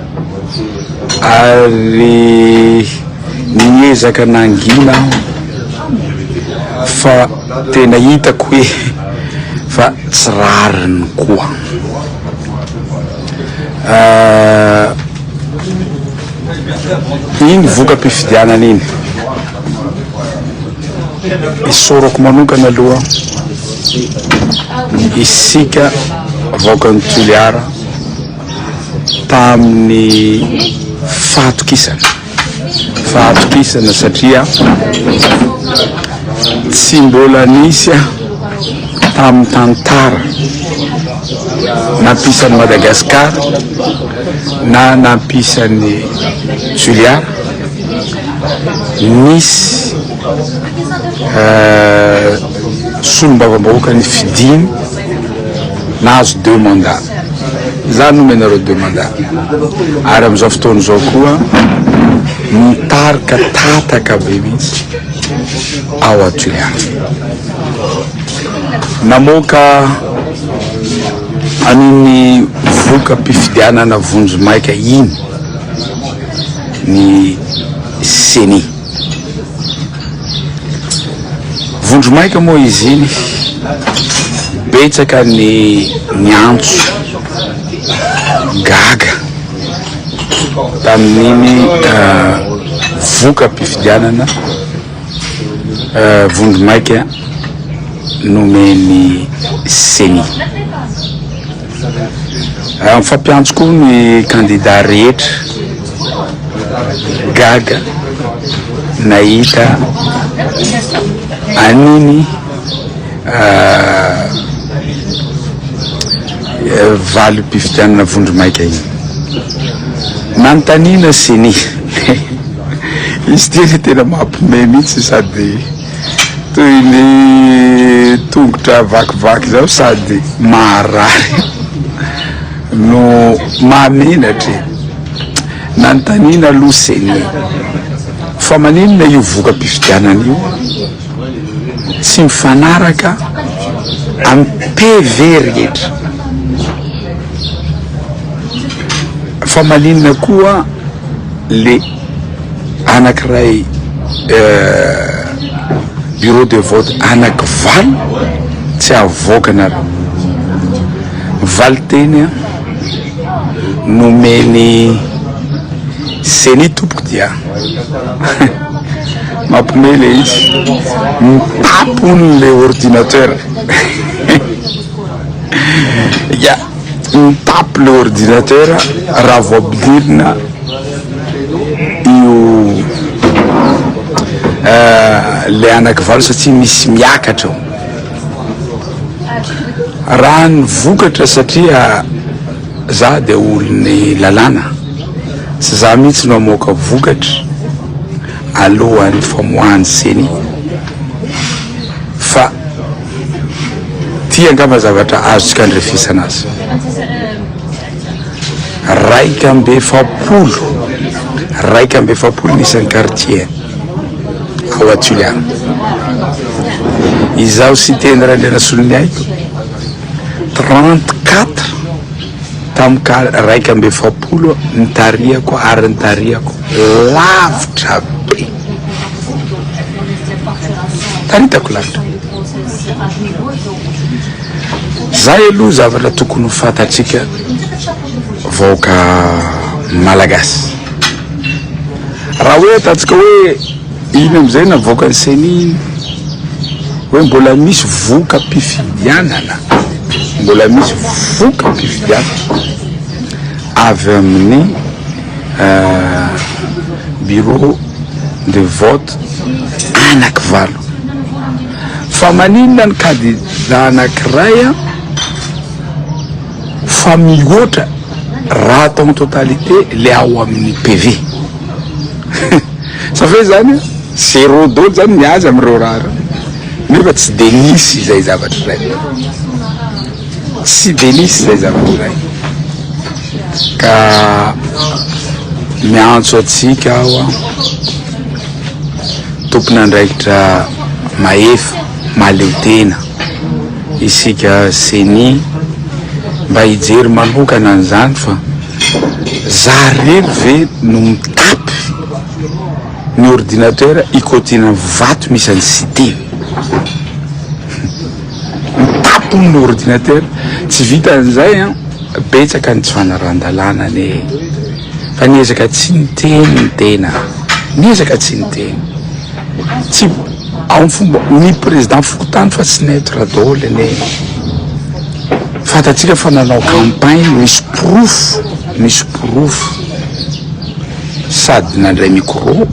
ary niezaka nangina fa tena hitako hoe fa tsy rariny koa iny voka-pifidianana iny isorako manokana aloha isika vahoakan'ny Toliara tamin'ny fahatokisana satria tsy mbola nisy tamin'ny tantara nampisan'ny Madagasikara na nampisan'ny Toliara nisy solombavambahoaka ny fidimy nahazo 2 mandats za nomenareo 2 mandats ary amin'izao fotoana izao koa mitarika tataka be mihitsy ao a-Toliara namoaka aniny voka-pifidianana vonjomaika iny ny CENI vonjomaika moa izy iny betsaka ny antso gaga tamin'iny voka-pifidianana vonjomaika nomeny CENI mifampiantso koa ny candidat rehetra gaga nahita aniny valim-pifidianana vonjomaika iny nanontaniana CENI izy tena tena mampime mihitsy sady toy ny tongotra vakivaky zao sady maharary no mahamenatra nanontaniana aloha CENI fa maninona io voka-pifidianana io tsy mifanaraka amin'ny PV rehetra fa maninona koa le anankiray bureau de vote anankivaly tsy avoakana valy teny nomeny CENI tompoko dia mampimele izy mitapony le ordinateur ya mitapo le ordinateur raha voabilirina io le anankivaly satria misy miakatra raha ny vokatra satria za de olony lalàna sy za mihitsy no amoaka vokatra alohan'ny famoahany CENI fa tia angamba zavatra azotsika andrefisana azy raika amby efapolo nisan'ny quartier ao a-Toliara izaho sy teny raha ndrena solony aiko 34 tamin'ny raika amby efapolo nitariako ary nitariako lavitra be taritako lavitra zay aloha zavatra tokony fatatsika vahoaka malagasy raha hoe atatsika hoe iny amizay navoaka ny CENI hoe mbola misy voka mpifidianana, mbola misy voka mpifidianana avy amin'ny bureau de vote anankivalo. Fa maninona ny candidat anankiray fa mihoatra raha atao en totalité le ao amin'ny PV. Ça fait zany zéro dolo zany miazy amin'ireo raha nefa tsy denisy izay zavatra iray, tsy denisy izay zavatra iray ka miantso atsika ao tompon'andraikitra mahefa maleo tena isika seni mba hijery manokana an'izany fa zarery ve no mitapy ny ordinateur ikotina vato misy any cité mitapy ny ordinateur tsy vita an'izay betsaka ny tsy fanaran-dalàna fa niezaka tsy niteny ny tena, niezaka tsy niteny tsy ao fomba ny président Fokontany fa tsy neutre daholo fatatsika fa nanao campagne misy proof sady nandray micro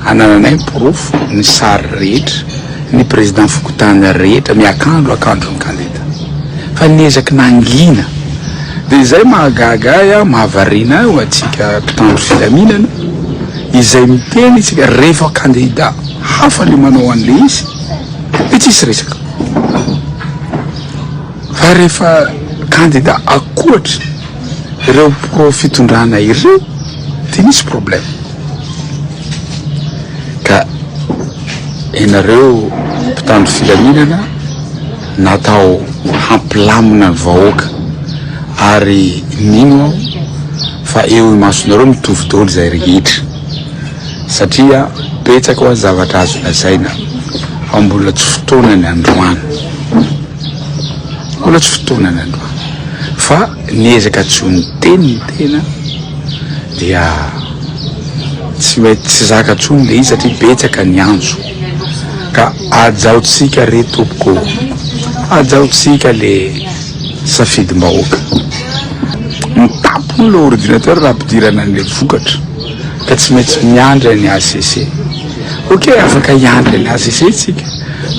anananay proof ny sary rehetra ny président Fokontany rehetra miakandro ny candidat fa niezaka nangina de zay mahagaga mahavarina ho atsika mpitandro filaminana izay miteny itsika rehefa candidat hafa le manao an'le izy de tsisy resaka fa rehefa candidat akoatra ireo pro fitondrana ireo de misy problème ka ianareo mpitandro filaminana natao hampilamina ny vahoaka ary nino fa eo imasonareo mitovy daholo zay rehetra satria betsaka ho zavatra azo lazaina fa mbola tsy fotoanany androany, mbola tsy fotoanany androany fa niezaka tsy ho niteny ny tena dia tsy mety tsy zaka tsony le izy satria betsaka ny anjo ka ajaotsika re tompoko, ajaotsika le safidim-bahoaka mitapony le ordinateur raha ampidirana an'le vokatra ka tsy maintsy miandry ny ACC. Ok, afaka hiandry ny ACC tsika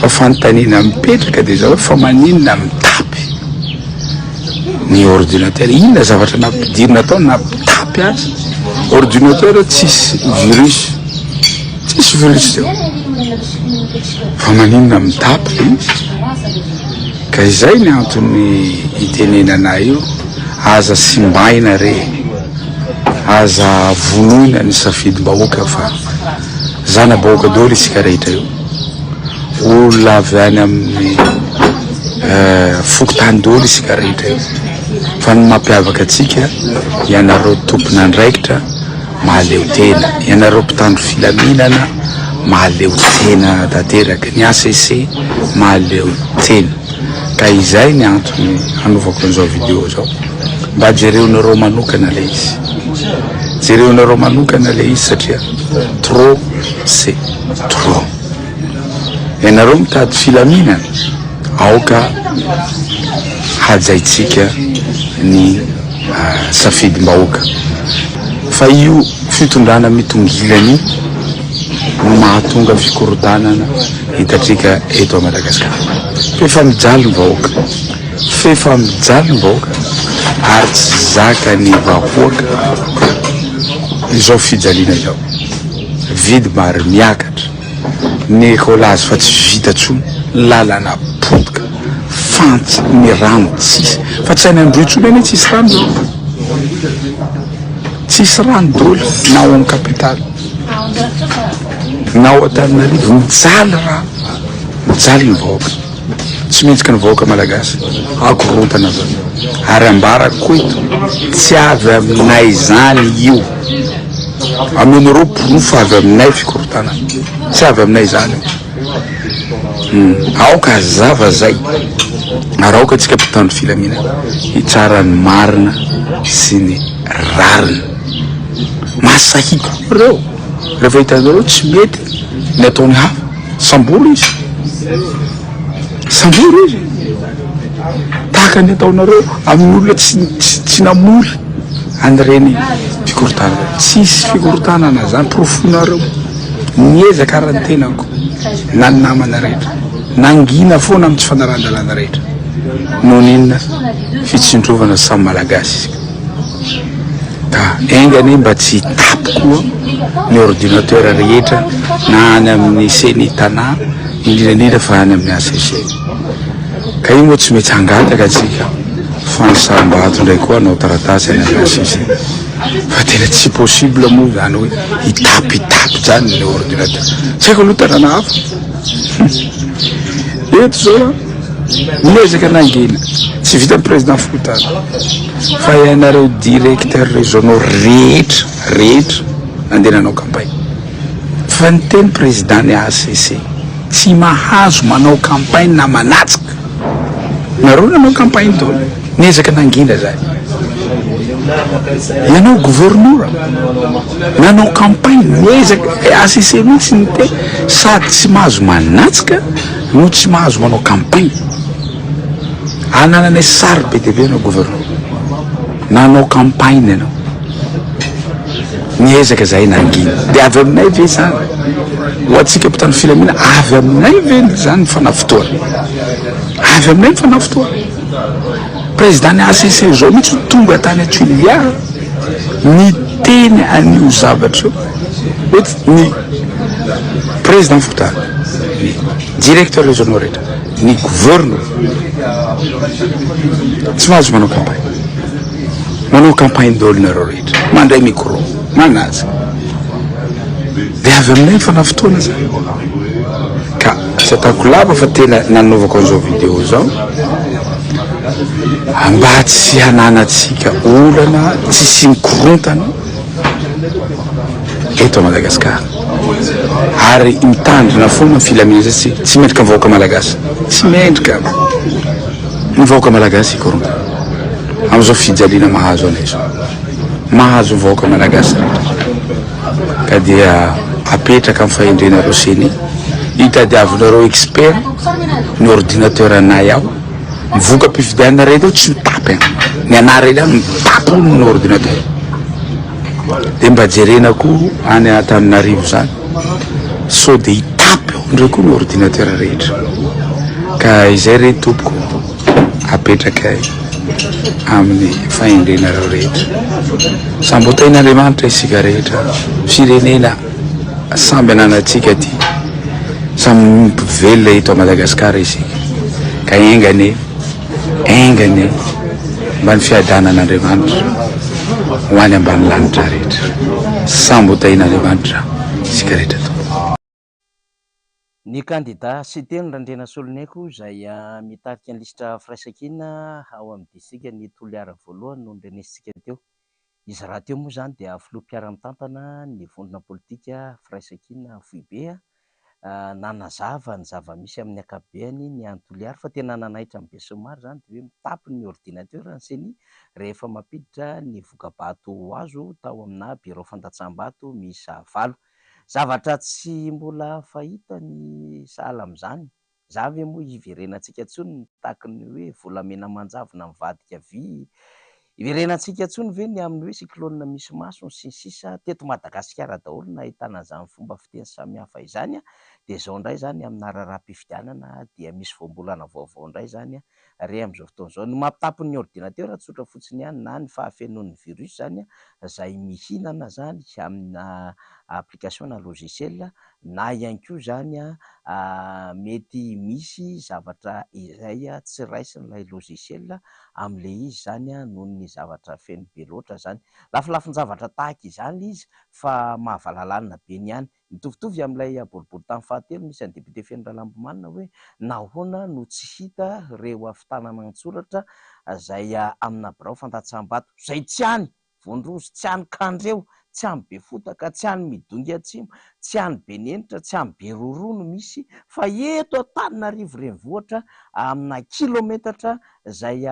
fa fanontaniana mipetraka de zao fa maninona mitapy ny ordinateur, inona zavatra nampidirina atao nampitapy azy ordinateur tsisy virus zao fa maninona mitapy ka izay ny antony itenenana io aza simbaina re aza vonoina ny safidim-bahoaka fa zana-bahoaka daholo isika rehetra io olona avy any amin'ny Fokontany daholo isika rehetra io fa ny mampiavaka atsika ianareo tompon'andraikitra mahaleo tena, ianareo mpitandro filaminana mahaleo tena tanteraka, ny ACC mahaleo tena ka izay ny antony anovako an'izao vidéo zao mba jereonareo manokana le izy, jereonareo manokana le izy satria trop c'est trop. Ianareo mitady filaminana aoka hajaitsika ny safidim-bahoaka fa io fitondrana mitongilany no mahatonga fikorotanana hitatrika eto a Madagasikara. Fefa mijaly ny vahoaka, fefa mijaly ny vahoaka ary tsy zaka ny vahoaka izao fijaliana izao vidy mary miakatra ny ekolazy fa tsy vita tsony lalana potika fantsy ny rano tsisy fa tsy hainy androy tsony eny tsisy rano zao, tsisy rano daholo na ao amin'ny kapitaly na ao Antananarivo mijaly rano, mijaly ny vahoaka tsy mihetsika ny vahoaka malagasy akorotana zao ary ambarako koa eto tsy avy aminay zany io amenareo proof avy aminay fikorotana tsy avy aminay zany aoka zava zay ary aoka tsika mpitandro filaminana hitsara ny marina sy ny rarina masahiko reo rehefa hitanareo tsy mety ny ataony hafa samboly izy sambory izy tahaka ny ataonareo amin'ny olona tsy namory anyreny fikorotana tsisy fikorotanana zany profonareo niezaka arany tenako na ny namana rehetra nangina foana amin'ny tsy fanarandalana rehetra noho ninona fitsindrovana samy malagasy ka engany mba tsy hitapy koa ny ordinateur rehetra na any amin'ny seny tanà indrindrandrindra fa any amin'ny ACC ka io moa tsy mety hangataka atsika fansambato ndray koa anao taratasy any amin'ny ACC fa tena tsy possible moa zany hoe hitapy zany ny ordinateur tsy haiko aloha tanàna hafa eto zao miezaka nangina tsy vita ny président fokontany fa ianareo directeur régionaux rehetra nandeha nanao campagne fa ny teny président ny ACC tsy mahazo manao campagne na manatsika nareo nanao campagne dolo niezaka nangina zany ianao gouverneur nanao campagne niezaka ACC mihitsy ny te sady tsy mahazo manatsika no tsy mahazo manao campagne anananay sary be dia be anao gouverneur nanao campagne anao niezaka zay nangina dia avy aminay ve zany ho atsika mpitany filamina avy aminay ve zany fanafitoana avy aminay fanafitoana président ny ACC zao mihitsy tonga tany Atsulia ny teny an'io zavatra ohatsy ny président fokontany ny directeur régionaux rehetra ny gouverneur tsy mahazo manao campagne dolo nareo rehetra mandray micro manazy dia avy aminay fanafitoana zany ka tsy ataoko lava fa tena nanaovako an'izao vidéo zao mba tsy hananatsika olana tsy sy mikorontana eto a Madagasikara ary mitandrina foana filamina zay tsy mendrika mivahoaka malagasy tsy mendrika mivahoaka malagasy ikorontana amin'izao fijaliana mahazo anay zao mahazo mivahoaka malagasy ka dia apetraka amin'ny fahendrenareo seny hitadiavinareo expert ny ordinateur anay ao mivoaka mpifidianana rehetra tsy mitapy ny anary eny any mitapy ny ordinateur dia mba jerenako any Antananarivo zany so dia hitapy ao ndray koa ny ordinateur rehetra ka izay re tompoko apetraka amin'ny fahendrenareo rehetra samby hotain'Andriamanitra isika rehetra firenena samby ananatsika ty samy mpivelona eto a Madagasikara isika ka engany mba ny fiadanan'Andriamanitra ho any ambany lanitra rehetra samby hotain'Andriamanitra isika rehetra to ny kandida sy teny Randrena Soloneko izay mitarika ny lisitra Firaisankina ao amin'ny disika ny toliara voalohany no ndrenesitsika teo. Izy raha teo moa zany dia filoham-piara-mitantana ny vondrona politika Firaisankina Foibe nanazava ny zava-misy amin'ny ankapobeny ny antoliara fa tena nanaitra amin'ny be sy ny maro zany dia hoe mitapy ny ordinateur ny seny rehefa mampiditra ny vokabato ho azo tao amina bureau fandatsam-bato miisa 8. Zavatra tsy mbola fahita ny sahala amin'izany. Za ve moa iverenantsika tsony tahaka ny hoe volamena manjavona mivadika vy. Iverenantsika tsony ve ny amin'ny hoe cyclone misy maso sy ny sisa teto Madagasikara daholo na ahitana izany fomba fiteny samihafa izany dia izao indray zany amin'ny raharaham-pifidianana dia misy voambolana vaovao indray zany re amin'izao fotoan'izao ny mampitapy ny ordinateur tsotra fotsiny ihany na ny fahafenoan'ny virus zany izay mihinana zany amina application na logiciel na ihany koa zany mety misy zavatra izay tsy raisin'ilay logiciel amin'le izy zany noho ny zavatra feno be loatra zany lafilafiny zavatra tahaka izany izy fa mahavalalana be ny ihany mitovitovy amin'ilay boribory tamin'ny fahatelo nisy any député Fenitra Lambomanina hoe nahoana no tsy hita reo afitanana an-tsoratra izay amina birao fandatsam-bato izay tsy any Vondrozy, tsy any Kandreo, tsy any Befotaka, tsy any Midongy Atsimo, tsy any Benenitra, tsy any Beroro no misy fa eto Antananarivo renivohitra amina kilometatra izay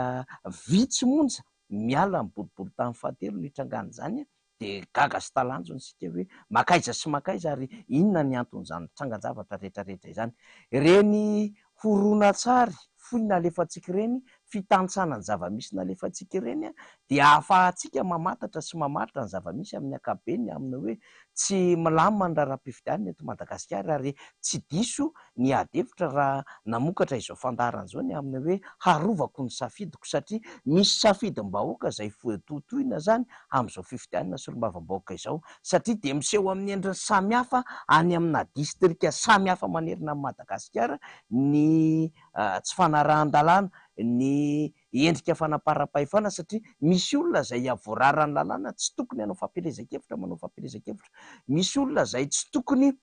vitsy monja miala amin'ny boribory tamin'ny fahatelo nitrangana izany dia gaga sy talanjo nisika hoe makaiza sy makaiza ary inona ny anton'izany trangan-javatra rehetrarehetra izany. Ireny horonatsary foy nalefantsika ireny, fitantsanany zava-misy nalefantsika ireny dia ahafahantsika mamatatra sy mamaritra ny zava-misy amin'ny ankapobeny, amina hoe tsy milamina ny raharaham-pifidianana eto Madagasikara, ary tsy diso ny adevitra raha namokatra izao fandarana izao ny amina hoe harovako ny safidiko, satria misy safidim-bahoaka izay voatotoina zany amin'izao fifidianana solombavambahoaka izao, satria dia miseho amin'ny endriny samihafa any amina distrika samihafa manerina amin'ny Madagasikara ny tsy fanarahan-dalàna, ny endrika fanaparam-pahefana, satria misy olona izay avoararany lalàna tsy tokony hanao fampielezan-kevitra manao fampielezan-kevitra, misy olona izay tsy tokony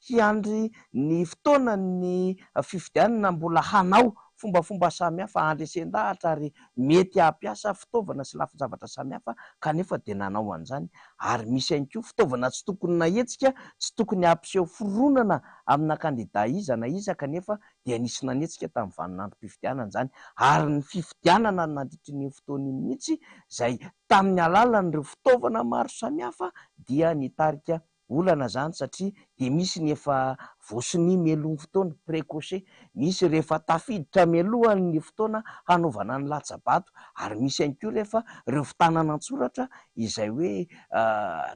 hiandry ny fotoana ny fifidianana mbola hanao fombafomba samihafa handresen-dahatra ary mety hampiasa fitaovana sy lafin-javatra samihafa kanefa dia nanao an'izany. Ary misy ihany koa fitaovana tsy tokony nahetsika, tsy tokony hampiseho foronana amina kandida iza na iza kanefa dia nisy nanetsika tamin'ny vaninandrom-pifidianana izany. Ary ny fifidianana nandritry ny fotoana iny mihitsy izay tamin'ny alalan'ireo fitaovana maro samihafa dia nitarika olana zany, satria dia misy ny efa voasiny mialohan'ny fotoana précoché, misy rehefa tafiditra mialohany ny fotoana hanaovana ny latsabato, ary misy ihany koa rehefa ireo fitanana an-tsoratra izay hoe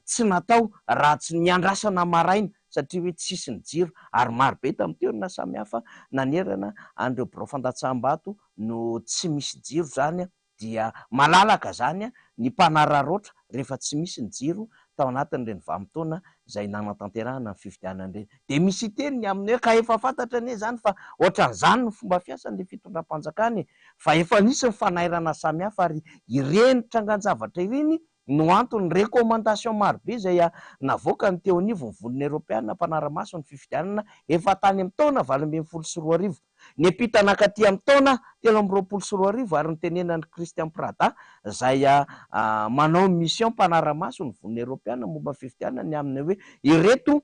tsy natao raha tsy niandrasana maraina satria hoe tsisy ny jiro, ary marobe tamin'ny toerana samihafa nanerana an'ireo birao fandatsaham-bato no tsy misy jiro zany dia malalaka zany ny mpanararoatra rehefa tsy misy ny jiro tao anatin'ireny vanim-potoana izay nanatanterahana ny fifidianana ireny. Dia misy teniny amin'ny hoe ka efa fantatra anie zany fa ohatran'izany ny fomba fiasan'ilay fitondram-panjakana, fa efa nisy ny fanairana samihafa, ary ireny trangan-javatra ireny no antony rekomandation marobe izay navoaka ny teo anivon'ny volana Eropeana mpanara-maso ny fifidianana efa tany amin'ny taona 2024. Ny ampita nakaty amin'ny taona 2024 ary nitenenan'ny Christian Prada izay manao mission mpanara-maso ny volana Eropeana momba fifidianana ny aminy hoe ireto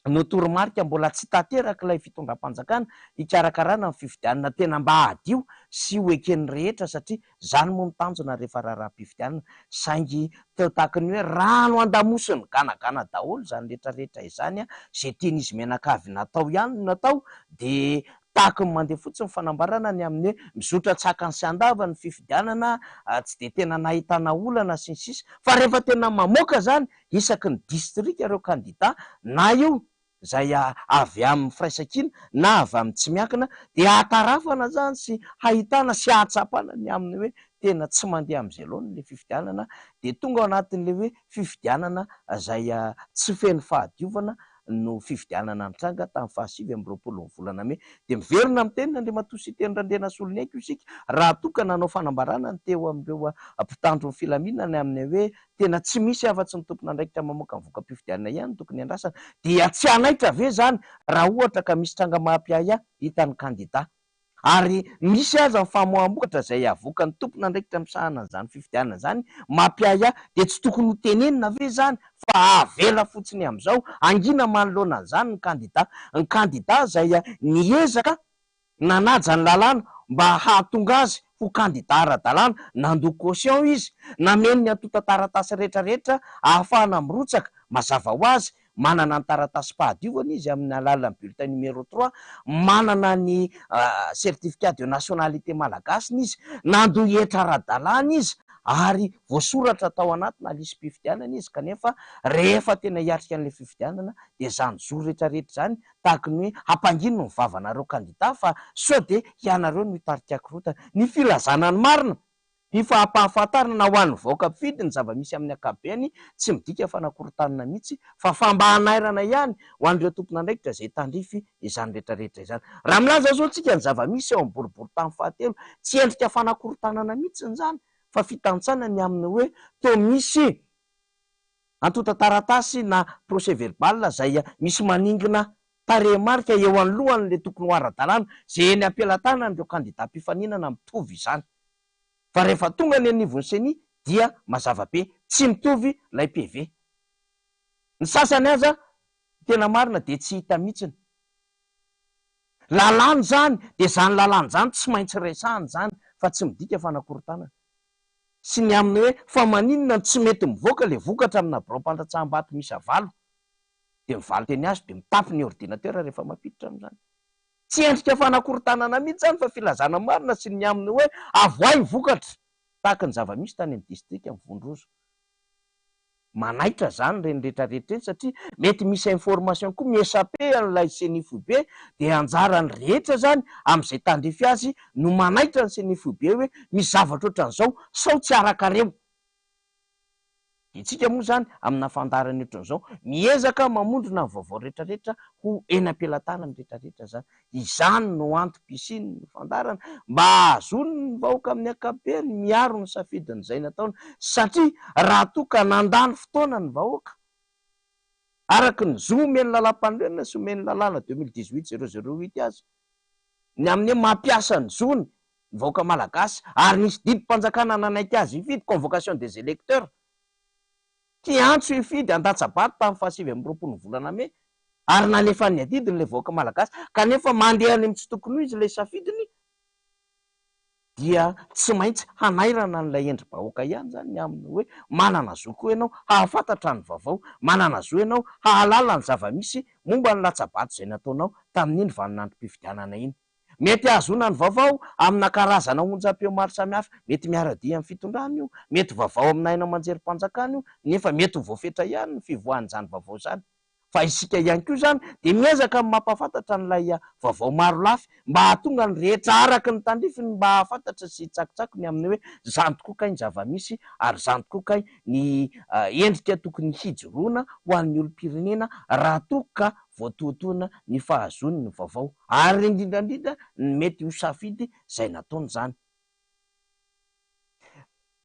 no toromarika mbola tsy tanteraka ilay fitondram-panjakana hikarakarana ny fifidianana tena mba hadio sy ho eken'ny rehetra, satria zany moa mitanjona rehefa raharaham-pifidianana, saingy teo tahaka ny hoe rano andamosiny ganagana daholo zany rehetrarehetra izany izay tian'izy menakavy natao ihany no natao, dia tahaka ny mandeha fotsiny fanambarana ny amin'ny hoe mizotra tsakany sy andava ny fifidianana, tsy dia tena nahitana olana sy ny sisa, fa rehefa tena mamoaka zany isaky ny distrika ireo kandida na io izay avy amin'ny firaisan-kina na avy amin'ny tsy miankina, dia hatarafana zany sy hahitana sy hahatsapana ny aminy hoe tena tsy mandeha amin'izay loana ilay fifidianana, dia tonga ao anatin'ilay hoe fifidianana izay tsy feno fahadiovana no fifidianana nitranga tamin'ny 27 volana May. Dia miverina amin'ny teniny Andriamatoa sy teny Randriana Solonaiky isika raha toka nanao fanambarana ny teo amin'ireo mpitandro ny filaminana amin'ny hoe tena tsy misy afa-tsy ny tompon'andraikitra mamoaka ny voka-pifidianana ihany tokony andrasana, dia tsy hanaitra ve zany raha ohatra ka misy tranga mahampiaya hitan'ny kandida, ary misy aza ny famoaham-bokatra izay avoaka ny tompon'andraikitra misahana an'izany fifidianana zany mampiaya, dia tsy tokony ho tenenina ve zany fa avela fotsiny amin'izao angina manoloana an'izany ny kandida izay niezaka nanaja ny lalàna mba hahatonga azy ho kandida ara-dalàna, nandoko caution izy, nameno ny antota taratasy rehetrarehetra ahafahana mirotsaka mazava ho azy, manana ny taratasy fahadiovana izy amin'ny alalan'ny bulletin numéro 3, manana ny certificat de nationalité malagasy izy, nandohetra ara-dalàna izy, ary voasoratra tao anatina lisy fifidianana izy, kanefa rehefa tena hiatrika an'ilay fifidianana dia zany zoro rehetrarehetra zany tahaka ny hoe hampangino ny vavanareo kandida fa sao dia ianareo no hitarika korotana. Ny filazana ny marina, ny fahampahafantarana ho an'ny vahoaka mpifidy ny zava-misy amin'ny ankapobeny tsy midika fanakorotanana mihitsy fa famba-hanairana ihany ho an'ireo tompon'andraikitra izay tandrify izany rehetrarehetra izany. Raha milaza zao tsika ny zava-misy ao amin'ny boribory tamin'ny fahatelo, tsy endrika fanakorotanana mihitsy zany fa fitantsana ny aminy hoe to misy antota taratasy na procès verbal izay misy maningina tarehimarika eo anolohan'le tokony ho ara-dalàna izay eny ampelantanan'ireo kandida mpifaninana mitovy izany, fa rehefa tonga ny anivon'ny seny dia mazava be tsy mitovy ilay PV. Ny sasany aza tena marina dia tsy hita mihitsiny lalàna zany, dia zany lalàna zany tsy maintsy resahany zany fa tsy midika fanakorontanana, sy ny aminy hoe fa maninona tsy mety mivoaka le vokatra amina birao-mpandratsahambato misy avalo, dia mivaly teny azy dia mitapy ny ordinateur rehefa mampiditra amin'izany. tsy endrika fanakorontanana mihitsy zany fa filazana marina sy ny aminy hoe avoay vokatra tahaka ny zava-misy tany amin'ny distrika amin'ny Vondrozo. Manaitra zany reny rehetrarehetra eny satria mety misy information koa miesape an'ilay CNFB dia anjarany rehetra zany amin'izay tandrify azy no manaitra ny CNFB hoe misy zavatra ohatran'izao sao tsy arakareo. Itsika moa zany amina fandarany ohatran'izao miezaka mamondrona ny vaovao rehetrarehetra ho eny am-pelantanany rehetrarehetra zany. Izany no antom-pisiny ny fandarana mba ahazony ny vahoaka amin'ny ankapobeny miaro ny safidin'izay nataony, satria raha toa ka nandany fotoana ny vahoaka araky ny zo omeny lalam-pandrenona sy omeny lalàna 2018-008 azy ny amin'ny mampiasa ny zony ny vahoaka malagasy ary nisy didim-panjakana nanaiky azy ifidy convocation des électeurs ty antso ifidy an-datsabato tamin'ny 27 volana May ary nalefa ny adidiny le vahoaka malagasy kanefa mandeha any amin'ny tsy tokony ho izy le safidiny dia tsy maintsy hanairana n'ilay endrim-bahoaka ihany zany ny aminy hoe manana zo koa ianao hahafantatra ny vaovao, manana zo ianao hahalala ny zava-misy momba ny latsabato izay nataonao tamin'iny vaninandrom-pifidianana iny. Mety ahazona ny vaovao amina karazana onjam-peo maro samihafa, mety miaradia amin'ny fitondrana io, mety vaovao amina aina amanjerim-panjakana io, nefa mety ho voafetra ihany ny fivoahan'izany vaovao zany. Fa isika ihany koa zany dia miezaka amin'ny mampahafantatra n'ilay vaovao maro lafy mba hahatonga ny rehetra araky ny tandrifiny mba hahafantatra sy tsakotsako ny amin'ny hoe zany tokoa kay ny zava-misy ary zany tokoa kay ny endrika tokony hijoroana ho an'ny olom-pirenena raha toa ka voatoatoana ny fahazony ny vaovao ary indrindrandrindra ny mety ho safidy izay nataony zany.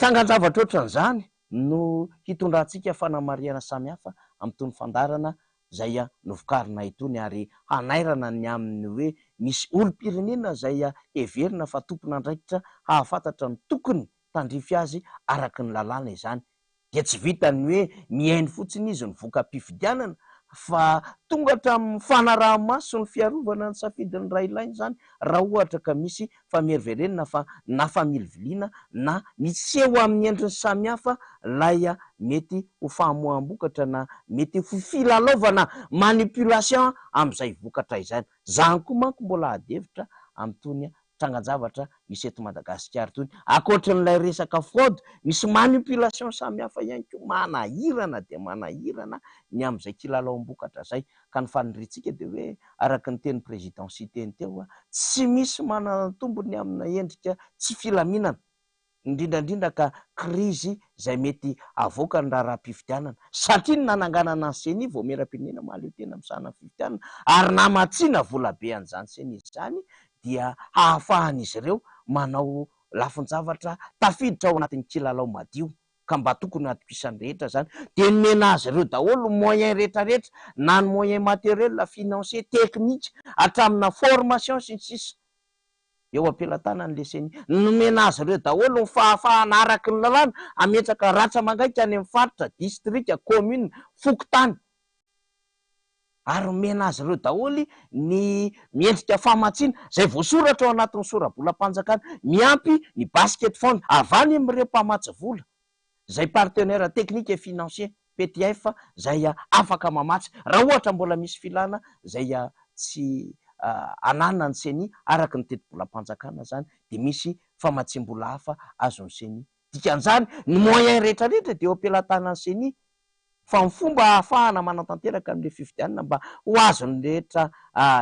Trangan-javatra ohatran'izany no hitondrantsika fanamariana samihafa amin'itony fandarana zay novokarina itony ary hanairana ny aminy hoe misy olom-pirenena zay heverina fa tompon'andraikitra hahafantatra ny tokony tandrify azy araky ny lalàna izany. Dia tsy vitany hoe mihainy fotsiny izy ny voka-pifidianana fa tonga hatramin'ny fanaraha-maso sy ny fiarovana ny safidin'ny ray ilainy zany raha ohatra ka misy fameriverenina fa na familiviliana na miseho amin'ny endriny samihafa lay mety ho famoaham-bokatra na mety ho filalaovana manipulation amin'izay vokatra izany. Zany koa manko mbola adevitra amin'itony trangan-javatra misy eto Madagasikara itony. Ankoatran'ilay resaka fraude, misy manipulation samihafa ihany koa manahirana dia manahirana ny amin'izay kilalaom-bokatra zay. Ka ny faniritsika dia hoe araky ny teny président teny teo tsy misy manana tombony amina endrika tsy filaminana, indrindrandrindra ka krizy izay mety avoaka ny raharaham-pifidianana satria ny nananganana ny seny vao meram-pirenena mahaleo tena misahana ny fifidianana ary namatsiana volabe an'izany seny izany dia hahafahan'izy ireo manao lafin-javatra tafiditra ao anatin'ny kilalao madio ka mba tokony atokisan'ny rehetra zany dia nomena azy ireo daholo moyen rehetrarehetra na ny moyen materiel financier teknika hatramina formation sy ny sisa eo am-pelantanan'le seny nomena azy ireo daholo ny fahafahana araky ny lalàna ametraka ratsa mangaika any amin'ny faritra distrika commune fokotany ary omena azy ireo daholy ny miendrika famatsiana zay voasoratra ao anatin'ny sora-bolam-panjakana miampy ny basket fond avany amin'ireo mpamatsy vola zay partenaire technique et financier PTF zay afaka mamatsy raha ohatra mbola misy filana zay tsy anana ny seny araky ny teti-bolam-panjakana zany dia misy famatsim-bola hafa azony seny. Dikan'izany ny moyen rehetrarehetra dia eo am-pelantanany seny fa ny fomba ahafahana manatanteraka amin'le fifidianana mba ho azony rehetra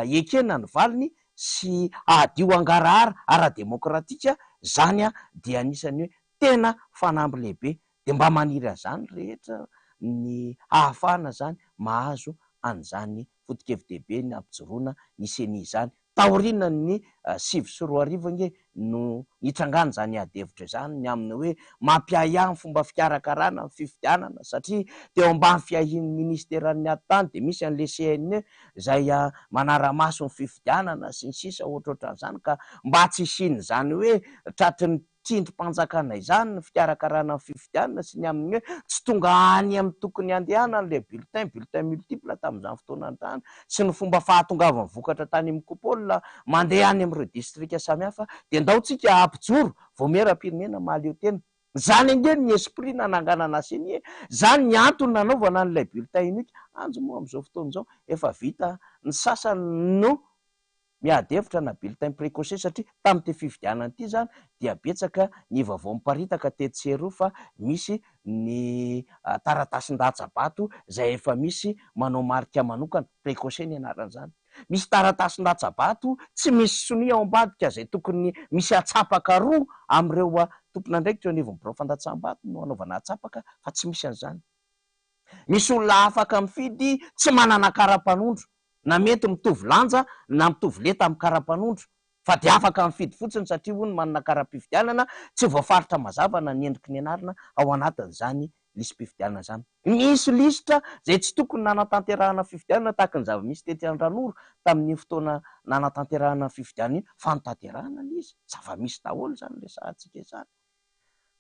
ekena ny valiny sy adio angarahara ara-demokratika zany dia anisany hoe tena fanamby lehibe dia mba maniry an'izany rehetra ny ahafahana zany mahazo an'izany foto-kevi-dehibe ny ampijoroana ny seny izany. Taorina ny 7 nge no nitrangana zany adevitra izany ny aminy hoe mampiahiahy ny fomba fikarakarana ny fifidianana satria teo ambany fiahian'ny ministeran'ny ady-tany dia misy an'le CNE zay manara-maso ny fifidianana sy ny sisa ohatrohatran'izany ka mba tsy isiny zany hoe tratry ny tsindrim-panjakana izany ny fikarakarana ny fifidianana sy ny amin'ny hoe tsy tonga any amin'ny tokony andehana n'le bulletin multiple tamin'izany fotoana tany sy ny fomba fahatongavany vokatra tany amin'ny kopôla mandeha any amin'ireo distrika samihafa dia ndaotsika ampijoro vao meram-pirenena mahaleo tena. Zany angeny ny esprit nananganana seny zany ny antony nanaovana n'ilay bulletin unique anjo moa amin'izao fotoana izao efa vita ny sasany no miadevitra na bulletin précoce satria tamin'ity fifidianana ity zany dia betsaka ny vaovao miparitaka tetseroa fa misy ny taratasin-datsabato zay efa misy manao marika manokana précoce ny anaran'izany. Misy taratasin-datsabato tsy misy sonia ao ambadika zay tokony misy atsapaka roa am'ireo tompona ndraiky teo anivon'ny birao fandatsaham-bato no anaovana atsapaka fa tsy misy an'izany. Misy olona afaka mifidy tsy manana kara-panondro na mety mitovy lanja na mitovy leta amin'ny kara-panondro fa de afaka mifidy fotsiny satria hono manana kara-pifidianana tsy voafaritra mazava na ny endriky ny anarana ao anatin'izany lisy-pifidianana zany. Misy lisitra zay tsy tokony nanatanterahana fifidianana tahaka ny zava-misy tety Andranoro tamin'ny fotoana nanatanterahana fifidianana iny fa notanterahana izy zava-misy daholo zany resahantsika izany.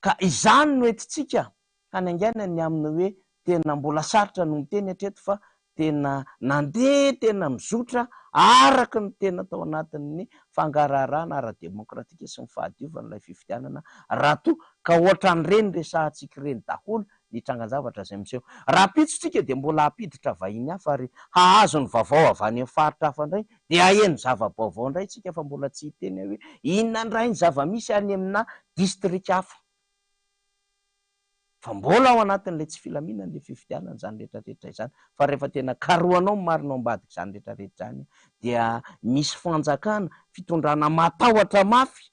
Ka izany no entintsika hanaingaina ny amin'ny hoe tena mbola sarotra no miteny hatreto fa tena nandeha tena mizotra araka ny tena tao anatin'ny fangaraharaana ara-demokratika sy ny fahadiovan'ilay fifidianana raha toa ka ohatran'ireny resahantsika ireny daholo ny trangan-javatra zay miseho. Raha pitsotsika dia mbola hapiditra vahiny hafa ary hahazo ny vaovao avy any amin'ny faritra hafa indray dia aheno zava-baovao indray tsika fa mbola tsy hiteny hoe inona indray ny zava-misy any amina distrika hafa. Fa mbola ao anatin'ilay tsy filaminana le fifidianana zany rehetrarehetra izany fa rehefa tena karoanao marinao ambadika zany rehetrarehetra zany dia misy fanjakana fitondrana matahotra mafy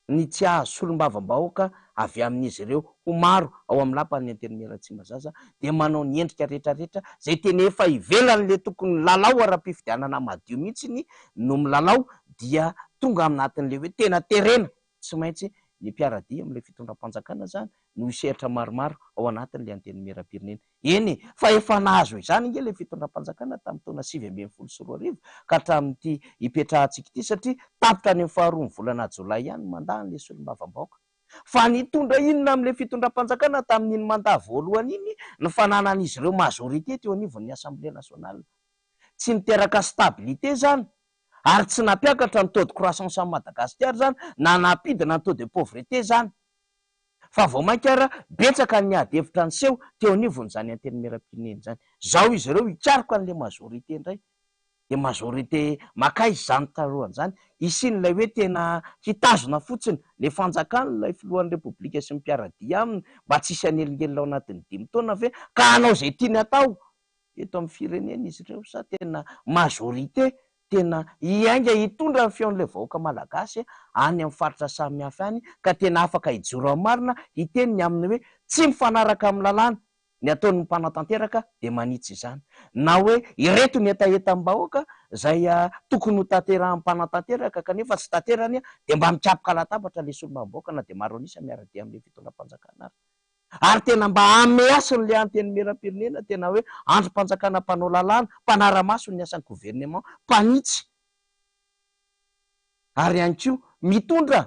ny tsy ahazo solombavam-bahoaka avy amin'izy ireo ho maro ao amin'ny lapan'ny antenimierantsima-zaza dia manao ny endrika rehetrarehetra zay tena efa ivelan'le tokony lalao ara-pifidianana madio mihitsy no milalao dia tonga aminatin'le hoe tena terena tsy maintsy ny mpiaradia amin'ilay fitondram-panjakana zany no isehatra maromaro ao anatin'le antenimieram-pirenena. Eny fa efa nahazo izany nge le fitondram-panjakana tamin'ny taona 2024 ka hatramin'ity ipetrahantsika ity satria tapitra any amin'ny 2 volana Jolay ihany mandahan'le solombavam-bahoaka. Fa nitondra inona amin'le fitondram-panjakana tamin'iny mandat voalohany iny ny fananan'izy ireo majorité teo anivon'ny Assemblée nationale. Tsy niteraka stabilité zany ary tsy nampiakatra ny taux de croissance amin'ny Madagasikara zany na napidina ny taux de pauvreté zany fa vao mainka ara betsaka ny adevitra ny seho teo anivon'izany antenimieram-pirenena zany. Zao izy ireo hitsaroko an'le majorité indray de majorité makay zany tarohan'izany isin'ilay hoe tena hitazona fotsiny le fanjakana ilay filohan'ny repoblika sy ny mpiaradia aminy mba tsy hisy anelingely ao anatin'ny 5 taona ve ka hanao zay tiany atao eto amin'ny firenena izy ireo sa tena majorité tena iainga hitondra ny feon'ilay vahoaka malagasy any amin'ny faritra samihafa any ka tena afaka hijoro amin'ny marina hiteny ny aminy hoe tsy mifanaraka amin'ny lalàna ny ataon'ny mpanatanteraka de manitsy izany na hoe ireto ny etaetam-bahoaka zay tokony ho tanterahan'ny mpanatanteraka kanefa tsy tanterany de mba mikapoka latabatra le solombavam-bahoaka na de maro anisa miaradia amin'le fitondram-panjakana ary tena mba ameasin'le antenimieram-pirenena tena hoe androm-panjakana mpanao lalàna mpanara-maso ny asan'ny gouvernement mpanitsy ary ihany koa mitondra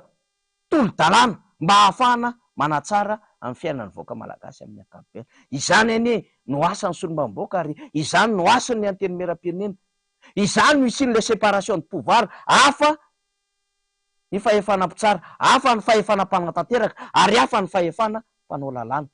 tolo-dalàna mba ahafahana manatsara amin'ny fiainan'ny vahoaka malagasy amin'ny ankapobeny. Izany anie no asan'ny solombavam-bahoaka ary izany no asan'ny antenimieram-pirenena. Izany no isin'le séparation de pouvoir hafa ny fahefana mpitsara hafa ny fahefana mpanatanteraka ary hafa ny fahefana mpanao lalàna.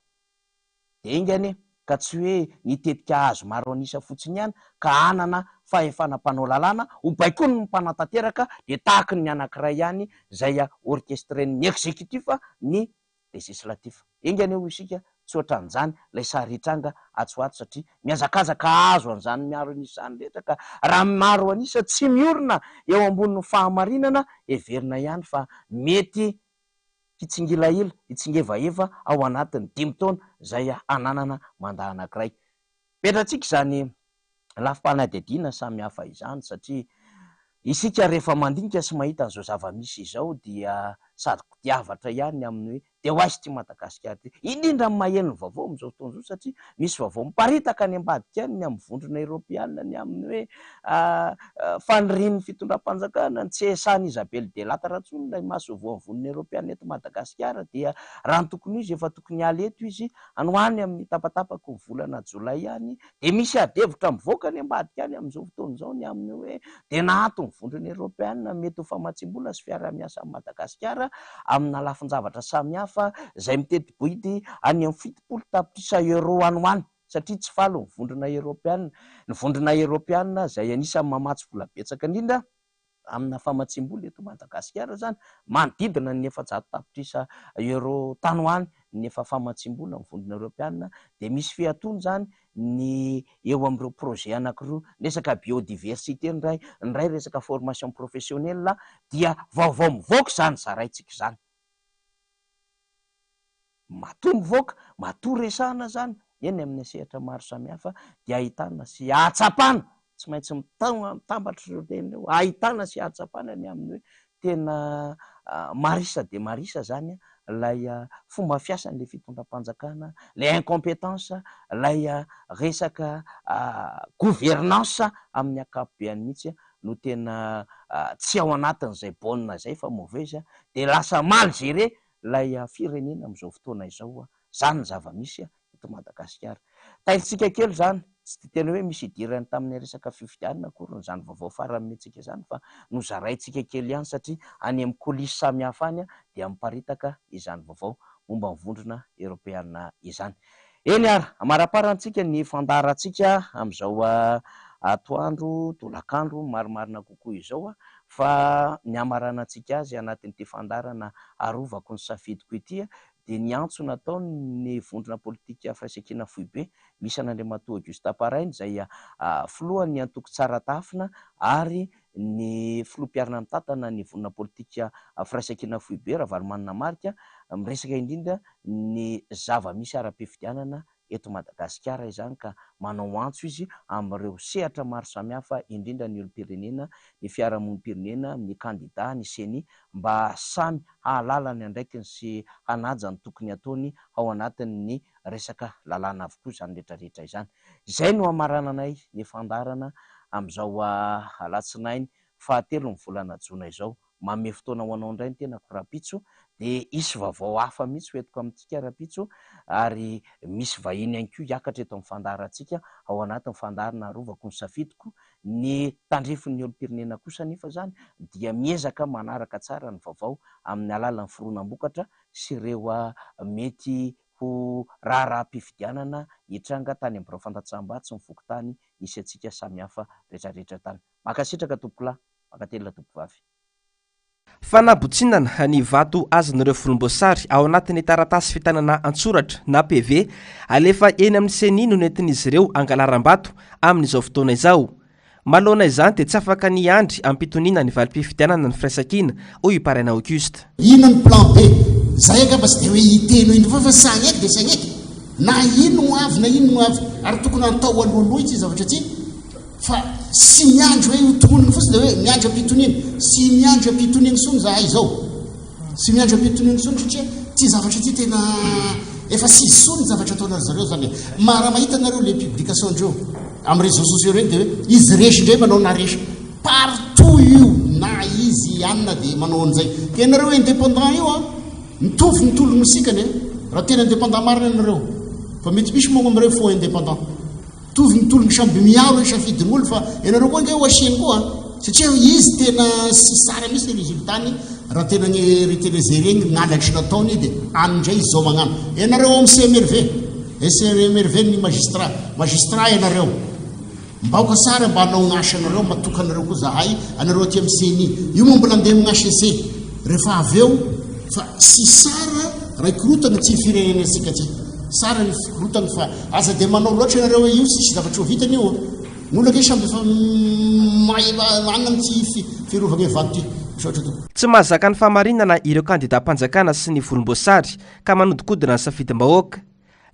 De ingany ka tsy hoe nitetika azo maro anisa fotsiny ihany ka anana fahefana mpanao lalàna ho baikony ny mpanatanteraka de tahaka ny anankiray ihany zay orchestren'ny exécutif ny législatif. Ingany eo isika tsy ohatran'izany lay sary hitranga atsoato satria miazakazaka azo an'izany miaro anisa zany rehetra ka raha maro anisa tsy miorina eo ambonin'ny fahamarinana everina ihany fa mety hitsingilaila hitsingevaeva ao anatin'ny 5 taona zay ananana mandat anankiray. Petratsika zany lafim-panadihadiana samy hafa izany satria isika rehefa mandinika sy mahita an'izao zava-misy izao dia sady kodiavatra ihany amin'ny hoe de ho aizy ty Madagasikara ty indrindra amin'ny maheno ny vaovao amin'izao fotoana izao satria misy vaovao miparitaka any ambadika any ny amin'ny vondrona eropeana ny amin'ny hoe fanirian'ny fitondram-panjakana ny CSA ny Isabelle Delata Ratsony lay mahasovoa amin'ny vonona eropeana eto Madagasikara dia raha ny tokony izy efa tokony haly eto izy anoany amin'ny tapatapaka ny volana Jolay any de misy adevitra mivoaka any ambadika any amin'izao fotoana izao ny amin'ny hoe de nahato ny vondrona eropeana mety ho famatsim-bola sy fiarah-miasa amin'ny Madagasikara amina lafin-javatra samihafa zay mitety-bohidy any amin'ny 70 tapitrisa euro anoany satria tsy falo ny vondrona eropeana. Ny vondrona eropeana zay anisan'ny mamatsy vola betsaka indrindra amina famatsim-bola eto Madagasikara zany manodidina ny 400 tapitrisa euro tany hoany ny efa famatsim-bola ny vondrona Europeanina, de misy fihatony zany ny eo amin'ireo projet anankiroa, resaka biodiversité ny ray resaka formation professionnelle dia vaovao mivoaka zany zaraintsika zany. Matoa mivoaka, matoa resahana zany eny amin'ny sehatra maro samihafa dia ahitana sy ahatsapana, tsy maintsy mitambatra reny eo, ahitana sy ahatsapana ny amin'ny hoe tena marisa de marisa zany lay fomba fiasan'le fitondram-panjakana, lay incompétence, lay resaka gouvernance amin'ny akapobeany mihitsy no tena tsy ao anatin'izay baolina zay fa mauvaise de lasa mal géré lay firenena amin'izao fotoana izao. Zany zava-misy eto Madagasikara. Taitsika kely zany tsy tena hoe misy idirany tamin'ny resaka fifidianana akory zany vaovao farany mihitsika zany, fa no zaraintsika kely ihany satria any amin'ny colisy samihafa any dia miparitaka izany vaovao momba ny vondrona Europeanina izany. Eny ary amaraparantsika ny fandarantsika amin'izao atoandro tolakandro marimarina kokoa izao fa ny amaranantsika azy anatin'ity fandarana arovako ny safidiko ity de ny antso nataony vondrona politika firaisan-kina foibe misy an'Andriamatoa Auguste Aparainy izay filohan'ny antoko tsara tafina ary ny filoam-piarina mitantana ny vondrona politika firaisan-kina foibe Ravalomanina Marika miresaka indrindra ny zava-misy ara-pifidianana eto Madagasikara izany, ka manao antso izy amin'ireo sehatra maro samihafa indrindra ny olom-pirenena, ny fiarahamonim-pirenena, ny kandida, ny seni mba samy hahalala ny andraikiny sy hanaja ny tokony ataony ao anatin'ny resaka lalàna avokoa zany rehetrarehetra izany. Izay no amarananay ny fandarana amin'izao alatsinainy 7 ny volana Jona izao. Manome fotoana ho anao indray ny tena korapitso de isy vaovao hafa mihitsy hoentiko amintsika rapitso, ary misy vahiny ihany koa hiakatra eto amin'ny fandarantsika ao anatin'ny fandarana arovako ny safidiko. Ny tandrifin'ny olom-pirenena kosa nefa zany dia miezaka manaraka tsara ny vaovao amin'ny alalan'ny fironam-bokatra sy ireo mety ho raharaham-pifidianana hitranga tany amin'ireo fandatsaham-batsy ny vokotany isy atsika samihafa rehetrarehetra tany. Makasitraka tompola, makatelina tompovavy. Fanabotsinana ny vato azon'ireo volomboasary ao anatin'ny taratasy fitanana antsoratra na PV alefa eny amin'ny seni no nentin'izy ireo angalaram-bato amin'izao fotoana izao. Malona izany dia tsy afaka ny andry ampitoniana ny valim-pifidianana ny firaisan-kina hoy Iparaina Auguste. Ino ny plan B? Zay aka bas dia hoe iteno indro fa sagneky dia sagneky. Na ino avy na ino avy ary tokony atao alohaloha itsy zavatra tsy fa sy miandro hoe tononiny fotsiny dia hoe miandro ampitoniana, sy miandro ampitoniana sony zahay izao, sy miandro ampitoniana sony satria ty zavatra ty tena efa sy sony zavatra ataonary zareo zany. Mara mahita nareo le publication ndreo amin'ny réseaux sociaux reny dia hoe izy resy indray manao naresy partout io na izy anina dia manao an'izay. Ke nareo indépendant io mitovy ny tolony sikany raha tena indépendant marina nareo, fa mety misy moa amin'ireo fo indépendant tovy ny tolony samby miaro safidin'olo, fa ianareo koa nge ho asiany koa satria izy tena sy sara misy ny résultany raha tena ny retelezereny nalatry nataony dia anindray izy zao magnano. Ianareo amin'ny CMRV ny magistrat ianareo mbaoka sara mba hanao gn'asa anareo matoka anareo koa zahay anareo aty amin'ny CNI io moa mbola andeha amin'HCC rehefa avy eo fa sy sara raha ikorotana tsy firenena antsika ty sara ny fikorotana fa aza dia manao loatra ianareo io sisy zavatra ho vitany io n'olo ke samby efa manana mitsy fiarovana vato ty. Tsy mahazaka ny famarinana ireo kandida-mpanjakana sy ny volomboasary ka manodikodina ny safidim-bahoaka.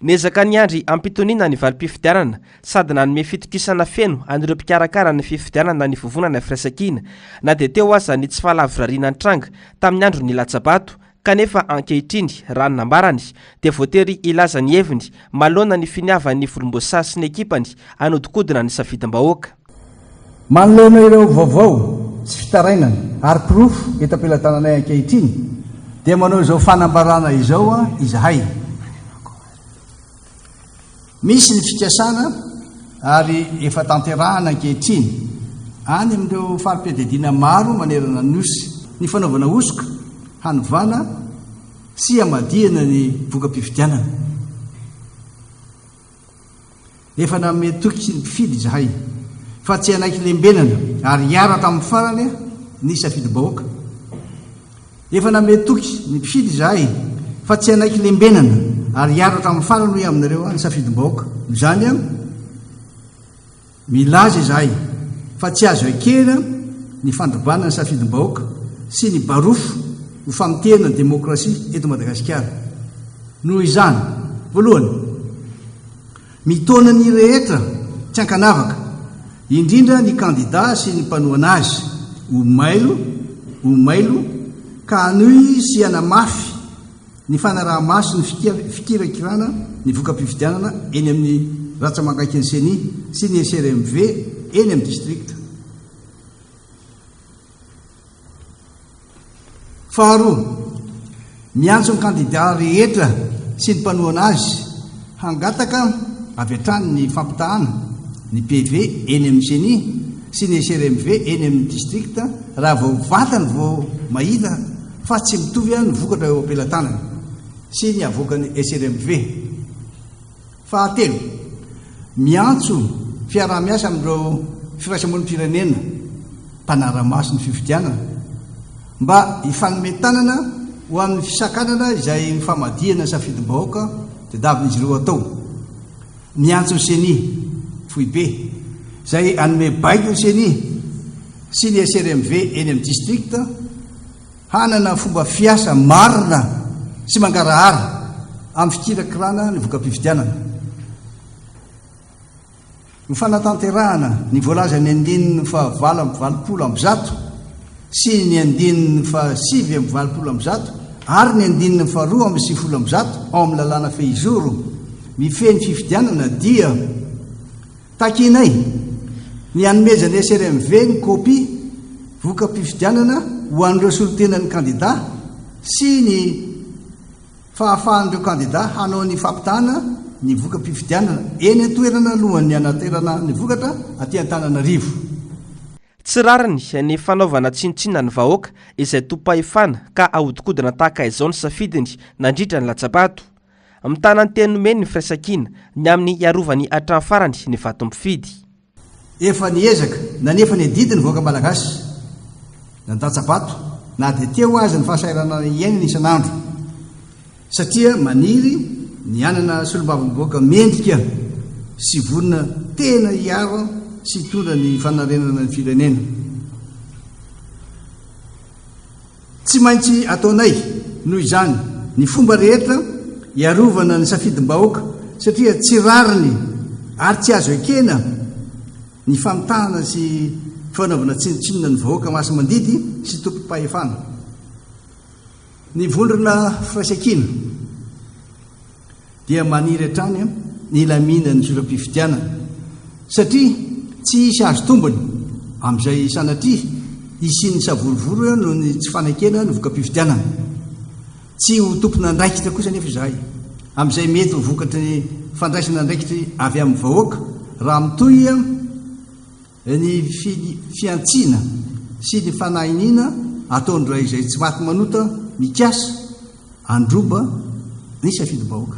Niezaka ny andry ampitoniana ny valim-pifidianana sady nanome fitokisana feno an'ireo mpikarakara ny fifidianana ny vovonana firaisan-kina na dia teo aza ny tsy fahalavorariana ny tranga tamin'ny andro ny latsabato, kanefa ankehitriny raha ny nambarany dia voatery ilaza ny heviny malona ny finiavan'ny volomboasary sy ny ekipany anodikodina ny safidim-bahoaka. Manoloana ireo vaovao tsy fitarainana ary pirofo eto ampelantananay ankehitriny dia manao izao fanambarana izao izahay. Misy ny fikasana ary efa tanterahana ankehitriny any amin'ireo farim-piadidina maro manerana ny osy ny fanaovana osoka, hanovana sy hamadihana ny voka-pifidianana. Efa nametoky ny mpifidy izahay fa tsy anaiky lembenana ary hiara tamin'ny farany ny safidim-bahoaka efa nametoky ny mpifidy zahay fa tsy anaiky lembenana ary iaro hatramin'ny farany hoe aminareo ny safidim-bahoaka zany a milaza izahay fa tsy azo ekena ny fandrobana ny safidim-bahoaka sy ny barofo ho famitena ny demokrasia eto Madagasikara. Noho izany, voalohany, mitona ny rehetra tsy ankanavaka, indrindra ny kandida sy ny mpanohana azy ho mailo ka anoy sy anamafy ny fanaraha-maso ny fikirakirana ny voka-pifidianana eny amin'ny ratsamangaiky ny CENI sy ny SRMV eny amin'ny distrikta. Faharoa, miantso ny kandida rehetra sy ny mpanohana azy hangataka avy hatrany ny fampitahana ny PV eny amin'ny CENI sy ny SRMV eny amin'ny distrikta raha vao vatany vao mahita fa tsy mitovy ny vokatra eo ampelantanany sy ny avoakany SRMV. Fahatelo, miantso fiaraha-miasa amin'ireo firaisamonim-pirenena mpanara-maso ny fifidianana mba hifanometanana ho amin'ny fisakanana izay mifamadihana safidim-bahoaka dia davin'izy ireo atao. Miantso ny CENI foibe izay anome baiko ny CENI sy ny SRMV eny amin'ny distrikta hanana fomba fiasa marina sy mangarahara amin'ny fikirakirana ny voka-pifidianana. Ny fanatanterahana ny voalaza ny 9/20 sy ny 9/7/20 ary ny 9/2/20 ao amin'ny lalàna fehizoro mifeny fifidianana dia takinay ny anomezany SRMV ny kopy voka-pifidianana ho an'ireo solotenan'ny kandida sy ny fahafahan'ireo kandida hanao ny fampitahana ny voka-pifidianana eny atoerana alohan'ny anaterana ny vokatra aty Antananarivo. Tsy rariny ny fanaovana tsinotsinona ny vahoaka izay topahefana ka ahodikodina tahaka izao ny safidiny nandritra ny latsapato. Mitana ny teny nomeny ny firaisan-kina ny amin'ny iarovany hatramin'ny farany ny vatom-pifidy. Efa niezaka na nefa ny didi ny vahoaka malagasy na latsapato na dia teo azy ny fahasairana iainana isan'andro satria maniry ny anana solombavamboaka mendrika sy vonina tena hiaro sy tondra ny fanarenana ny firenena. Tsy maintsy ataonay noho izany ny fomba rehetra hiarovana ny safidim-bahoaka satria tsy rariny ary tsy azo ekena ny famitahana sy fanaovana tsinotsinona ny vahoaka maso mandidy sy tompo-pahefana. Ny vondrona firaisan-kina dia maniry hatrany ny lamina ny zoram-pifidianana satria tsy hisy azo tombony amin'izay sanatria isin'ny savorovoro noho ny tsy fanaikena ny voka-pifidianana. Tsy ho tompona andraikitra kosa nefa izahay amin'izay mety ho vokatry fandraisana andraikitry avy amin'ny vahoaka raha mitoy ny fiantsiana sy ny fanahinina ataondra izay tsy maty manota mikasa androba ny safidim-bahoaka.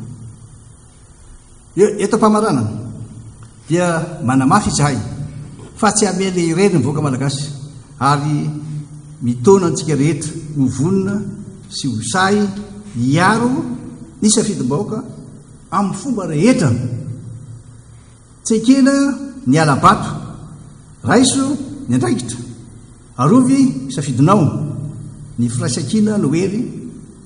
Eto am-pamaranana dia manamafy izahay fa tsy amely irery ny vahoaka malagasy ary mitona antsika rehetra ho vonina sy ho say hiaro ny safidim-bahoaka amin'ny fomba rehetra. Tsy ekena ny alabato, raiso ny andraikitra, arovy safidinao, ny firaisan-kina no hery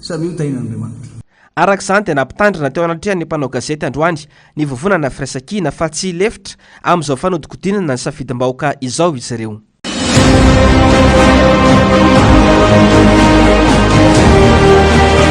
samy io tahin'Andriamanitra. Arak'izany dia nampitandrina teo anatrehany ny mpanao gazety androany ny vovonana firaisan-kina fa tsy lefitra amin'izao fanodikodinana ny safidim-bahoaka izao izy ireo.